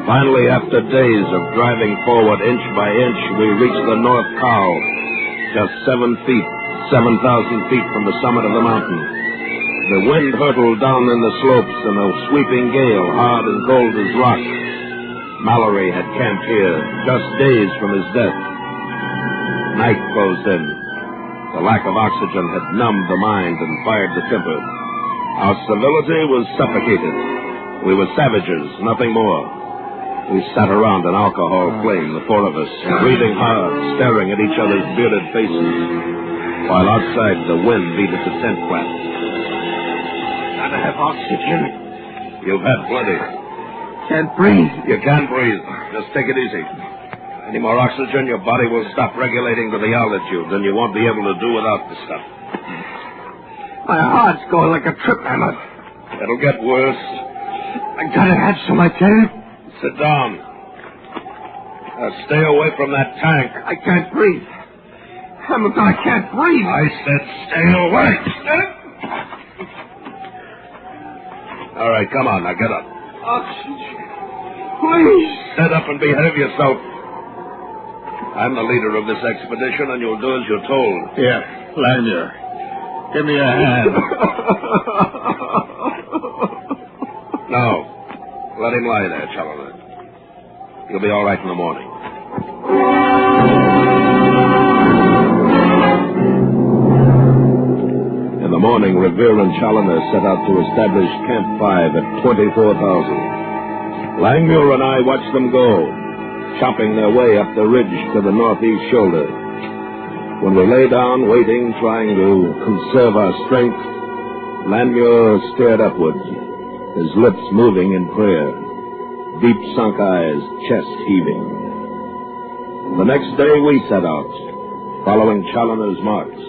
Finally, after days of driving forward inch by inch, we reached the North Col, just 7,000 feet from the summit of the mountain. The wind hurtled down in the slopes in a sweeping gale, hard and cold as rock. Mallory had camped here just days from his death. Night closed in. The lack of oxygen had numbed the mind and fired the temper. Our civility was suffocated. We were savages, nothing more. We sat around an alcohol flame, the four of us, breathing hard, staring at each other's bearded faces, while outside the wind beat at the tent flap. Gotta have oxygen. You've had plenty. Can't breathe. You can breathe. Just take it easy. Any more oxygen, your body will stop regulating to the altitude, and you won't be able to do without the stuff. My heart's going like a trip hammer. It'll get worse. I gotta have some, I tell you. Sit down. Now stay away from that tank. I can't breathe. Hamilton, I can't breathe. I said stay away. All right, come on, now get up. Oxygen. Please. Sit up and behave yourself. I'm the leader of this expedition, and you'll do as you're told. Here, Lanyard. Give me a hand. No. Let him lie there, Challoner. You'll be all right in the morning. In the morning, Revere and Challoner set out to establish Camp 5 at 24,000. Langmuir and I watched them go, chopping their way up the ridge to the northeast shoulder. When we lay down, waiting, trying to conserve our strength, Langmuir stared upwards, his lips moving in prayer, deep sunk eyes, chest heaving. The next day we set out, following Challoner's marks.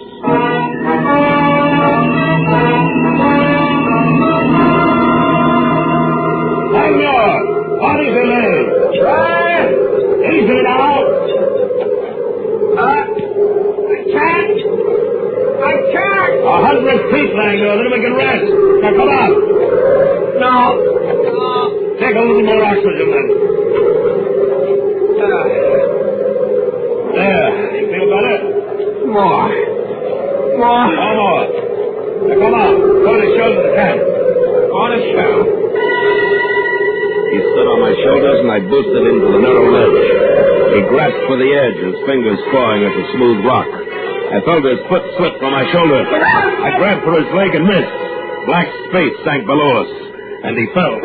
Senor, what is your name? Easy now. I can't. 100 feet, Langmuir, then we can rest. Now, come on. No. Take a little more oxygen, then. There. You feel better? More. One more. Now, come on. Go to the shoulder of the tent. On a shell. He stood on my shoulders, and I boosted into the narrow ledge. He grasped for the edge, his fingers clawing at the smooth rock. I felt his foot slip from my shoulder. I grabbed for his leg and missed. Black space sank below us, and he fell.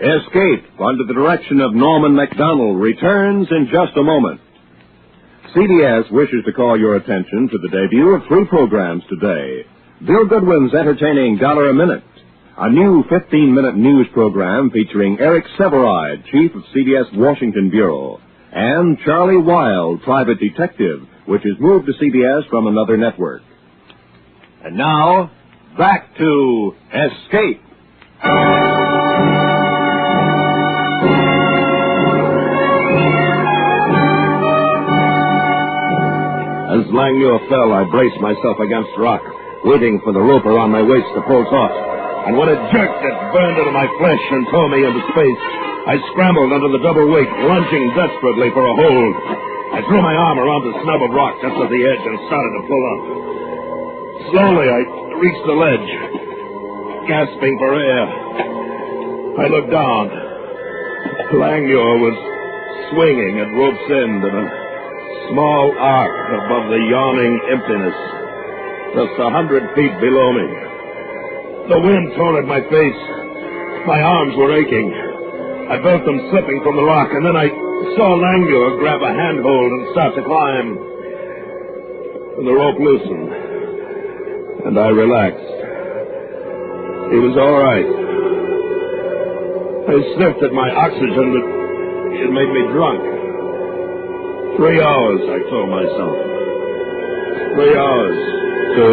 Escape under the direction of Norman MacDonald returns in just a moment. CBS wishes to call your attention to the debut of 3 programs today. Bill Goodwin's entertaining $1 a Minute, a new 15-minute news program featuring Eric Severide, chief of CBS Washington Bureau, and Charlie Wilde, private detective, which is moved to CBS from another network. And now, back to Escape. As Langmuir fell, I braced myself against rock, waiting for the rope around my waist to pull taut. And when it jerked, it burned into my flesh and tore me into space. I scrambled under the double weight, lunging desperately for a hold. I threw my arm around the snub of rock just at the edge and started to pull up. Slowly, I reached the ledge, gasping for air. I looked down. Langmuir was swinging at rope's end in a small arc above the yawning emptiness, just 100 feet below me. The wind tore at my face. My arms were aching. I felt them slipping from the rock, and then I saw Langmuir grab a handhold and start to climb. And the rope loosened, and I relaxed. He was all right. I sniffed at my oxygen, but it made me drunk. 3 hours, I told myself. 3 hours to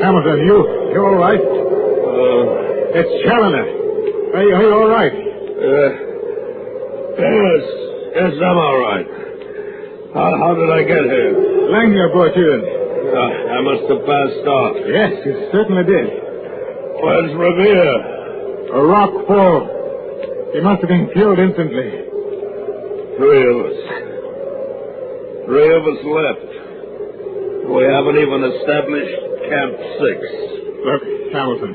Hamilton, you all right? It's Challoner. Are you all right? Yes, I'm all right. How did I get here? Langmuir brought you in. I must have passed off. Yes, you certainly did. Where's Revere? A rock fall. He must have been killed instantly. 3 of us. 3 of us left. We haven't even established Camp 6. Look, Hamilton,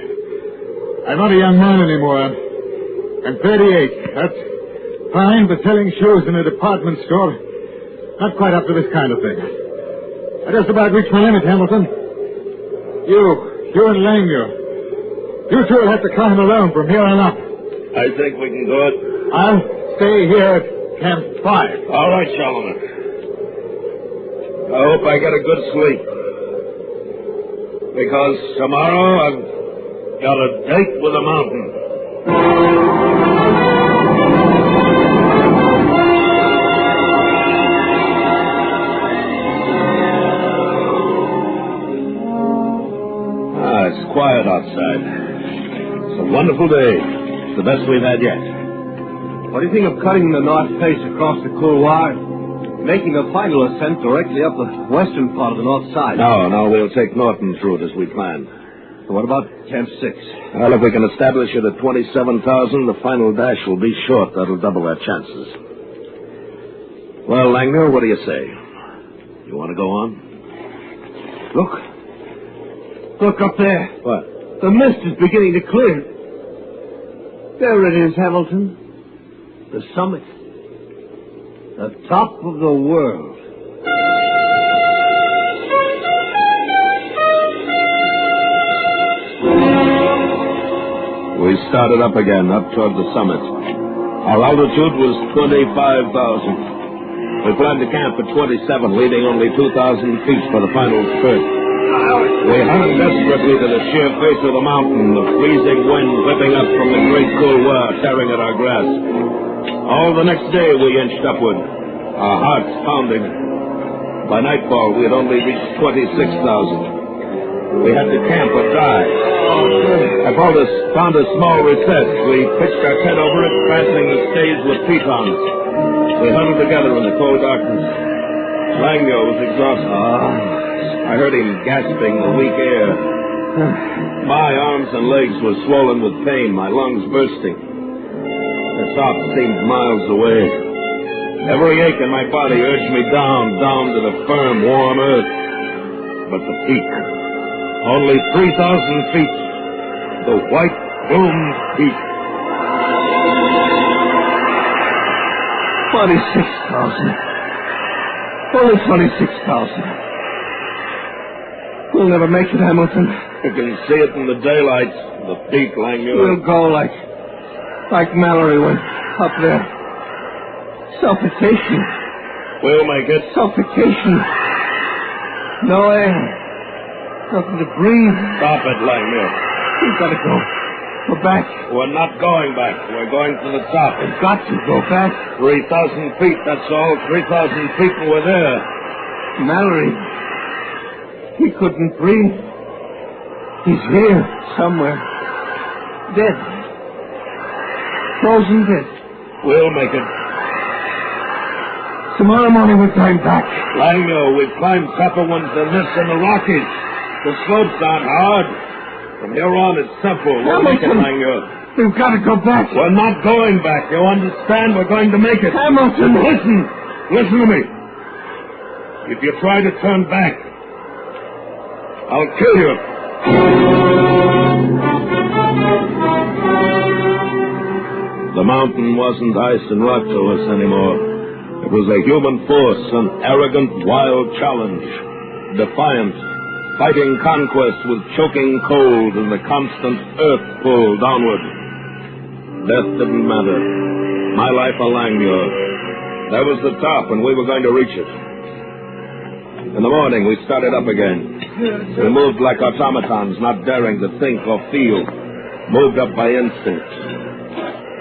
I'm not a young man anymore. I'm 38. That's fine, but selling shoes in a department store, not quite up to this kind of thing. I just about reached my limit, Hamilton. You and Langmuir, you two will have to climb alone from here on up. I think we can do it. I'll stay here at Camp 5. All right, Solomon. I hope I get a good sleep. Because tomorrow I've got a date with the mountain. It's quiet outside. It's a wonderful day. It's the best we've had yet. What do you think of cutting the north face across the couloir? Making a final ascent directly up the western part of the north side? No, we'll take Norton through it as we planned. What about Camp 6? Well, if we can establish it at 27,000, the final dash will be short. That'll double our chances. Well, Langmuir, what do you say? You want to go on? Look up there. What? The mist is beginning to clear. There it is, Hamilton. The summit. The top of the world. We started up again, up toward the summit. Our altitude was 25,000. We planned to camp at 27, leaving only 2,000 feet for the final spurt. We hung desperately to the sheer face of the mountain, the freezing wind whipping up from the great couloir, tearing at our grasp. All the next day we inched upward, our hearts pounding. By nightfall, we had only reached 26,000. We had to camp or die. I found a small recess. We pitched our tent over it, fastening the stays with pitons. We huddled together in the cold darkness. Langmuir was exhausted. I heard him gasping the weak air. My arms and legs were swollen with pain, my lungs bursting. The top seemed miles away. Every ache in my body urged me down to the firm, warm earth. But the peak, only 3,000 feet, the white plumed peak. 26,000. Only 26,000. We'll never make it, Hamilton. You can see it in the daylight, the peak, Langmuir. We'll go like Mallory went up there. Suffocation. We'll make it. Suffocation. No air. Nothing to breathe. Stop it, Langmuir. We've got to go. Go back. We're not going back. We're going to the top. We've got to go back. 3,000 feet, that's all. 3,000 feet and we're there. Mallory. He couldn't breathe. He's here somewhere. Dead. Frozen dead. We'll make it. Tomorrow morning we're going back. Langmuir, we've climbed tougher ones than this in the Rockies. The slopes aren't hard. From here on, it's simple. We'll make it, Langmuir. We've got to go back. We're not going back. You understand? We're going to make it. Hamilton! Listen to me. If you try to turn back, I'll kill you. The mountain wasn't ice and rock to us anymore. It was a human force, an arrogant, wild challenge. Defiant, fighting conquest with choking cold and the constant earth pull downward. Death didn't matter. My life a Langmuir. That was the top, and we were going to reach it. In the morning, we started up again. We moved like automatons, not daring to think or feel. Moved up by instinct.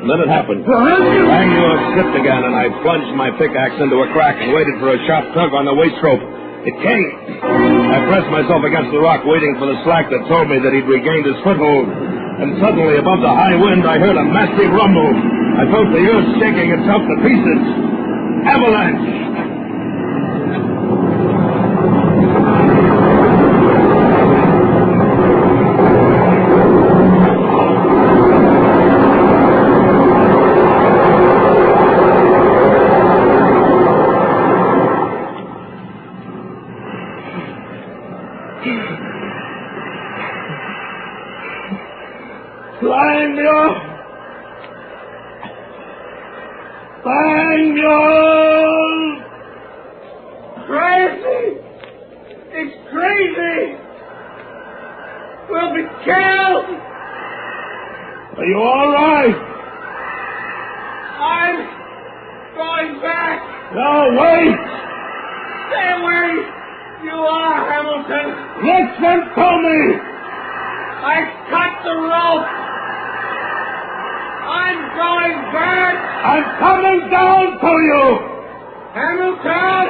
And then it happened. Langmuir slipped again, and I plunged my pickaxe into a crack and waited for a sharp tug on the waist rope. It came. I pressed myself against the rock, waiting for the slack that told me that he'd regained his foothold. And suddenly, above the high wind, I heard a massive rumble. I felt the earth shaking itself to pieces. Avalanche! Flying mule! Flying mule! Crazy! It's crazy! We'll be killed! Are you all right? I'm going back. No, wait! Stay where you are, Hamilton. Listen to me! I cut the rope. I'm going back. I'm coming down to you. Hamilton,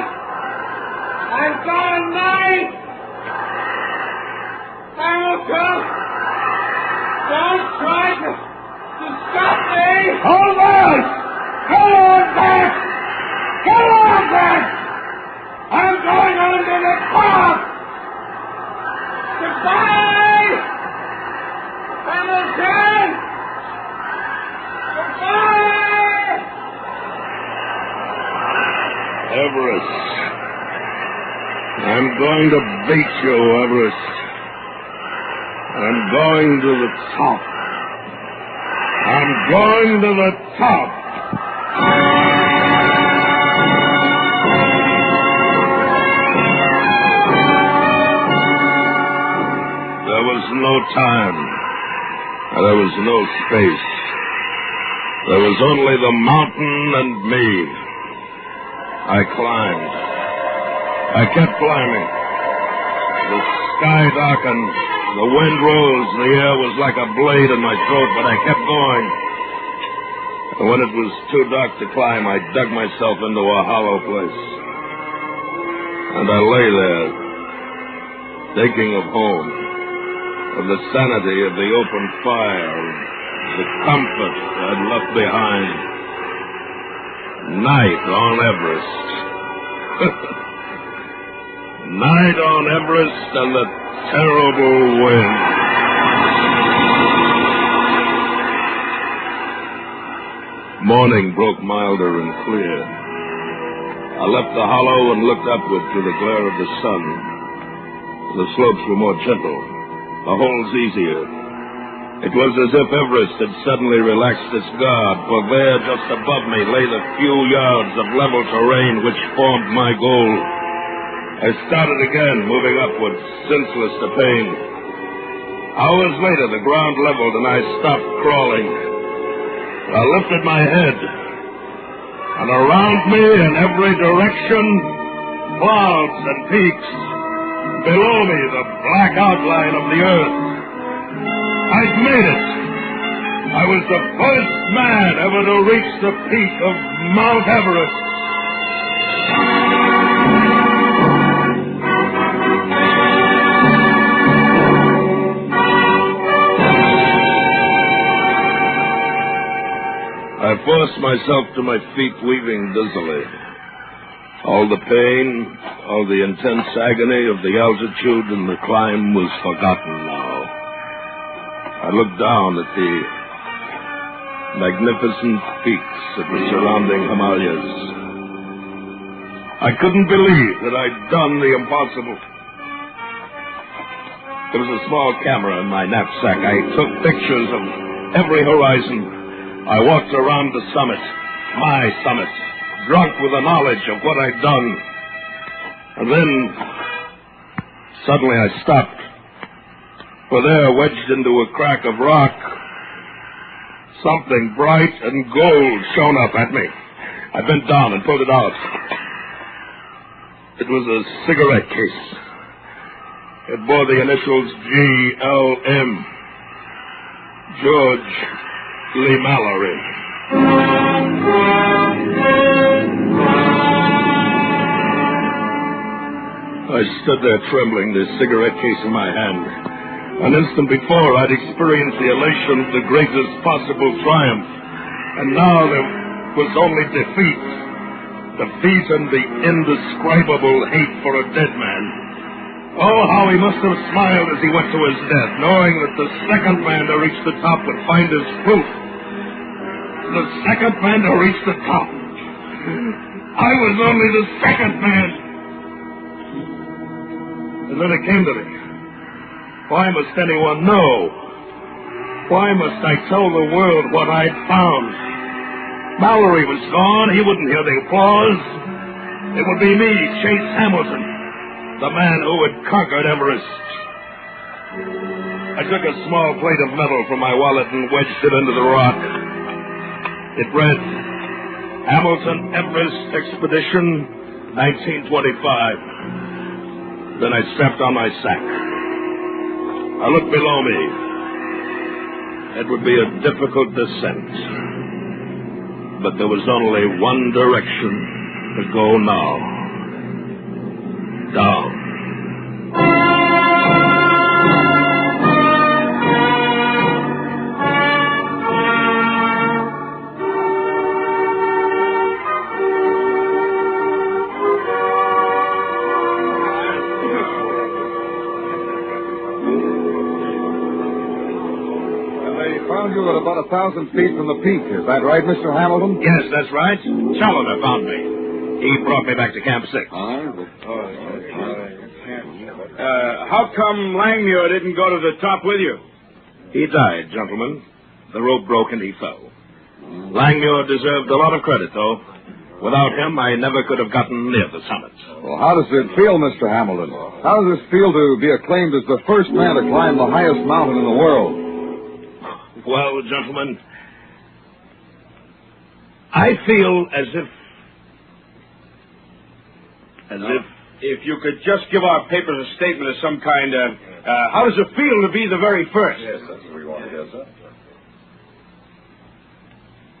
I've got a knife. Hamilton, don't try to stop me. All right. Come on back. Come on back. I'm going under the top. Goodbye. Hamilton. Goodbye. Everest. I'm going to beat you, Everest. I'm going to the top. I'm going to the top. There was no time. There was no space. There was only the mountain and me. I climbed. I kept climbing. The sky darkened. The wind rose. The air was like a blade in my throat, but I kept going. And when it was too dark to climb, I dug myself into a hollow place. And I lay there, thinking of home, of the sanity of the open fire, the comfort I'd left behind. Night on Everest. Night on Everest and the terrible wind. Morning broke milder and clear. I left the hollow and looked upward through the glare of the sun. The slopes were more gentle, the holes easier. It was as if Everest had suddenly relaxed its guard, for there, just above me, lay the few yards of level terrain which formed my goal. I started again, moving upward, senseless to pain. Hours later, the ground leveled and I stopped crawling. I lifted my head, and around me in every direction, clouds and peaks. Below me, the black outline of the earth. I'd made it. I was the first man ever to reach the peak of Mount Everest. I forced myself to my feet, weaving dizzily. All the pain, all the intense agony of the altitude and the climb was forgotten now. I looked down at the magnificent peaks of the surrounding Himalayas. I couldn't believe that I'd done the impossible. There was a small camera in my knapsack. I took pictures of every horizon. I walked around the summit, my summit, drunk with the knowledge of what I'd done. And then, suddenly I stopped. For there, wedged into a crack of rock, something bright and gold shone up at me. I bent down and pulled it out. It was a cigarette case. It bore the initials G.L.M. George Lee Mallory. I stood there trembling, the cigarette case in my hand. An instant before, I'd experienced the elation of the greatest possible triumph. And now there was only defeat. Defeat and the indescribable hate for a dead man. Oh, how he must have smiled as he went to his death, knowing that the second man to reach the top would find his proof. The second man to reach the top. I was only the second man. And then it came to me. Why must anyone know? Why must I tell the world what I'd found? Mallory was gone. He wouldn't hear the applause. It would be me, Chase Hamilton, the man who had conquered Everest. I took a small plate of metal from my wallet and wedged it into the rock. It read, Hamilton Everest Expedition, 1925. Then I stepped on my sack. I looked below me. It would be a difficult descent. But there was only one direction to go now. Down. You were about 1,000 feet from the peak. Is that right, Mr. Hamilton? Yes, that's right. Challoner found me. He brought me back to Camp 6. How come Langmuir didn't go to the top with you? He died, gentlemen. The rope broke and he fell. Langmuir deserved a lot of credit, though. Without him, I never could have gotten near the summit. Well, how does it feel, Mr. Hamilton? How does it feel to be acclaimed as the first man to climb the highest mountain in the world? Well, gentlemen, I feel as if you could just give our papers a statement of some kind. How does it feel to be the very first? Yes, that's what we want to hear, sir.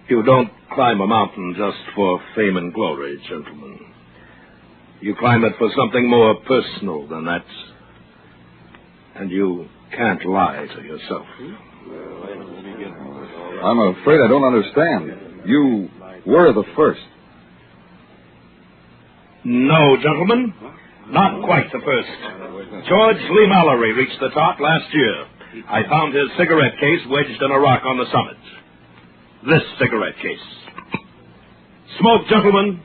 You don't climb a mountain just for fame and glory, gentlemen. You climb it for something more personal than that. And you can't lie to yourself. I'm afraid I don't understand. You were the first. No, gentlemen. Not quite the first. George Lee Mallory reached the top last year. I found his cigarette case wedged in a rock on the summit. This cigarette case. Smoke, gentlemen.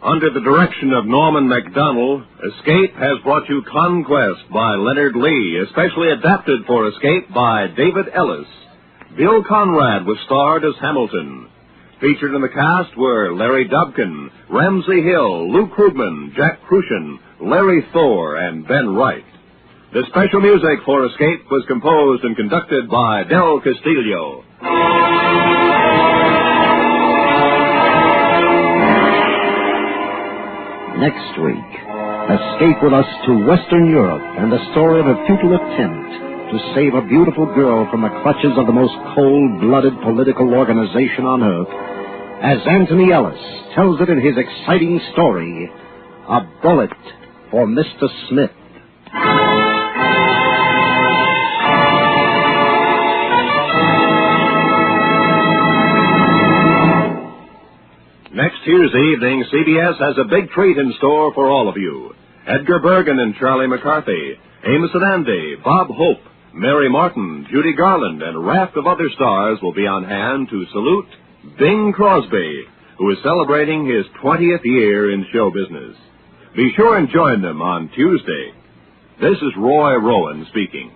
Under the direction of Norman MacDonald, Escape has brought you Conquest by Leonard Lee, especially adapted for Escape by David Ellis. Bill Conrad was starred as Hamilton. Featured in the cast were Larry Dobkin, Ramsey Hill, Lou Krugman, Jack Crucian, Larry Thor, and Ben Wright. The special music for Escape was composed and conducted by Del Castillo. Next week, escape with us to Western Europe and the story of a futile attempt to save a beautiful girl from the clutches of the most cold-blooded political organization on earth, as Anthony Ellis tells it in his exciting story, A Bullet for Mr. Smith. Next Tuesday evening, CBS has a big treat in store for all of you. Edgar Bergen and Charlie McCarthy, Amos and Andy, Bob Hope, Mary Martin, Judy Garland, and a raft of other stars will be on hand to salute Bing Crosby, who is celebrating his 20th year in show business. Be sure and join them on Tuesday. This is Roy Rowan speaking.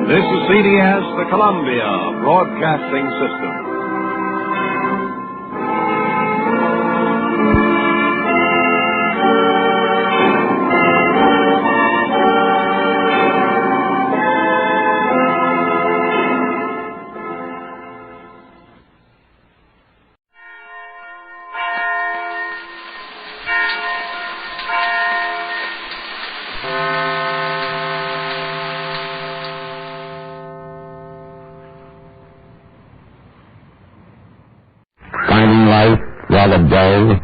This is CBS, the Columbia Broadcasting System. Life rather dull,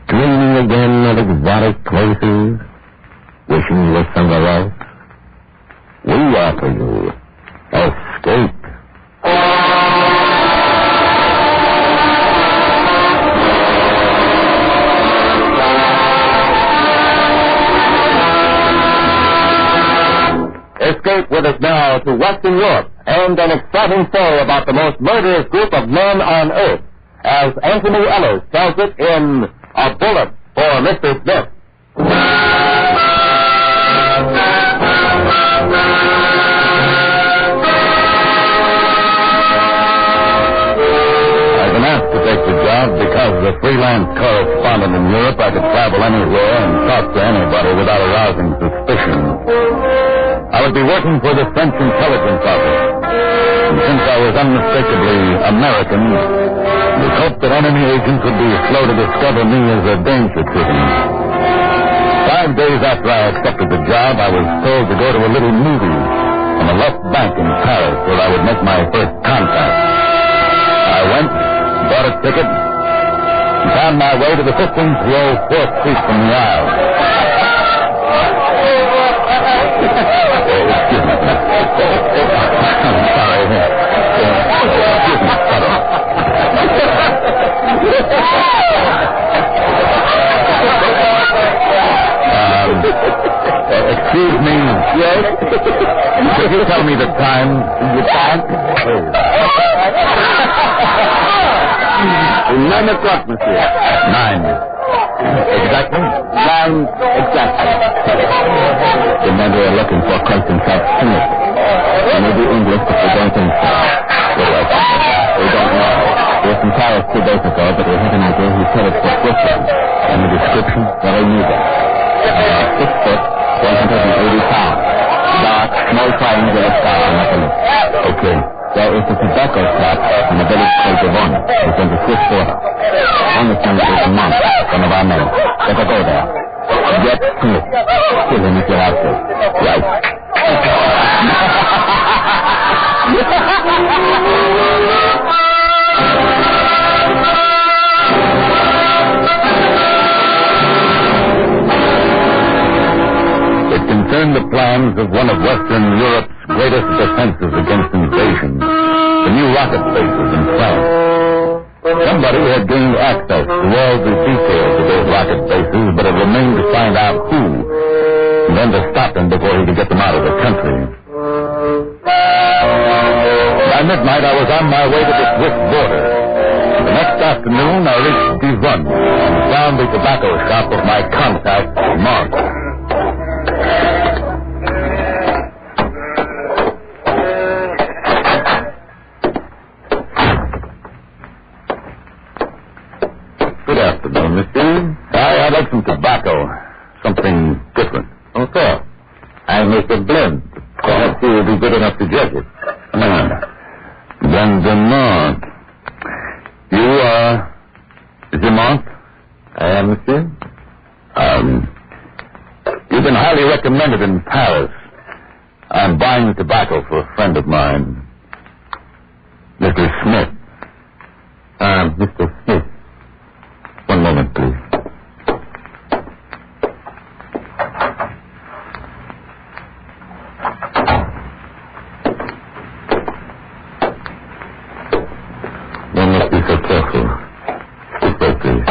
dreaming again of exotic places, wishing you were somewhere else? We offer you escape. Escape with us now to Western Europe and an exciting story about the most murderous group of men on Earth, as Anthony Ellis tells it in A Bullet for Mr. Smith. I've been asked to take the job because as a freelance correspondent in Europe, I could travel anywhere and talk to anybody without arousing suspicion. I would be working for the French intelligence office. And since I was unmistakably American, we hoped that enemy agents would be slow to discover me as a danger to them. 5 days after I accepted the job, I was told to go to a little movie on the left bank in Paris where I would make my first contact. I went, bought a ticket, and found my way to the 15th row, 4th seat from the aisle. Excuse me. I'm sorry. Excuse me. Excuse me. Yes? Could you tell me the time you can't? 9 o'clock, monsieur. 9. Exactly? 9 exactly. Remember, we're looking for Conquest Smith. Maybe English, but we don't think so. We don't know. He was from Paris 2 days ago, but we have an idea he said it's for Switzerland. And the description, very needed. 6 foot, 180 pounds. Dark, small triangular scar on the lip. Okay. There is a tobacco shop in the village called Devon. It's on the Swiss border. Understand it is a month, one of our men. Better go there. Get Smith. Kill him if you have to. Right. It concerned the plans of one of Western Europe's greatest defenses against invasion, the new rocket bases in France. Somebody had gained access to all the details of those rocket bases, but it remained to find out who, and then to stop him before he could get them out of the country. By midnight, I was on my way to the Swiss border. The next afternoon, I reached Devon and found the tobacco shop of my contact, Mark. Good afternoon, mister. I'd like some tobacco. Something different. Okay. I make a blend. Perhaps you will be good enough to judge it. Demont. You are Demont? I am, monsieur. You've been highly recommended in Paris. I'm buying tobacco for a friend of mine. Mr. Smith. Mr. Smith. One moment, please. One must be so careful. This way, please.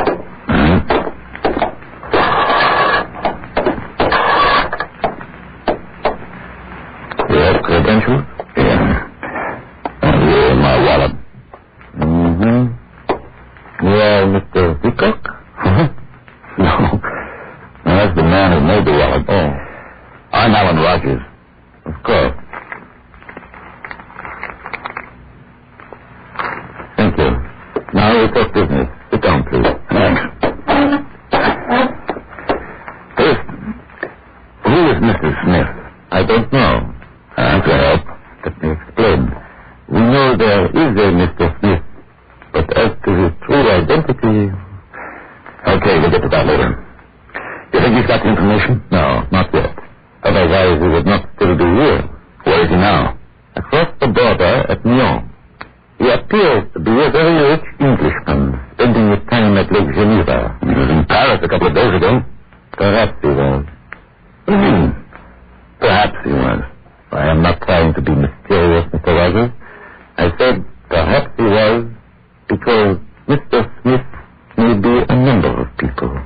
You have credentials? Yeah. Here in my wallet. Mr. Hickok? No. That's the man who made the wallet. Oh. I'm Alan Rogers. Of course. Thank you. Now we'll talk business. Sit down, please. Thanks. First, who is Mr. Smith? I don't know. I can help. Let me explain. We know there is a Mr. Smith. But as to his true identity... Okay, we'll get to that later. You think he's got the information? No, not yet. Otherwise, he would not still be here. Where is he now? Across the border at Nyon. He appears to be a very rich Englishman, spending his time at Lake Geneva. He was in Paris a couple of days ago. Perhaps he was. Perhaps he was. I am not trying to be mysterious, Mr. Rogers. I said perhaps he was because Mr. Smith may be a number of people.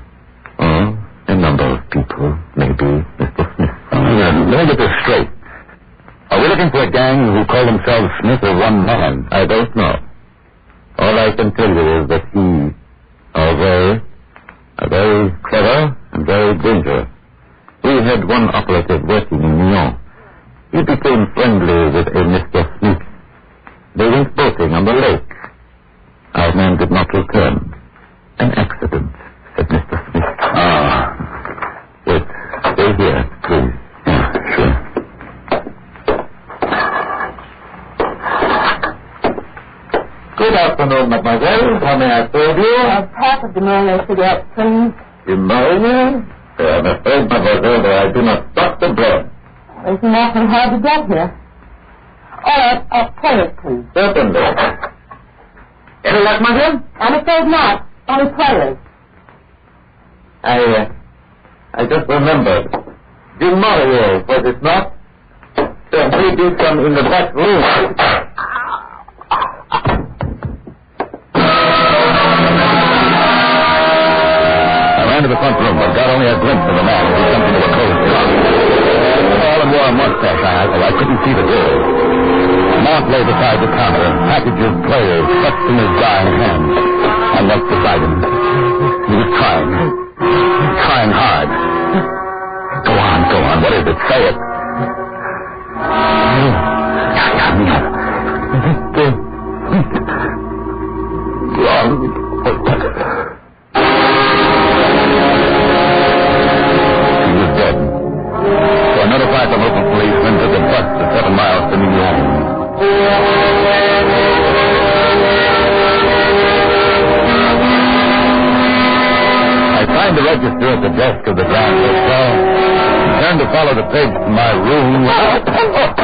Or a number of people may be Mr. Smith. Let me get this straight. Are we looking for a gang who call themselves Smith or one man? I don't know. All I can tell you is that he are very clever and very dangerous. We had one operative working in Lyon. He became friendly with a Mr. Smith. They went boating on the lake. Our man did not return. An accident, said Mr. Smith. Wait, stay here, please. Yeah, sure. Good afternoon, mademoiselle. How may I serve you? Half of the Marlowe cigarette, please. You marry? I'm afraid, mademoiselle, that I do not stock the bread. It's awfully hard to get here. All right, play it, please. Certainly. Any luck, mademoiselle? I'm afraid not. Only players. I just remembered. Du Maurier, was it not? There may be some in the back room. I ran to the front room, but got only a glimpse of the man as he jumped into a closed car. All and wore a mustache, I couldn't see the girl. Mark lay beside the counter, packages, players, clutched in his dying hand. I knelt beside him. He was trying hard. Go on, what is it? Say it. He was dead. So I notified the local policeman to the bus to 7 miles to New York. I signed the register at the desk of the ground hotel and turned to follow the page to my room. I'm sorry.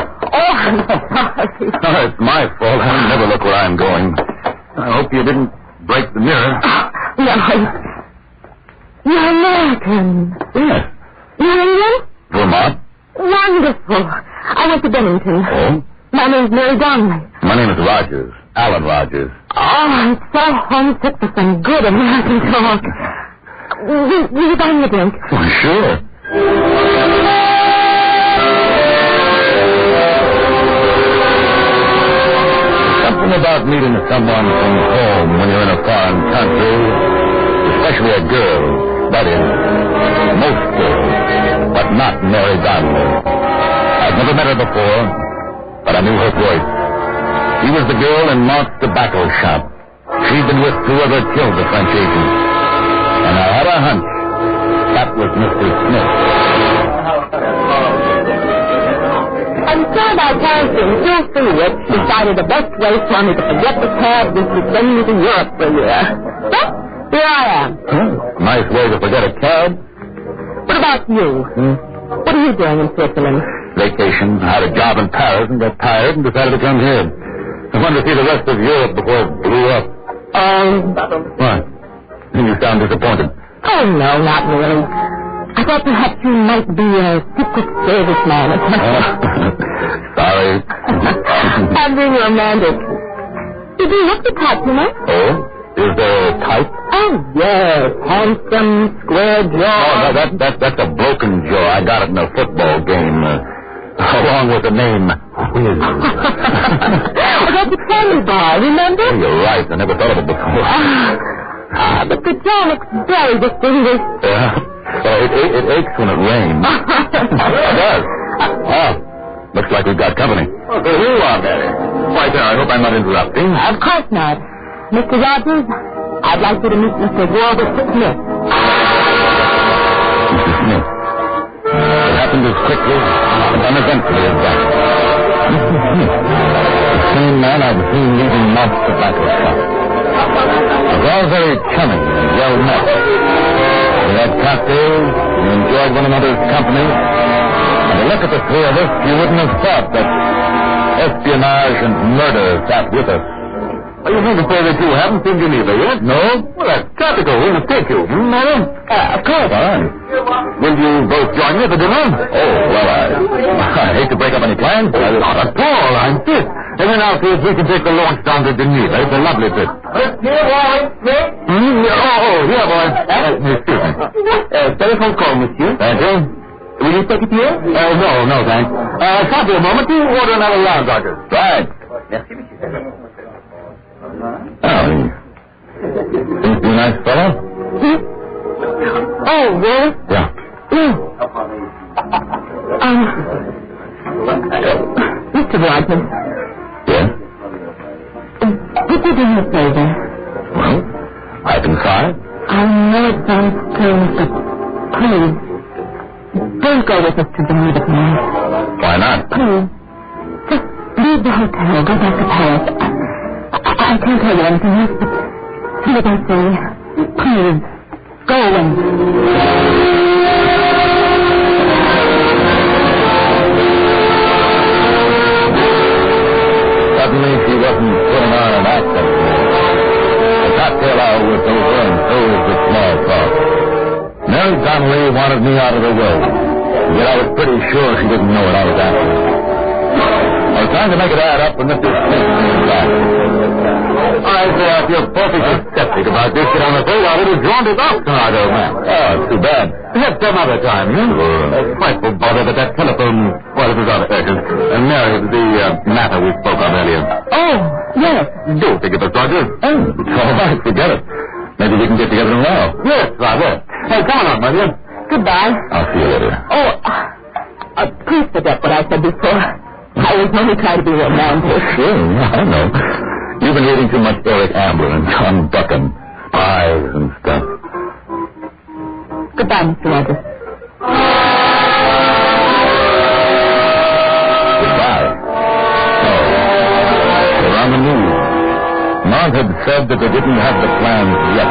Oh, it's my fault. I never look where I'm going. I hope you didn't break the mirror. No. You're American. Yes. You're England? Vermont. Wonderful. I went to Bennington. Oh? My name's Mary Donnelly. My name is Rogers. Alan Rogers. Oh, I'm so homesick for some good American talk. Will you buy me a drink? Well, sure. Something about meeting someone from home when you're in a foreign country, especially a girl, that is, most girls, but not Mary Donnelly. I'd never met her before, but I knew her voice. She was the girl in Mark's tobacco shop. She'd been with whoever killed the French agent. And I had a hunch that was Mr. Smith. I'm sorry about Harrison. Phil Freewood decided the best way for me to forget the cab was to send me to Europe for a year. But here I am. Nice way to forget a cab. What about you? What are you doing in Switzerland? Vacation. I had a job in Paris and got tired and decided to come here. I wanted to see the rest of Europe before it blew up. What? You sound disappointed. Oh, no, not really. I thought perhaps you might be a Secret Service man. Sorry. I'm being romantic. Did you look the type, you know? Oh? Is there a type? Oh, yes. Handsome, square jaw. Oh, that's a broken jaw. I got it in a football game. Along with the name Whiz. Well, that's a candy bar, remember? Oh, you're right. I never thought of it before. But the jaw looks very distinguished. Yeah. Well, it aches when it rains. It does. Oh, looks like we've got company. Oh, so here you are, Mary. Why, there, I hope I'm not interrupting. Of course not. Mr. Rogers, I'd like you to meet Mr. Walter Smith. Mr. Smith. It happened as quickly and uneventfully as that. Mr. Smith. The same man I'd seen leaving Mark's tobacco shop. It was all very charming and well met. We had cocktails, we enjoyed one another's company, and to look at the three of us, you wouldn't have thought that espionage and murder sat with us. You mean to say that you haven't seen Geneva yet? No? Well, that's capital. We must take you. Madam? Of course. All right. Will you both join me for dinner? Oh, well, I hate to break up any plans. Not at all. I insist. And then afterwards we can take the launch down to Geneva. It's a lovely trip. Here, boy. Yeah, boy. Excuse me. Telephone call, monsieur. Thank you. Will you take it here? No, thanks. Copy a moment. You order another round, Doctor. Right. Merci, monsieur. Oh, seems to be a nice fellow. Oh, really? Yeah. Mr. Rodman. Yes? Would you do me a favor? Well, I can try. I know it sounds strange, but please, don't go with us to Geneva tonight. Why not? Please, just leave the hotel, go back to Paris. I can't tell you anything else, but see what I say. Please, go away. Suddenly she wasn't putting on an accent. The cocktail hour was over and so was the small talk. Mary Donnelly wanted me out of the way, yet I was pretty sure she didn't know what I was after. I was trying to make it add up when Mr. Smith came back. I feel perfectly skeptic about this, but I'm afraid I would have drawn it off tonight, old man. Oh, it's too bad. Perhaps some other time, frightful bother, but that telephone, well, it was out of urgent. And Mary, the matter we spoke of earlier. Oh, yes. Do think of it, Roger. Oh, it's all right, forget it. Maybe we can get together tomorrow. Yes, rather. Hey, come on, my dear. Goodbye. I'll see you later. Oh, please forget what I said before. I was only trying to be romantic. Sure, I know. You've been reading too much Eric Ambler and John Buchan. Spies and stuff. Goodbye, Mr. Rogers. Goodbye. Oh. They're on the news. Mont had said that they didn't have the plans yet.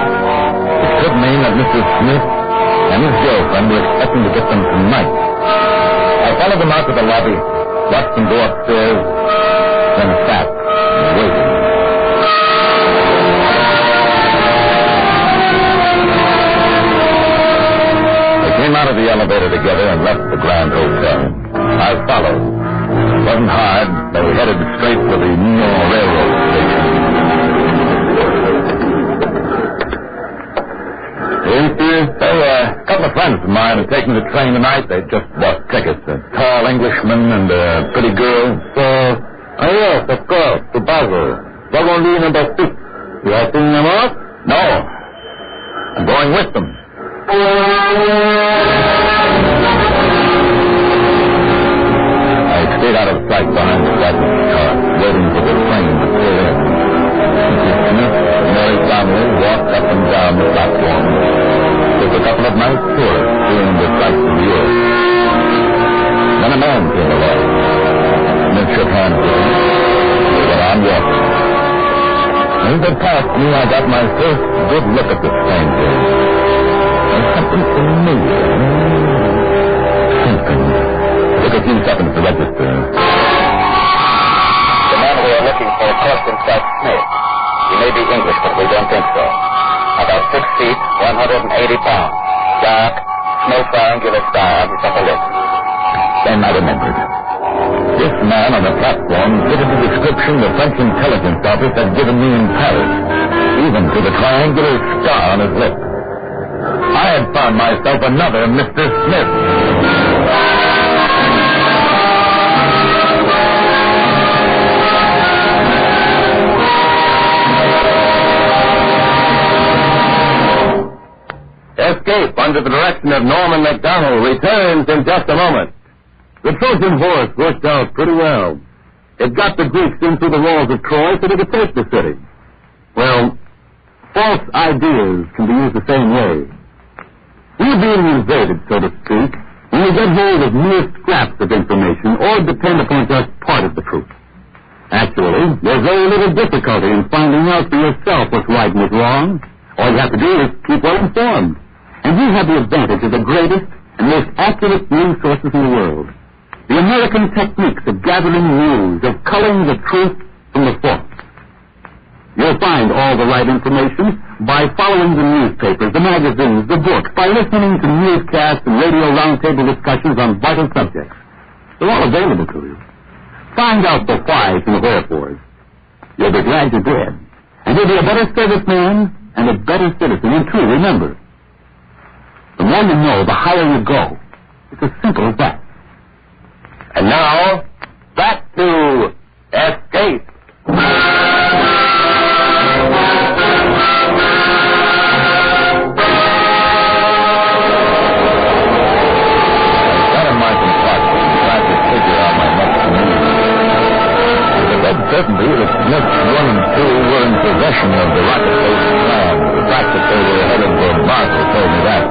It could mean that Mr. Smith and his girlfriend were expecting to get them tonight. I followed them out to the lobby, watched them go upstairs, then sat and waited. They came out of the elevator together and left the Grand Hotel. I followed. It wasn't hard. They were headed straight for the New York Railroad station. A couple of friends of mine are taking the train tonight. They just bought tickets. A tall Englishman and a pretty girl. Yes, of course, to Basel. Wagon number 6. You are seeing them off? No. I'm going with them. I stayed out of sight behind the baggage car, waiting for the train to pull in. Mrs. Smith and Mary Donnelly walked up and down the platform. Took a couple of nice tours, seeing the sights of Europe. Then a man came along. Smith shook hands with him. They went on walking. As they passed me, I got my first good look at the stranger. There's something familiar. Something. Took a few seconds to register. The man we are looking for crossed inside Smith. He may be English, but we don't think so. About 6 feet, 180 pounds. Dark, no triangular star on his upper lip. Then I remembered. This man on the platform fitted the description the French intelligence office had given me in Paris, even to the triangular star on his lip. I had found myself another Mr. Smith. Escape under the direction of Norman MacDonald returns in just a moment. The Trojan horse worked out pretty well. It got the Greeks in through the walls of Troy so they could take the city. Well, false ideas can be used the same way. We're being invaded, so to speak, when we get hold of mere scraps of information or depend upon just part of the truth. Actually, there's very little difficulty in finding out for yourself what's right and what's wrong. All you have to do is keep well informed. And we have the advantage of the greatest and most accurate news sources in the world. The American techniques of gathering news, of culling the truth from the false. You'll find all the right information by following the newspapers, the magazines, the books, by listening to newscasts and radio roundtable discussions on vital subjects. They're all available to you. Find out the whys and the wherefores. You'll be glad you did. And you'll be a better serviceman and a better citizen. And true, remember, the more you know, the higher you go. It's as simple as that. And now, back to Escape. Certainty that Smith 1 and 2 were in possession of the rocket-based plan. The fact that they were headed for Basel told me that.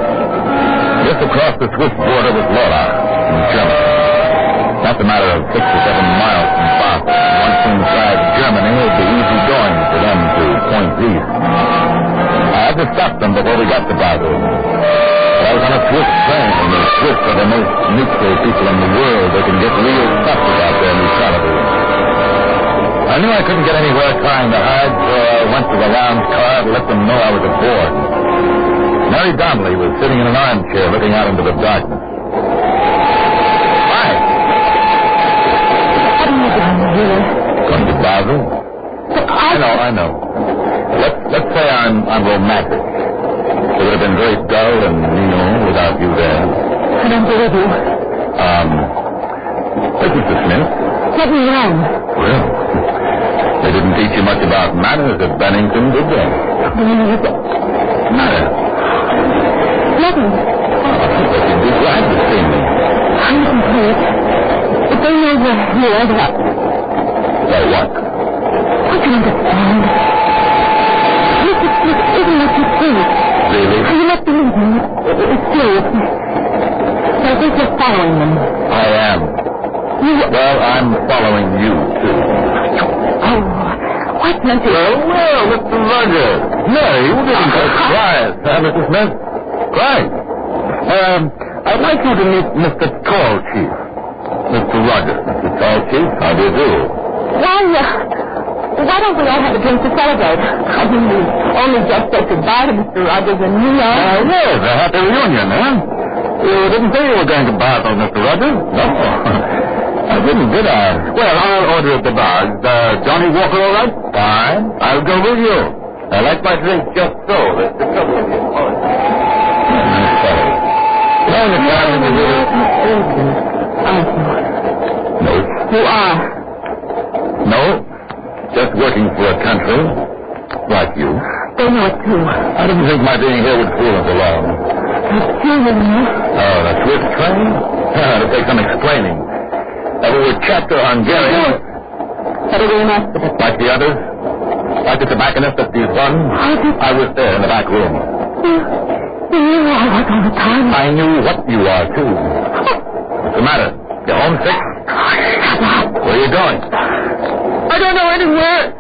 Just across the Swiss border with Lörrach in Germany. That's a matter of 6 or 7 miles from Basel. Once inside Germany, it would be easy going for them to point east. I had to stop them before we got to Basel. But I was on a Swiss train, and the Swiss are the most neutral people in the world. They can get real tough about their neutrality. I knew I couldn't get anywhere trying to hide, so I went to the lounge car to let them know I was aboard. Mary Donnelly was sitting in an armchair looking out into the darkness. Hi. What are you doing here? Going to Basel? I know. Let's say I'm romantic. It would have been very dull and, without you there. I don't believe you. This is the Smith. What went wrong? Well, they didn't teach you much about manners at Bennington, did they? Manners? Nothing. But you'd be glad to see me. I can play it. But they know where you ended up. So what? I can understand. Mr. Smith isn't what you think. Really? You must believe me. It's serious. So I think you're following them. I am. Well, I'm following you, too. Oh, what meant it? Well, Mr. Rogers. Mary, you didn't get quiet, Mr. Smith. Right. I'd like you to meet Mr. Tall Chief. Mr. Rogers. Mr. Tall Chief, how do you do? Why don't we all have a drink to celebrate? I mean, we only just said goodbye to Mr. Rogers and New York. Yes, a happy reunion, huh? You didn't say you were going to Basel, Mr. Rogers? No. I didn't, did I? Well, I'll order at the bar. Johnny Walker all right? Fine. I'll go with you. I like my drink just so. That's the trouble with you. Oh, no. You are? No. Just working for a country. Like you. They know it, too. I didn't think my being here would fool us along. Oh, the Swiss train? It'll take some explaining. We were chapter Hungarian. Like the others? Like the tobacconist at the one? I was there in the back room. You knew I was all the time. I knew what you are, too. What's the matter? You homesick? Where are you going? I don't know anywhere.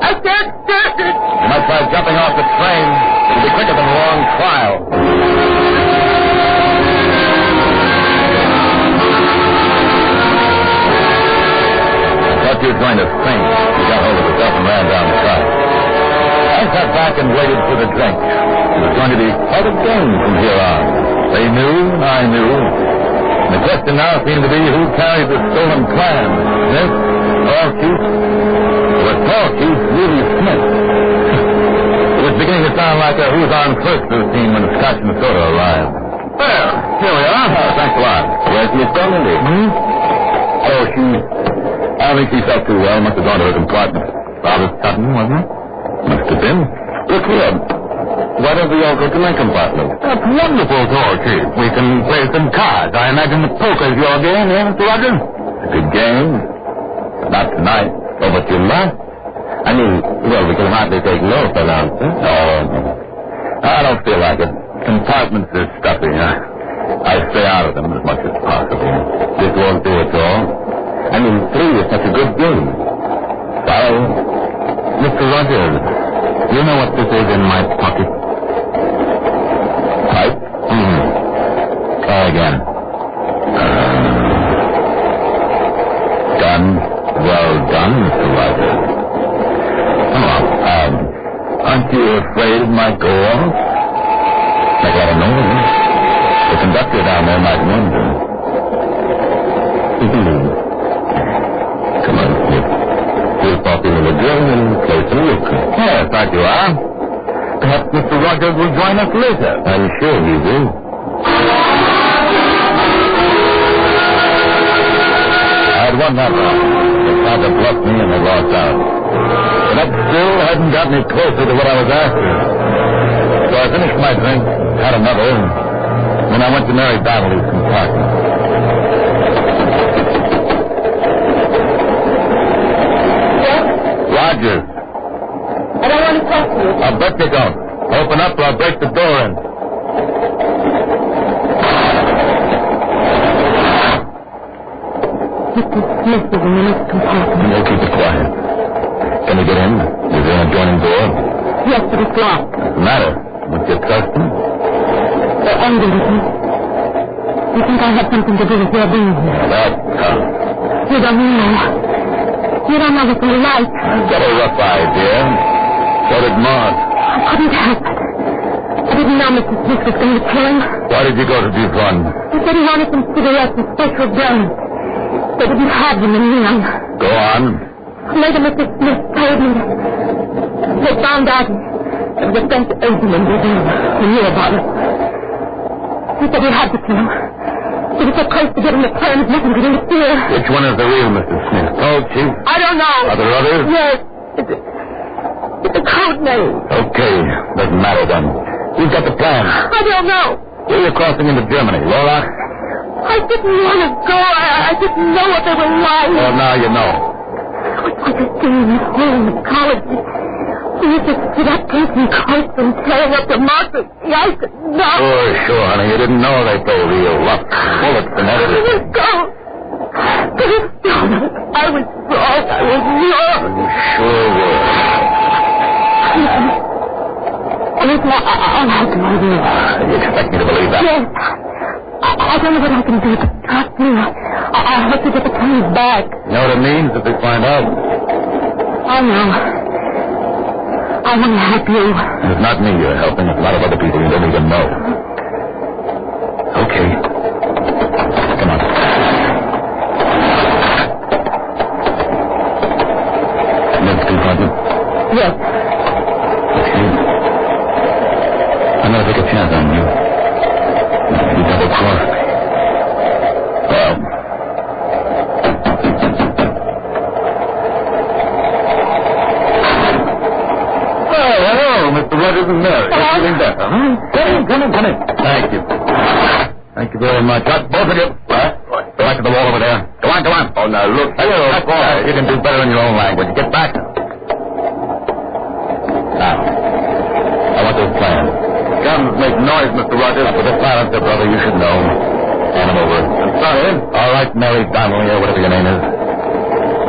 I can't stand it. You might try jumping off the train. It'll be quicker than a long trial. You were going to faint. You got hold of yourself and ran down the car. I sat back and waited for the drink. It was going to be quite a game from here on. They knew, I knew. And the question now seemed to be who carried the stolen plan. Smith? Tallchief? Or Tallchief really Smith? It was beginning to sound like a who's on first routine when the Scotch and soda arrived. Well, here we are. Thanks a lot. Where's Miss Donnelly? Oh, I don't think she felt too well. Must have gone to her compartment. Rather sudden, wasn't it? Must have been. Look here. Why don't we all go to my compartment? That's wonderful, Tallchief. We can play some cards. I imagine the poker's your game, eh, Mr. Rogers? A good game. Not tonight. Oh, but you must. I mean, well, we can hardly take no for an answer. No. I don't feel like it. Compartments are stuffy. I stay out of them as much as possible. This won't do it all. I mean, 3 is such a good game. Well, Mr. Rogers, you know what this is in my pocket? Pipe? Try again. Gun. Well done, Mr. Rogers. Come on. Aren't you afraid it might go off? Like a lot of noise. The conductor down there might wonder. Come on, Smith. We'll pop in the drill and play some whiskey. Yes, right you are. Perhaps Mr. Rogers will join us later. I'm sure he will. I had one that long. They tried to bluff me and they lost out. But that still hadn't got me closer to what I was after. So I finished my drink, had another, and then I went to Mary Donnelly's compartment. Rogers. I don't want to talk to you. I'll bet you don't. Open up or I'll break the door in. Mr. Smith is in the next compartment. No, keep it quiet. Can we get in? Is there an adjoining door? Yes, but it's locked. What's the matter? What's your custom? They're angry with me. They think I had something to do with their being here. That's tough. You don't know. You don't know what they're like. I've got a rough idea. So did Mark. I couldn't help it. I didn't know Mr. Smith was going to kill him. Why did you go to Devon? He said he wanted some cigarettes and special guns. They didn't have them in Leon. Go on. Later, Mr. Smith told me that they found out there was a French agent in Brazil who knew about it. He said he had to kill him. He was so close to getting the plans, nothing could interfere. Which one is the real Mr. Smith? Oh, Chief? I don't know. Are there others? Yes. It's a code name. Okay. Doesn't matter then. Who's got the plan? I don't know. Where are you crossing into Germany? Laura? I didn't want to go. I didn't know what they were like. Well, now you know. I was staying at home in college. We used to sit up taking coats and play with the monsters. I said no. Sure, honey. You didn't know they play real rough. Bullets and everything. I was gone. I was wrong. I was wrong. You sure were. Listen, I'll have to know you. You expect me to believe that? Yes. I don't know what I can do, but trust me. I hope to get the plans back. You know what it means if they find out? I know. I want to help you. It's not me you're helping. It's a lot of other people you don't even know. Okay. Come on. Next compartment? Yes. Okay. I'm going to take a chance on you. You double-crossed. Well. Oh, hello, Mr. Rogers and Mary. You're feeling better, huh? Come in. Thank you. Thank you very much. Both of you. Go back to the wall over there. Go on. Oh, now, look. Hello. You can do better in your own language. Get back. Now, I want those plans. Guns make noise, Mr. Rogers. With a silencer, brother, you should know. Hand them over. I'm sorry. All right, Mary Donnelly, or whatever your name is.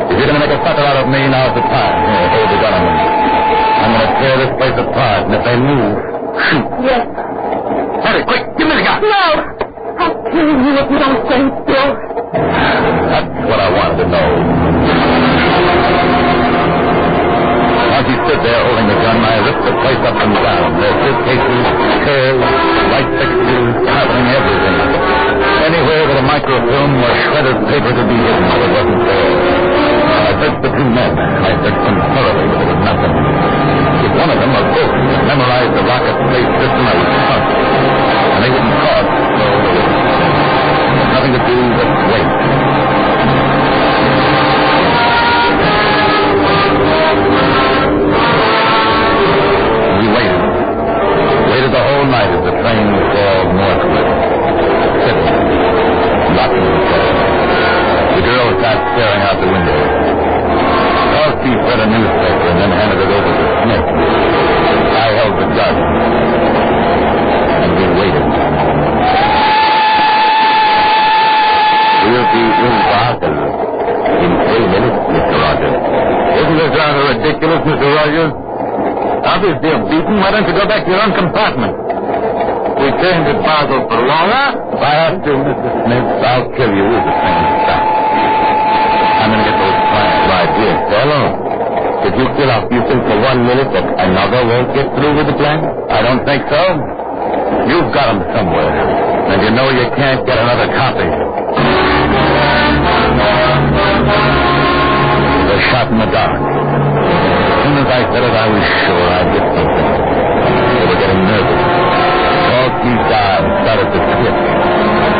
If you're going to make a sucker out of me, now's the time. Here, hold the gun on me. I'm going to tear this place apart, and if they move, shoot. Yes. Hurry, quick, give me the gun. No. I'll kill you if you don't stand still. That's what I wanted to know. As he stood there holding the gun, I ripped the place up and down. Their suitcases, chairs, light fixtures, traveling everything. Anywhere with a microfilm or shredded paper to be hidden, so it wasn't there. I searched the two men. I searched them thoroughly, but there was nothing. If one of them, or both, had memorized the rocket space system, I was sunk. And they wouldn't talk, so there was nothing to do but wait. We waited. Waited the whole night as the train crawled northward. Sitting, rocking the train. The girl sat staring out the window. Elsie read a newspaper and then handed it over to Smith. I held the gun. And we waited. We'll be in Basel in 3 minutes, Mr. Rogers. Isn't this rather ridiculous, Mr. Rogers? Obviously you're beaten. Why don't you go back to your own compartment? We trained at Basel for Laura. If I have to, Mr. Smith, I'll kill you with the train stops. I'm going to get those plans right here. Stay alone. If you kill off, you think for 1 minute that another won't get through with the plan? I don't think so. You've got them somewhere, and you know you can't get another copy. It was shot in the dark. As soon as I said it, I was sure I'd get something. They were getting nervous. All keys died and started to twitch.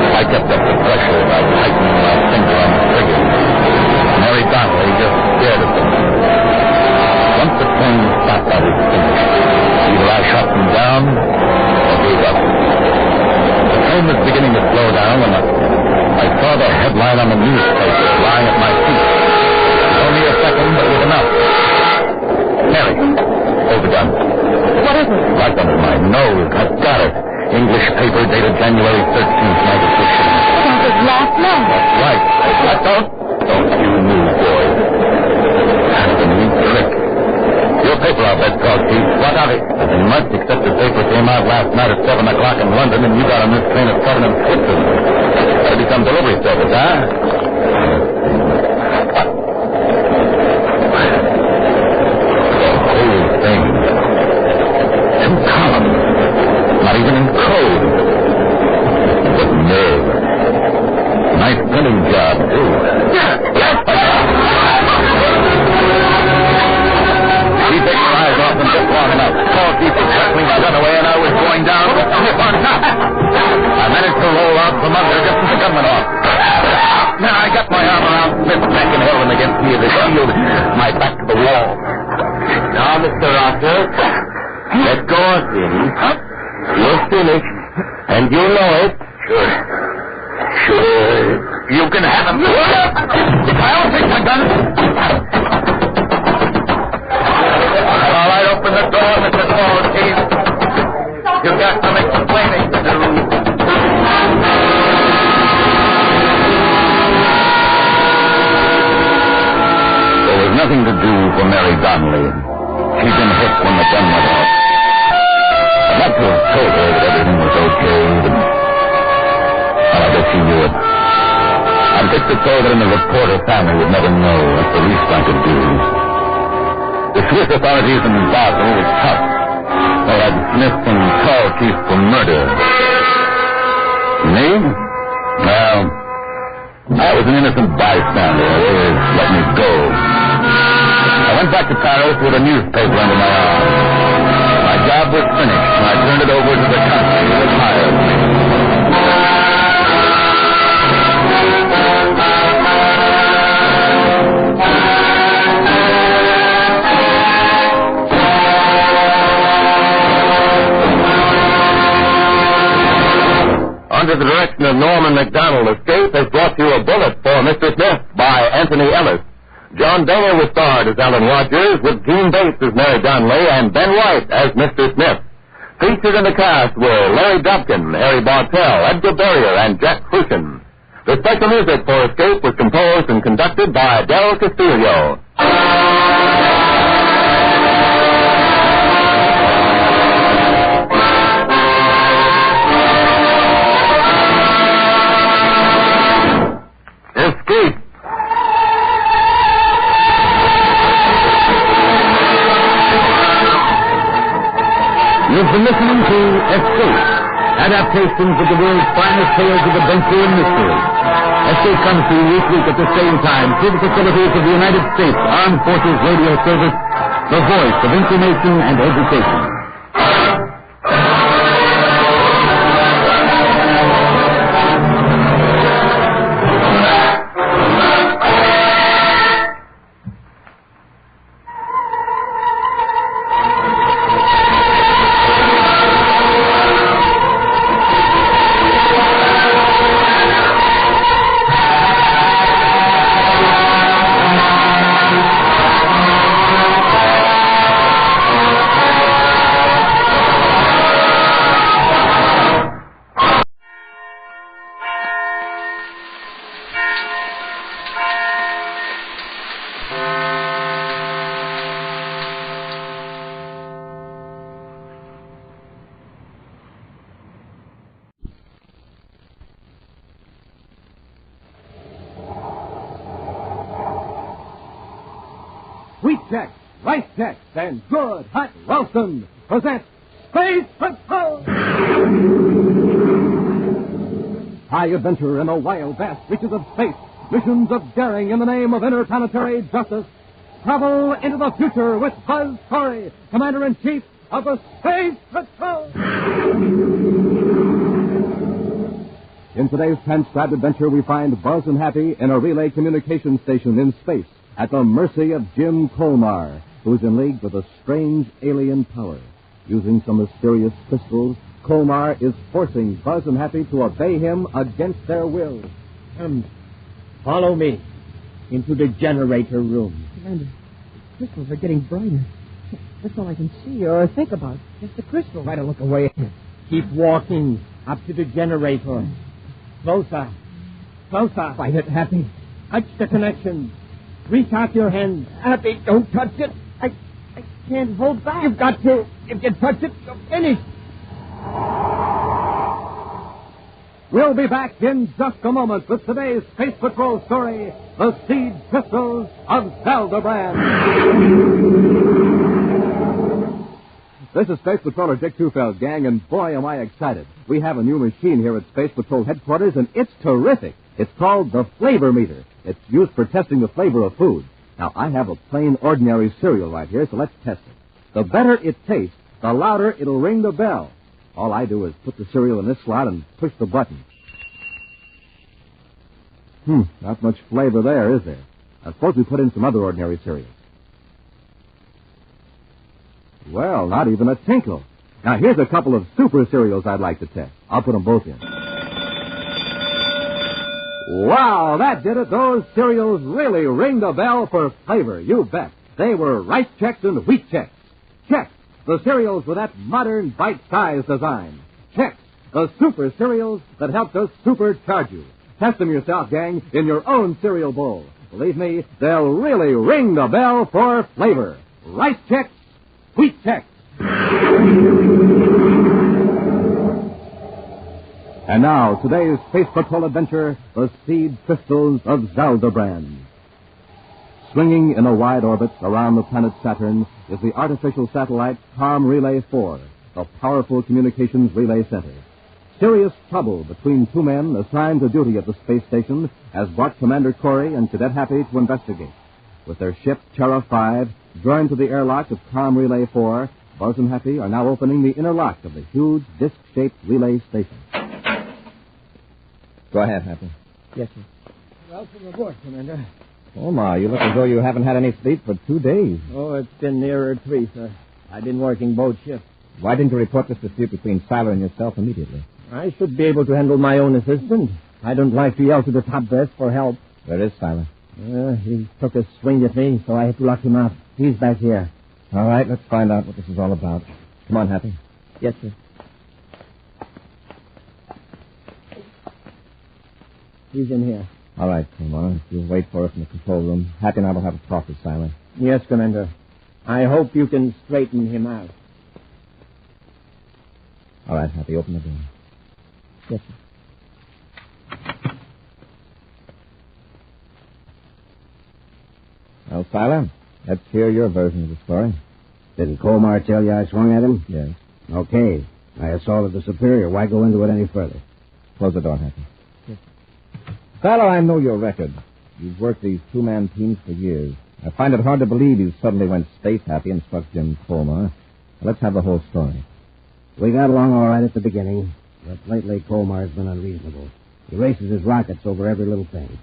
I kept up the pressure by tightening my finger on the trigger. Mary Donnelly just stared at them. Once the plane stopped, I was finished. Either I shot them down or gave up. The train was beginning to slow down when I saw the headline on the newspaper lying at my feet. Only a second, but it was enough. Mary, overdone. What is it? Right under my nose. I've got it. English paper dated January 13th, 1960. That was last night. That's right. Don't you move, boy. That's a neat trick. Your paper, I'll bet, called Keith. What of it? Nothing much, except the paper came out last night at 7 o'clock in London, and you got on this train at 7 in Switzerland. That'll be some delivery service, huh? The whole thing. 2 columns. Not even in code. What nerve. Nice printing job, too. She took her eyes off them just long enough. Paul Keith was wrestling the gun away, and I was going down with Smith on top. I managed to roll out from under just as the gun went off. Now I got my arm around Smith's neck and held him against me as a shield, my back to the wall. Now, Mr. Rocker, let go of him. You're finished, and you know it. Sure. You can have him. I'll take my gun. All right, open the door, Mr. Paul Keith. You've got some explaining to do. There was nothing to do for Mary Donnelly. She'd been hit when the gun went off. I'd like to have told her that everything was okay, but I guess she knew it. I fixed it so that in the reporter family would never know. That's the least I could do. The Swiss authorities in Basel were tough. They had Smith and Paul Keith for murder. Me? Well, I was an innocent bystander. They let me go. I went back to Paris with a newspaper under my arm. My job was finished, and I turned it over to the country that hired me. Under the direction of Norman MacDonald, Escape has brought you A Bullet for Mr. Smith by Anthony Ellis. John Danger was starred as Alan Rogers, with Gene Bates as Mary Donnelly and Ben White as Mr. Smith. Featured in the cast were Larry Dobkin, Harry Bartell, Edgar Barrier, and Jack Crucian. The special music for Escape was composed and conducted by Del Castillo. Escape. You've been listening to Escape, adaptations of the world's finest tales of adventure and mystery. Escape comes to you each week at the same time through the facilities of the United States Armed Forces Radio Service, the voice of information and education. Wheat check. Rice Chex, and Good Hot Ralston present Space Patrol! High adventure in the wild, vast reaches of space. Missions of daring in the name of interplanetary justice. Travel into the future with Buzz Corey, Commander-in-Chief of the Space Patrol! In today's transcribed adventure, we find Buzz and Happy in a relay communication station in space at the mercy of Jim Colmar, who's in league with a strange alien power. Using some mysterious crystals, Colmar is forcing Buzz and Happy to obey him against their will. Follow me into the generator room. Commander, the crystals are getting brighter. That's all I can see or think about. Just the crystals. Try to look away. Keep walking up to the generator. Closer. Closer. Find it, Happy. Touch the connection. Reach out your hand. Happy, don't touch it. I can't hold back. You've got to. If you touch it, you'll finish. We'll be back in just a moment with today's Space Patrol story, The Seed Crystals of Zeldabran. This is Space Patroller Dick Tufeld, gang, and boy, am I excited. We have a new machine here at Space Patrol headquarters, and it's terrific. It's called the Flavor Meter. It's used for testing the flavor of food. Now, I have a plain, ordinary cereal right here, so let's test it. The better it tastes, the louder it'll ring the bell. All I do is put the cereal in this slot and push the button. Not much flavor there, is there? I suppose we put in some other ordinary cereals. Well, not even a tinkle. Now, here's a couple of super cereals I'd like to test. I'll put them both in. Wow, that did it. Those cereals really ring the bell for flavor, you bet. They were Rice Chex and Wheat Chex. Chex, the cereals with that modern bite-sized design. Chex, the super cereals that helped us supercharge you. Test them yourself, gang, in your own cereal bowl. Believe me, they'll really ring the bell for flavor. Rice Chex, Wheat Chex. And now, today's Space Patrol adventure, The Seed Crystals of Zeldabran. Swinging in a wide orbit around the planet Saturn is the artificial satellite COM Relay 4, the powerful communications relay center. Serious trouble between two men assigned to duty at the space station has brought Commander Corey and Cadet Happy to investigate. With their ship, Terra 5, joined to the airlock of COM Relay 4, Buzz and Happy are now opening the inner lock of the huge, disc-shaped relay station. Go ahead, Happy. Yes, sir. Welcome aboard, Commander. Oh, Ma, you look as though you haven't had any sleep for 2 days. Oh, it's been nearer 3, sir. I've been working both shifts. Why didn't you report this dispute between Siler and yourself immediately? I should be able to handle my own assistant. I don't like to yell to the top desk for help. Where is Siler? He took a swing at me, so I had to lock him out. He's back here. All right, let's find out what this is all about. Come on, Happy. Yes, sir. He's in here. All right, Kumar. You'll wait for us in the control room. Happy and I will have a talk with Siler. Yes, Commander. I hope you can straighten him out. All right, Happy, open the door. Yes, sir. Well, Siler, let's hear your version of the story. Didn't Colmar tell you I swung at him? Yes. Okay. I assaulted the superior. Why go into it any further? Close the door, Happy. Siler, I know your record. You've worked these two-man teams for years. I find it hard to believe you suddenly went space happy and struck Jim Colmar. Let's have the whole story. We got along all right at the beginning, but lately Colmar's been unreasonable. He races his rockets over every little thing.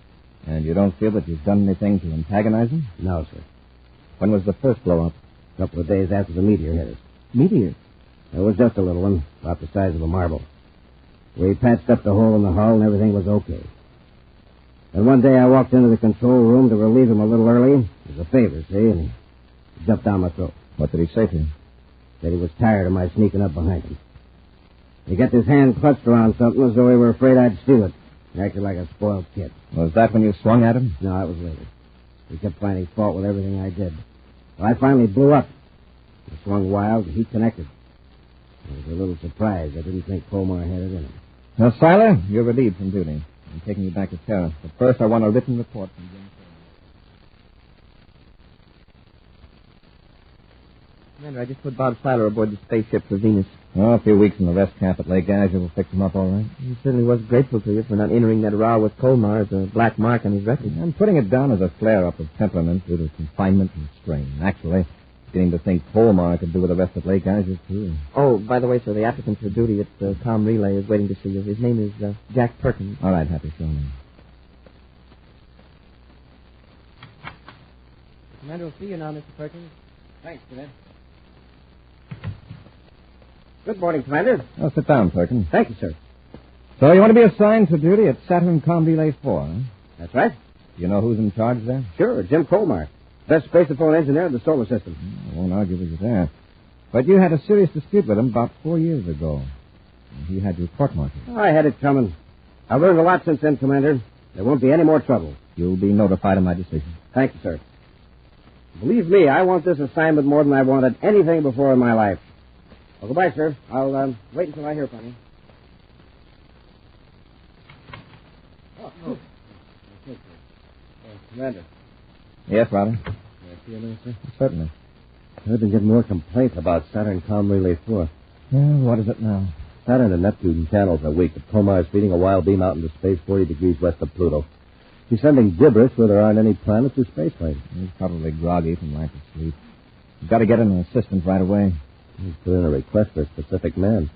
And you don't feel that you've done anything to antagonize him? No, sir. When was the first blow-up? A couple of days after the meteor hit us. Meteor? It was just a little one, about the size of a marble. We patched up the hole in the hull and everything was okay. And one day I walked into the control room to relieve him a little early. It was a favor, see, and he jumped down my throat. What did he say to you? Said he was tired of my sneaking up behind him. He got his hand clutched around something as though he were afraid I'd steal it. He acted like a spoiled kid. Was that when you swung at him? No, it was later. He kept finding fault with everything I did. Well, I finally blew up. I swung wild, and he connected. I was a little surprised. I didn't think Colmar had it in him. Now, Siler, you're relieved from duty. I'm taking you back to Terra. But first, I want a written report from Jim Commander, I just put Bob Seiler aboard the spaceship for Venus. Oh, a few weeks in the rest camp at Lake Azure will fix him up all right. He certainly was grateful to you for not entering that row with Colmar as a black mark on his record. I'm putting it down as a flare-up of temperament due to confinement and strain. Actually, beginning to think Colmar could do with the rest at Lake Azure, too. Oh, by the way, sir, the applicant for duty at the comm relay is waiting to see you. His name is Jack Perkins. All right, Happy, show me. Commander will see you now, Mr. Perkins. Thanks, Commander. Good morning, Commander. Oh, sit down, Perkins. Thank you, sir. So you want to be assigned to duty at Saturn Comm Relay 4, huh? That's right. You know who's in charge there? Sure, Jim Colmar. Best spacephone engineer of the solar system. I won't argue with you there. But you had a serious dispute with him about 4 years ago. He had you court-martialed. Oh, I had it coming. I've learned a lot since then, Commander. There won't be any more trouble. You'll be notified of my decision. Thank you, sir. Believe me, I want this assignment more than I wanted anything before in my life. Well, goodbye, sir. I'll wait until I hear from you. Oh. Okay, Commander. Yes, Robbie? May I see you a minute, sir? Certainly. I've been getting more complaints about Saturn Comm Relay 4. Yeah, what is it now? Saturn and Neptune channels are weak, but Colmar is feeding a wild beam out into space 40 degrees west of Pluto. He's sending gibberish where there aren't any planets or space lanes. He's probably groggy from lack of sleep. You've got to get an assistant right away. He's put in a request for a specific man.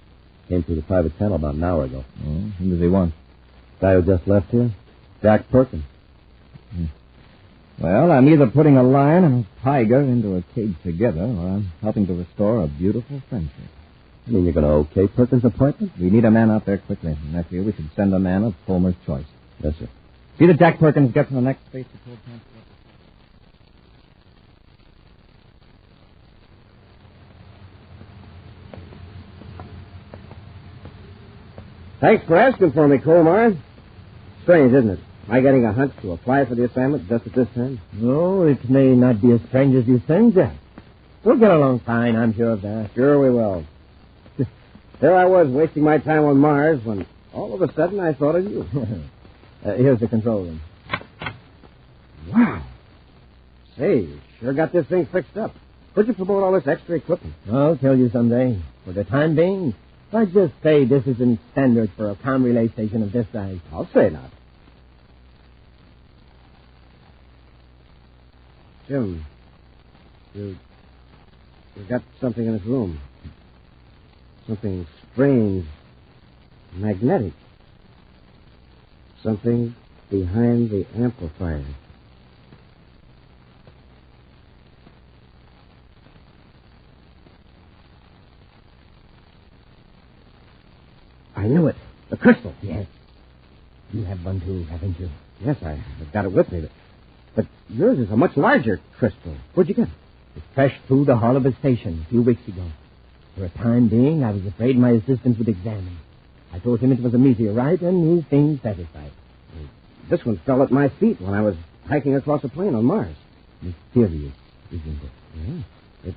Came through the private channel about an hour ago. Oh, who does he want? Guy who just left here? Jack Perkins. Well, I'm either putting a lion and a tiger into a cage together, or I'm helping to restore a beautiful friendship. You mean you're going to okay Perkins' appointment? We need a man out there quickly, and I feel we should send a man of Fulmer's choice. Yes, sir. See that Jack Perkins gets on the next space patrol transport. Thanks for asking for me, Colmar. Strange, isn't it? Am I getting a hunch to apply for the assignment just at this time? No, it may not be as strange as you think, Jack. We'll get along fine, I'm sure of that. Sure we will. There I was wasting my time on Mars when all of a sudden I thought of you. Here's the control room. Wow. Say, you sure got this thing fixed up. Where'd you promote all this extra equipment? I'll tell you someday. For the time being, let's just say this isn't standard for a comm relay station of this size. I'll say not. Jim, you got something in this room. Something strange, magnetic. Something behind the amplifier. I knew it. The crystal. Yes. You have one too, haven't you? Yes, I've got it with me. But yours is a much larger crystal. Where'd you get it? It crashed through the hull of the station a few weeks ago. For a time being, I was afraid my assistant would examine. I told him it was a meteorite, and he seemed satisfied. This one fell at my feet when I was hiking across a plain on Mars. Mysterious, isn't it? Yeah.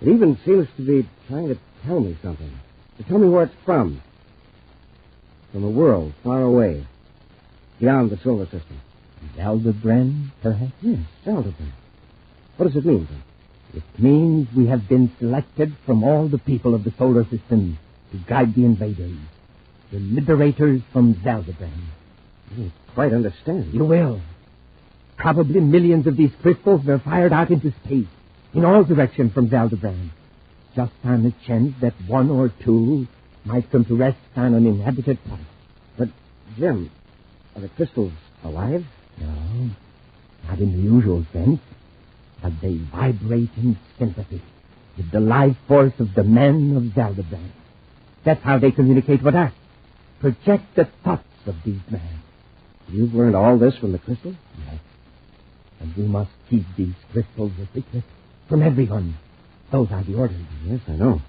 It even seems to be trying to tell me something. To tell me where it's from. From a world far away. Beyond the solar system. Zeldabran, perhaps? Yes, Zeldabran. What does it mean, then? It means we have been selected from all the people of the solar system to guide the invaders. The liberators from Zeldabran. I don't quite understand. You will. Probably millions of these crystals were fired out into space, in all directions from Zeldabran. Just on the chance that one or two might come to rest on an inhabited planet. But, Jim, are the crystals alive? No, not in the usual sense. But they vibrate in sympathy with the life force of the men of Zeldabran. That's how they communicate with us. Project the thoughts of these men. You've learned all this from the crystal? Yes. And we must keep these crystals a secret from everyone. Those are the orders. Yes, I know.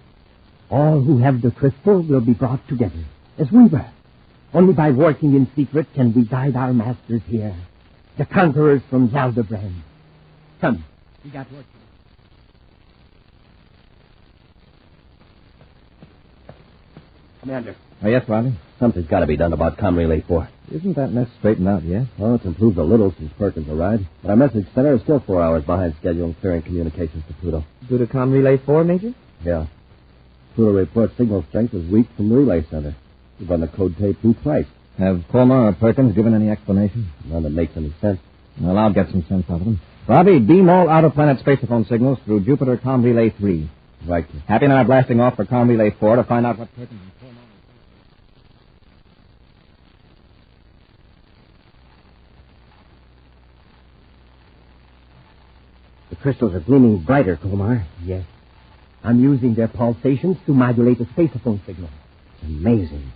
All who have the crystal will be brought together, as we were. Only by working in secret can we guide our masters here, the conquerors from Zeldabran. Come, we got work. Commander. Oh, yes, Ronnie? Something's got to be done about comm relay 4. Isn't that mess straightened out yet? Well, it's improved a little since Perkins arrived, but our message center is still 4 hours behind schedule in clearing communications to Pluto. Plutocom Relay 4, Major? Yeah. Pluto reports signal strength is weak from relay center. We've run the code tape through twice. Have Colmar or Perkins given any explanation? None that makes any sense. Well, I'll get some sense out of them. Robbie, beam all out-of-planet spaceophone signals through Jupiter Com Relay 3. Right. Happy and I are blasting off for Com Relay 4 to find out what Perkins and Colmar... The crystals are gleaming brighter, Colmar. Yes. I'm using their pulsations to modulate the spaceophone signal. Amazing.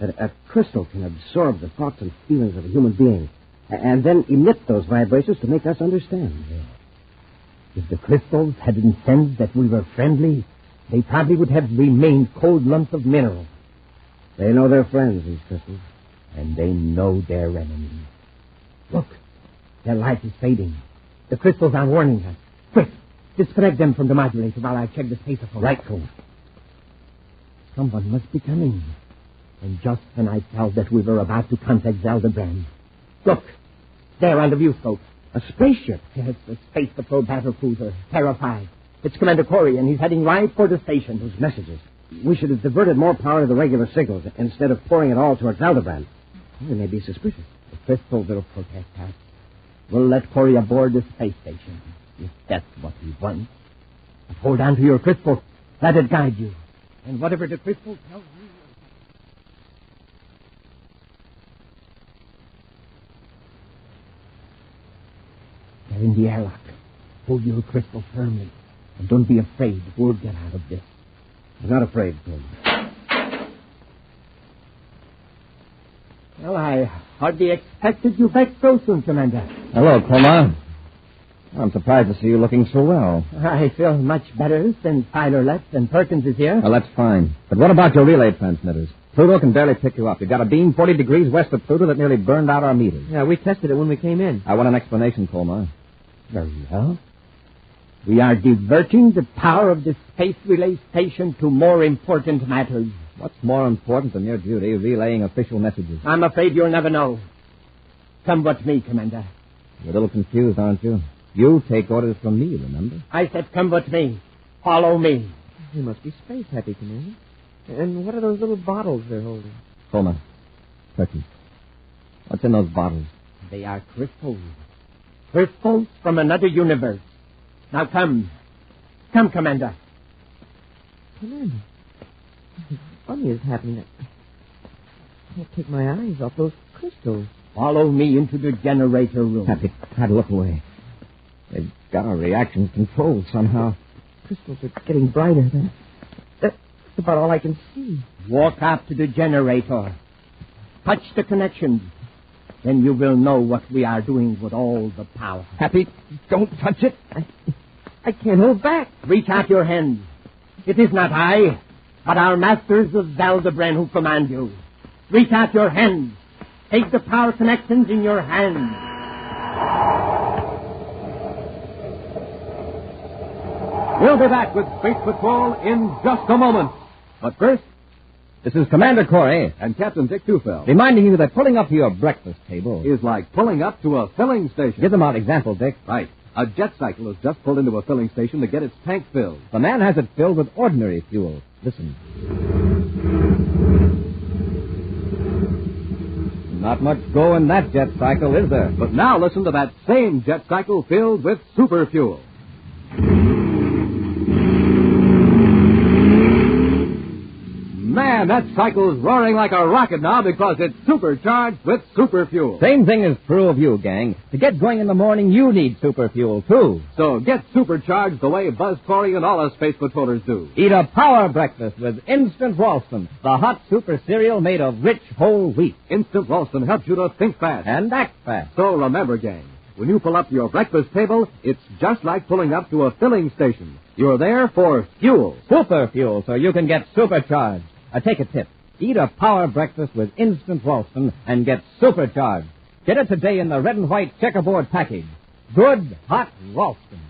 That a crystal can absorb the thoughts and feelings of a human being and then emit those vibrations to make us understand. Yeah. If the crystals hadn't sensed that we were friendly, they probably would have remained cold lumps of mineral. They know their friends, these crystals. And they know their enemies. Look, their light is fading. The crystals are warning us. Quick, disconnect them from the modulator while I check the spaceophone. Right, Cole. Someone must be coming. And just when I felt that we were about to contact Zeldabran. Look, there on the viewscope. A spaceship. Yes, the Space Patrol battle cruiser, Terra 5. It's Commander Corey, and he's heading right for the station. Those messages. We should have diverted more power to the regular signals instead of pouring it all towards Zeldabran. They may be suspicious. The crystal will protect us. We'll let Corey aboard the space station, if that's what he wants. But hold on to your crystal. Let it guide you. And whatever the crystal tells you... They're in the airlock. Hold your crystal firmly. And don't be afraid. We'll get out of this. I'm not afraid, Tom. Well, I hardly expected you back so soon, Commander. Hello, Colmar. I'm surprised to see you looking so well. I feel much better since Tyler left and Perkins is here. Well, that's fine. But what about your relay transmitters? Pluto can barely pick you up. You've got a beam 40 degrees west of Pluto that nearly burned out our meters. Yeah, we tested it when we came in. I want an explanation, Colmar. Very well. We are diverting the power of the space relay station to more important matters. What's more important than your duty, relaying official messages? I'm afraid you'll never know. Come with me, Commander. You're a little confused, aren't you? You take orders from me, remember? I said come with me. Follow me. You must be space happy, Commander. And what are those little bottles they're holding? Colmar. Perkins. What's in those bottles? They are crystals. Crystals from another universe. Now come. Come, Commander. Commander. Something funny is happening. I can't take my eyes off those crystals. Follow me into the generator room. Happy, try to look away. They've got our reactions controlled somehow. Crystals are getting brighter. That's about all I can see. Walk up to the generator. Touch the connections. Then you will know what we are doing with all the power. Happy, don't touch it. I can't hold back. Reach out your hand. It is not I, but our masters of Zeldabran who command you. Reach out your hand. Take the power connections in your hand. We'll be back with Space Patrol in just a moment. But first, this is Commander Corey and Captain Dick Dufeld, reminding you that pulling up to your breakfast table is like pulling up to a filling station. Give them out example, Dick. Right. A jet cycle has just pulled into a filling station to get its tank filled. The man has it filled with ordinary fuel. Listen. Not much go in that jet cycle, is there? But now listen to that same jet cycle filled with super fuel. Man, that cycle is roaring like a rocket now because it's supercharged with super fuel. Same thing is true of you, gang. To get going in the morning, you need super fuel, too. So get supercharged the way Buzz Corey and all us Space Patrollers do. Eat a power breakfast with Instant Ralston, the hot super cereal made of rich whole wheat. Instant Ralston helps you to think fast. And act fast. So remember, gang, when you pull up to your breakfast table, it's just like pulling up to a filling station. You're there for fuel. Super fuel, so you can get supercharged. Take a tip. Eat a power breakfast with Instant Ralston and get supercharged. Get it today in the red and white checkerboard package. Good, hot Ralston.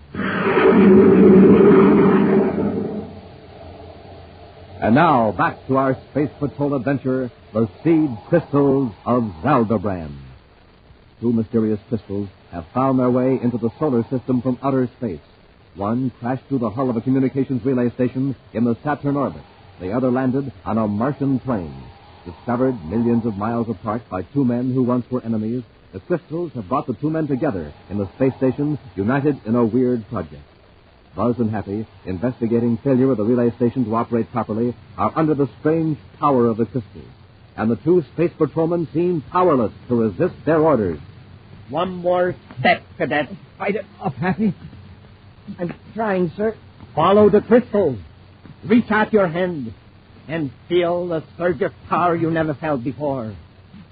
And now, back to our Space Patrol adventure, the Seed Crystals of Zeldabran. Two mysterious crystals have found their way into the solar system from outer space. One crashed through the hull of a communications relay station in the Saturn orbit. The other landed on a Martian plane. Discovered millions of miles apart by two men who once were enemies, the crystals have brought the two men together in the space station, united in a weird project. Buzz and Happy, investigating failure of the relay station to operate properly, are under the strange power of the crystals. And the two space patrolmen seem powerless to resist their orders. One more step, Cadet. Fight it off, Happy. I'm trying, sir. Follow the crystals. Reach out your hand and feel the surge of power you never felt before.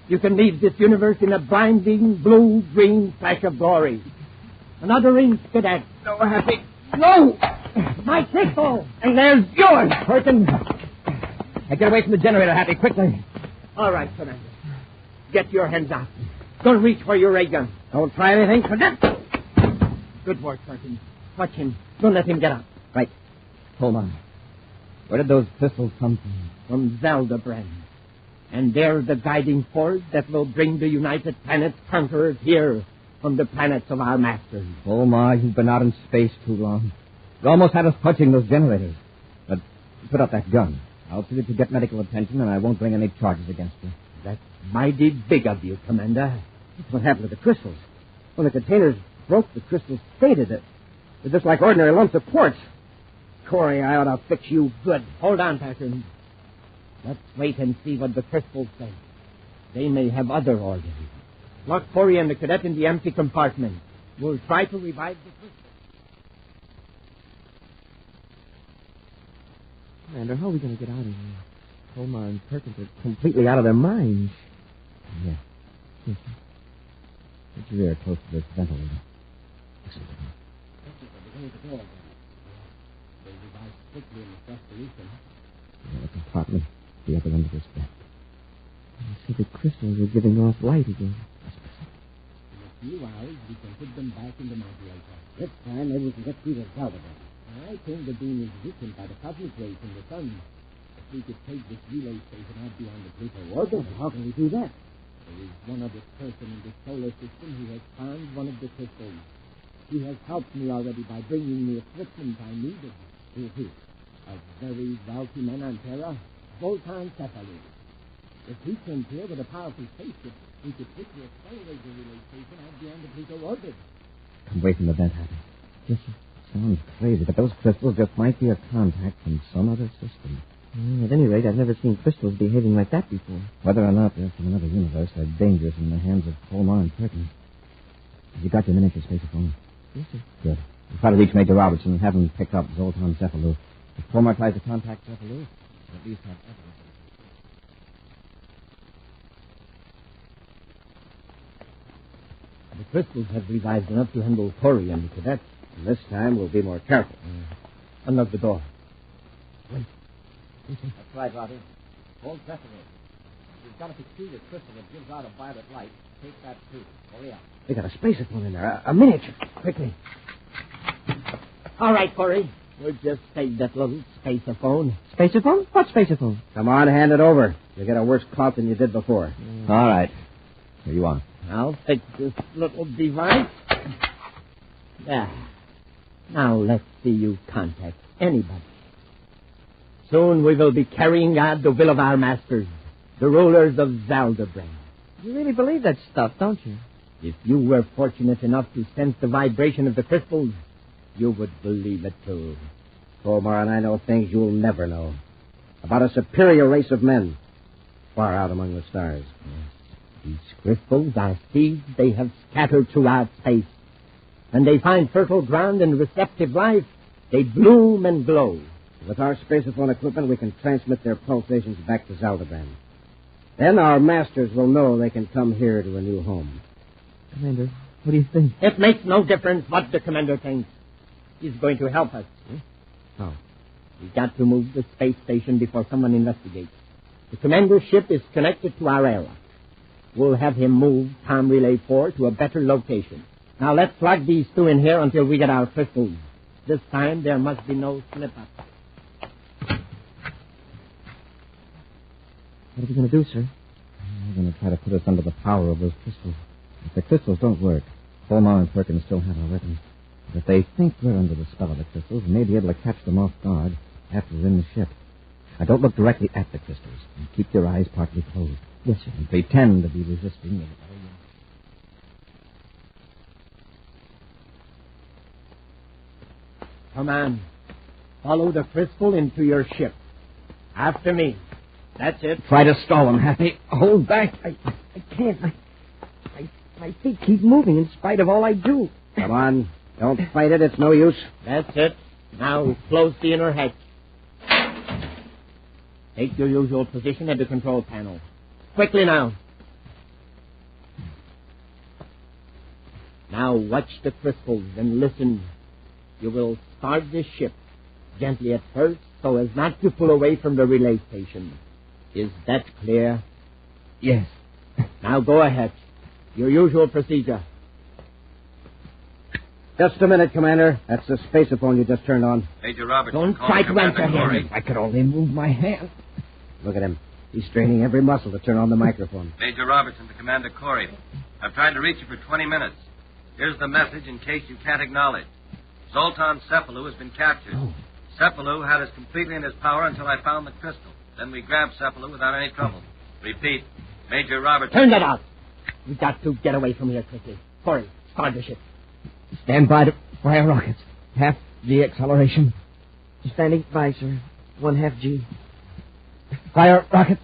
You can leave this universe in a blinding blue-green flash of glory. Another inch, Cadet. No, Happy. No! My crystal! And there's yours, Perkins. Now get away from the generator, Happy, quickly. All right, Commander. Get your hands out. Don't reach for your ray gun. Don't try anything, Cadet. Good work, Perkins. Watch him. Don't let him get up. Right. Hold on. Where did those crystals come from? From Zeldabran. And they're the guiding force that will bring the United Planets conquerors here from the planets of our masters. Oh, Ma, you've been out in space too long. You almost had us touching those generators. But put up that gun. I'll see that you get medical attention, and I won't bring any charges against you. That's mighty big of you, Commander. That's what happened to the crystals. When the containers broke, the crystals faded. They're just like ordinary lumps of quartz. Corey, I ought to fix you good. Hold on, Packard. Let's wait and see what the crystals say. They may have other orders. Lock Corey and the cadet in the empty compartment. We'll try to revive the crystals. Commander, how are we going to get out of here? Colmar and Perkins are completely out of their minds. Yeah. Yes, sir. Put your ear close to this ventilator. Listen to me. They revived quickly in the first solution. The compartment, the other end of this vent. I see the crystals are giving off light again. In a few hours, we can put them back in the modulator. This time, maybe we can get through the Zeldabran. I think the beam is weakened by the cosmic rays from the sun. If we could take this relay station out beyond the Pluto orbit, how can we do that? There is one other person in the solar system who has found one of the crystals. He has helped me already by bringing me equipment I needed. Who is he? A very wealthy man on Terra, Zoltan Cephalou. If he comes here with a powerful spaceship, we could quickly accelerate the relay station out beyond the Pluto orbit. Come away from the vent, Happy. Yes, sir. Sounds crazy, but those crystals just might be a contact from some other system. At any rate, I've never seen crystals behaving like that before. Whether or not they're from another universe, they're dangerous in the hands of Colmar and Perkins. Have you got your miniature spacephone? Yes, sir. Good. We'll try to reach Major Robertson and have him pick up Zoltan Cephalou. If Colmar tries to contact Cephalou, we'll at least have evidence. The crystals have revived enough to handle Corey and the cadets. And this time we'll be more careful. Unlock the door. Wait. That's right, Robbie. Hold Cephalou. We've got a peculiar crystal that gives out a violet light. Take that, too. Hurry up. They got a spacephone in there. A miniature. Quickly. All right, Corey. We'll just take that little spacephone. Spacephone? What spacephone? Come on, hand it over. You'll get a worse clout than you did before. All right. Here you are. I'll take this little device. There. Now let's see you contact anybody. Soon we will be carrying out the will of our masters, the rulers of Zeldabran. You really believe that stuff, don't you? If you were fortunate enough to sense the vibration of the crystals, you would believe it too. Colmar and I know things you'll never know. About a superior race of men, far out among the stars. These crystals are seeds they have scattered throughout space. When they find fertile ground and receptive life, they bloom and glow. With our spacephone equipment, we can transmit their pulsations back to Zeldabran. Then our masters will know they can come here to a new home. Commander, what do you think? It makes no difference what the commander thinks. He's going to help us. How? We've got to move the space station before someone investigates. The commander's ship is connected to our era. We'll have him move Tom Relay 4 to a better location. Now let's plug these two in here until we get our crystals. This time there must be no slip-up. What are we going to do, sir? They're going to try to put us under the power of those crystals. If the crystals don't work, Colmar and Perkins still have our weapons. If they think we're under the spell of the crystals, we may be able to catch them off guard after we're in the ship. Now, don't look directly at the crystals. And keep your eyes partly closed. Yes, sir. And pretend to be resisting. Come on. Follow the crystal into your ship. After me. That's it. Try to stall him, Happy. Hold back. I can't. My feet keep moving in spite of all I do. Come on. Don't fight it. It's no use. That's it. Now close the inner hatch. Take your usual position at the control panel. Quickly now. Now watch the crystals and listen. You will start the ship gently at first so as not to pull away from the relay station. Is that clear? Yes. Now go ahead. Your usual procedure. Just a minute, Commander. That's the spaceophone you just turned on. Major Roberts. Don't try to answer him. I could only move my hand. Look at him. He's straining every muscle to turn on the microphone. Major Robertson to Commander Corey. I've tried to reach you for 20 minutes. Here's the message in case you can't acknowledge. Zoltan Cephalou has been captured. Oh. Cephalou had us completely in his power until I found the crystal. Then we grabbed Cephalou without any trouble. Repeat, Major Robertson. Turn that out. We've got to get away from here quickly. Corey, start the ship. Stand by to fire rockets. Half G acceleration. Standing by, sir. 1/2 G. Fire rockets.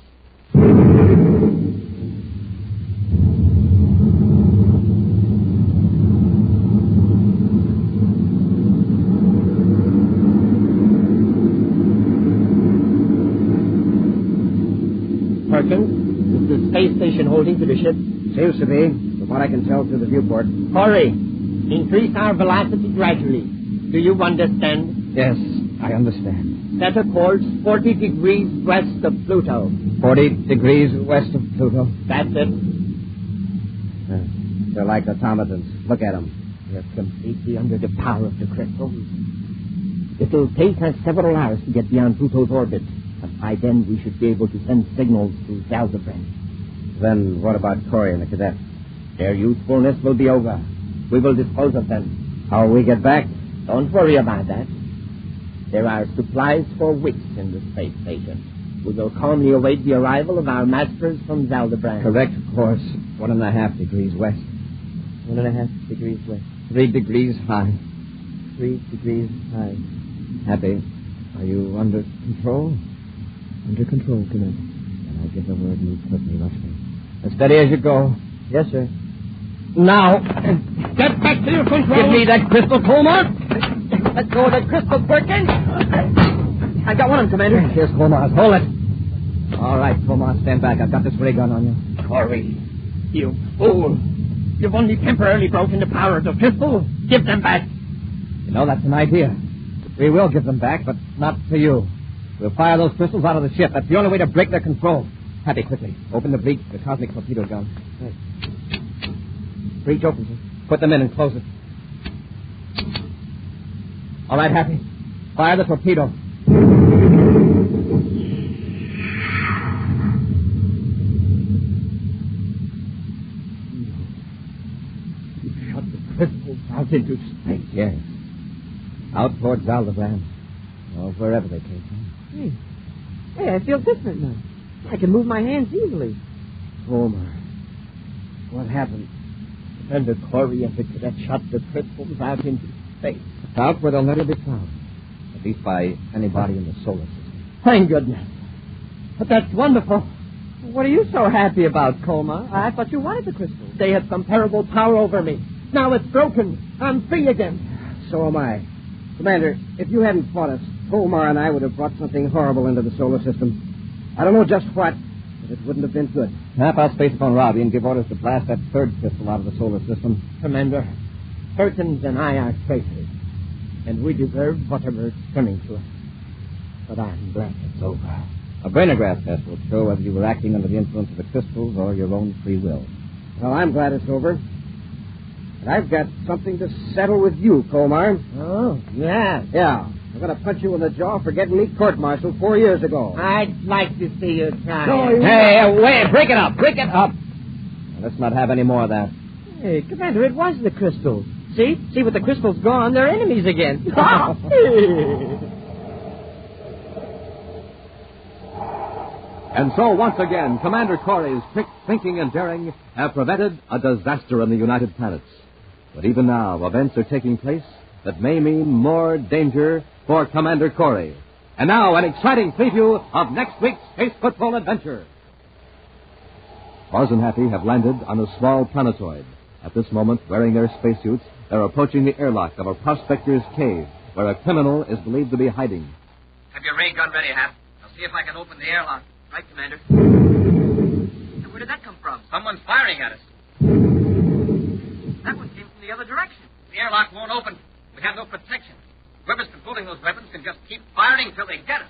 Perkins, is the space station holding to the ship? Seems to be, from what I can tell through the viewport. Corey, increase our velocity gradually. Do you understand? Yes, I understand. Set a course 40 degrees west of Pluto. 40 degrees west of Pluto. That's it. They're like automatons. Look at them. They're completely under the power of the crystals. It'll take us several hours to get beyond Pluto's orbit. But by then we should be able to send signals to Zeldabran. Then what about Corey and the cadet? Their usefulness will be over. We will dispose of them. How will we get back? Don't worry about that. There are supplies for weeks in the space station. We will calmly await the arrival of our masters from Zeldabran. Correct course. 1.5 degrees west. 1.5 degrees west. 3 degrees high. 3 degrees high. Happy, are you under control? Under control, Commander. Then I give the word you quickly rush me. As steady as you go. Yes, sir. Now, get back to your control. Give me that crystal, Colmar. Let go of that crystal, Perkins. I've got one of them, Commander. Here's Colmar. Hold it. All right, Colmar, stand back. I've got this ray gun on you. Corey, you fool. You've only temporarily broken the power of the crystal. Give them back. You know, that's an idea. We will give them back, but not to you. We'll fire those crystals out of the ship. That's the only way to break their control. Happy, quickly. Open the breech, the cosmic torpedo gun. Right. Breech open, sir. Put them in and close it. All right, Happy. Fire the torpedo. You shot the crystals out into space. Yes. Out towards Zeldabran. Or wherever they came from. Hey, I feel different now. I can move my hands easily. Homer, what happened? Commander Corey and the cadet shot the crystals out into space. Out where they'll never be found. At least by anybody in the solar system. Thank goodness. But that's wonderful. What are you so happy about, Colmar? I thought you wanted the crystals. They have comparable power over me. Now it's broken. I'm free again. So am I. Commander, if you hadn't fought us, Colmar and I would have brought something horrible into the solar system. I don't know just what, but it wouldn't have been good. Snap out spacephone Robbie and give orders to blast that third crystal out of the solar system. Commander, Perkins and I are traitors, and we deserve whatever is coming to us. But I'm glad it's over. A brainograph test will show whether you were acting under the influence of the crystals or your own free will. Well, I'm glad it's over. But I've got something to settle with you, Colmar. Oh, yeah. Yeah. I'm going to punch you in the jaw for getting me court-martialed 4 years ago. I'd like to see you try. No, hey, wait, break it up, break it up. Now, let's not have any more of that. Hey, Commander, it was the crystals. See, with the crystals gone, they're enemies again. And so, once again, Commander Corey's quick thinking and daring have prevented a disaster in the United Planets. But even now, events are taking place that may mean more danger for Commander Corey. And now, an exciting preview of next week's Space Patrol adventure. Buzz and Happy have landed on a small planetoid. At this moment, wearing their spacesuits, they're approaching the airlock of a prospector's cave, where a criminal is believed to be hiding. Have your ray gun ready, Hap. I'll see if I can open the airlock. Right, Commander. Where did that come from? Someone's firing at us. That one came from the other direction. The airlock won't open. We have no protection. Whoever's controlling those weapons can just keep firing until they get us.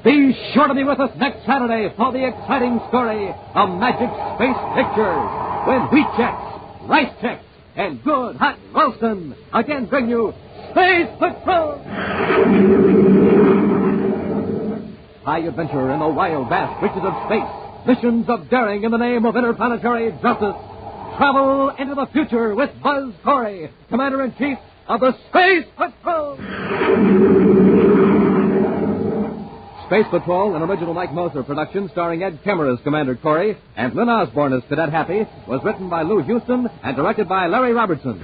Be sure to be with us next Saturday for the exciting story of Magic Space Pictures, when Wheat Checks, Rice Checks, and Good Hot Ralston again bring you Space Patrol! High adventure in the wild, vast reaches of space. Missions of daring in the name of interplanetary justice. Travel into the future with Buzz Corey, Commander-in-Chief of the Space Patrol! Space Patrol, an original Mike Moser production starring Ed Kemmer as Commander Corey and Lynn Osborne as Cadet Happy, was written by Lou Houston and directed by Larry Robertson.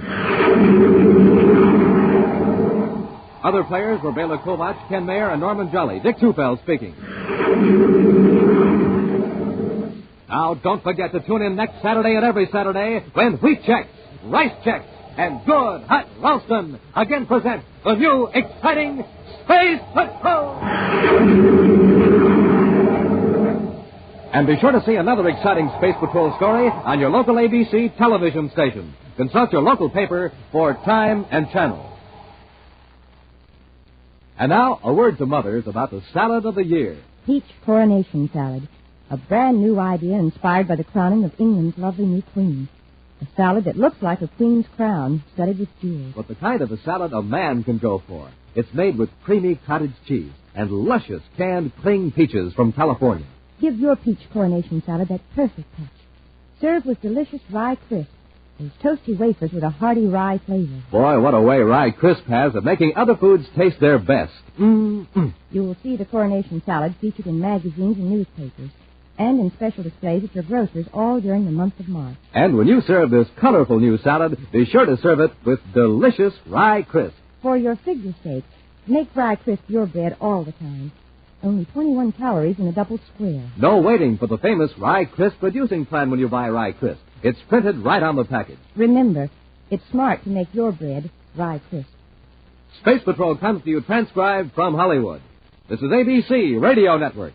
Other players were Bela Kovac, Ken Mayer, and Norman Jolly. Dick Tufeld speaking. Now, don't forget to tune in next Saturday and every Saturday when Wheat Checks, Rice Checks, and Good Hot Ralston again present the new exciting Space Patrol! And be sure to see another exciting Space Patrol story on your local ABC television station. Consult your local paper for time and channel. And now, a word to mothers about the salad of the year. Peach coronation salad. A brand new idea inspired by the crowning of England's lovely new queen. A salad that looks like a queen's crown, studded with jewels. But the kind of a salad a man can go for. It's made with creamy cottage cheese and luscious canned cling peaches from California. Give your peach coronation salad that perfect touch. Serve with delicious rye crisp. Those toasty wafers with a hearty rye flavor. Boy, what a way Rye Crisp has of making other foods taste their best. You will see the coronation salad featured in magazines and newspapers, and in special displays at your grocer's all during the month of March. And when you serve this colorful new salad, be sure to serve it with delicious Rye Crisp. For your figure's sake, make Rye Crisp your bread all the time. Only 21 calories in a double square. No waiting for the famous Rye Crisp reducing plan when you buy Rye Crisp. It's printed right on the package. Remember, it's smart to make your bread Rye Crisp. Space Patrol comes to you transcribed from Hollywood. This is ABC Radio Network.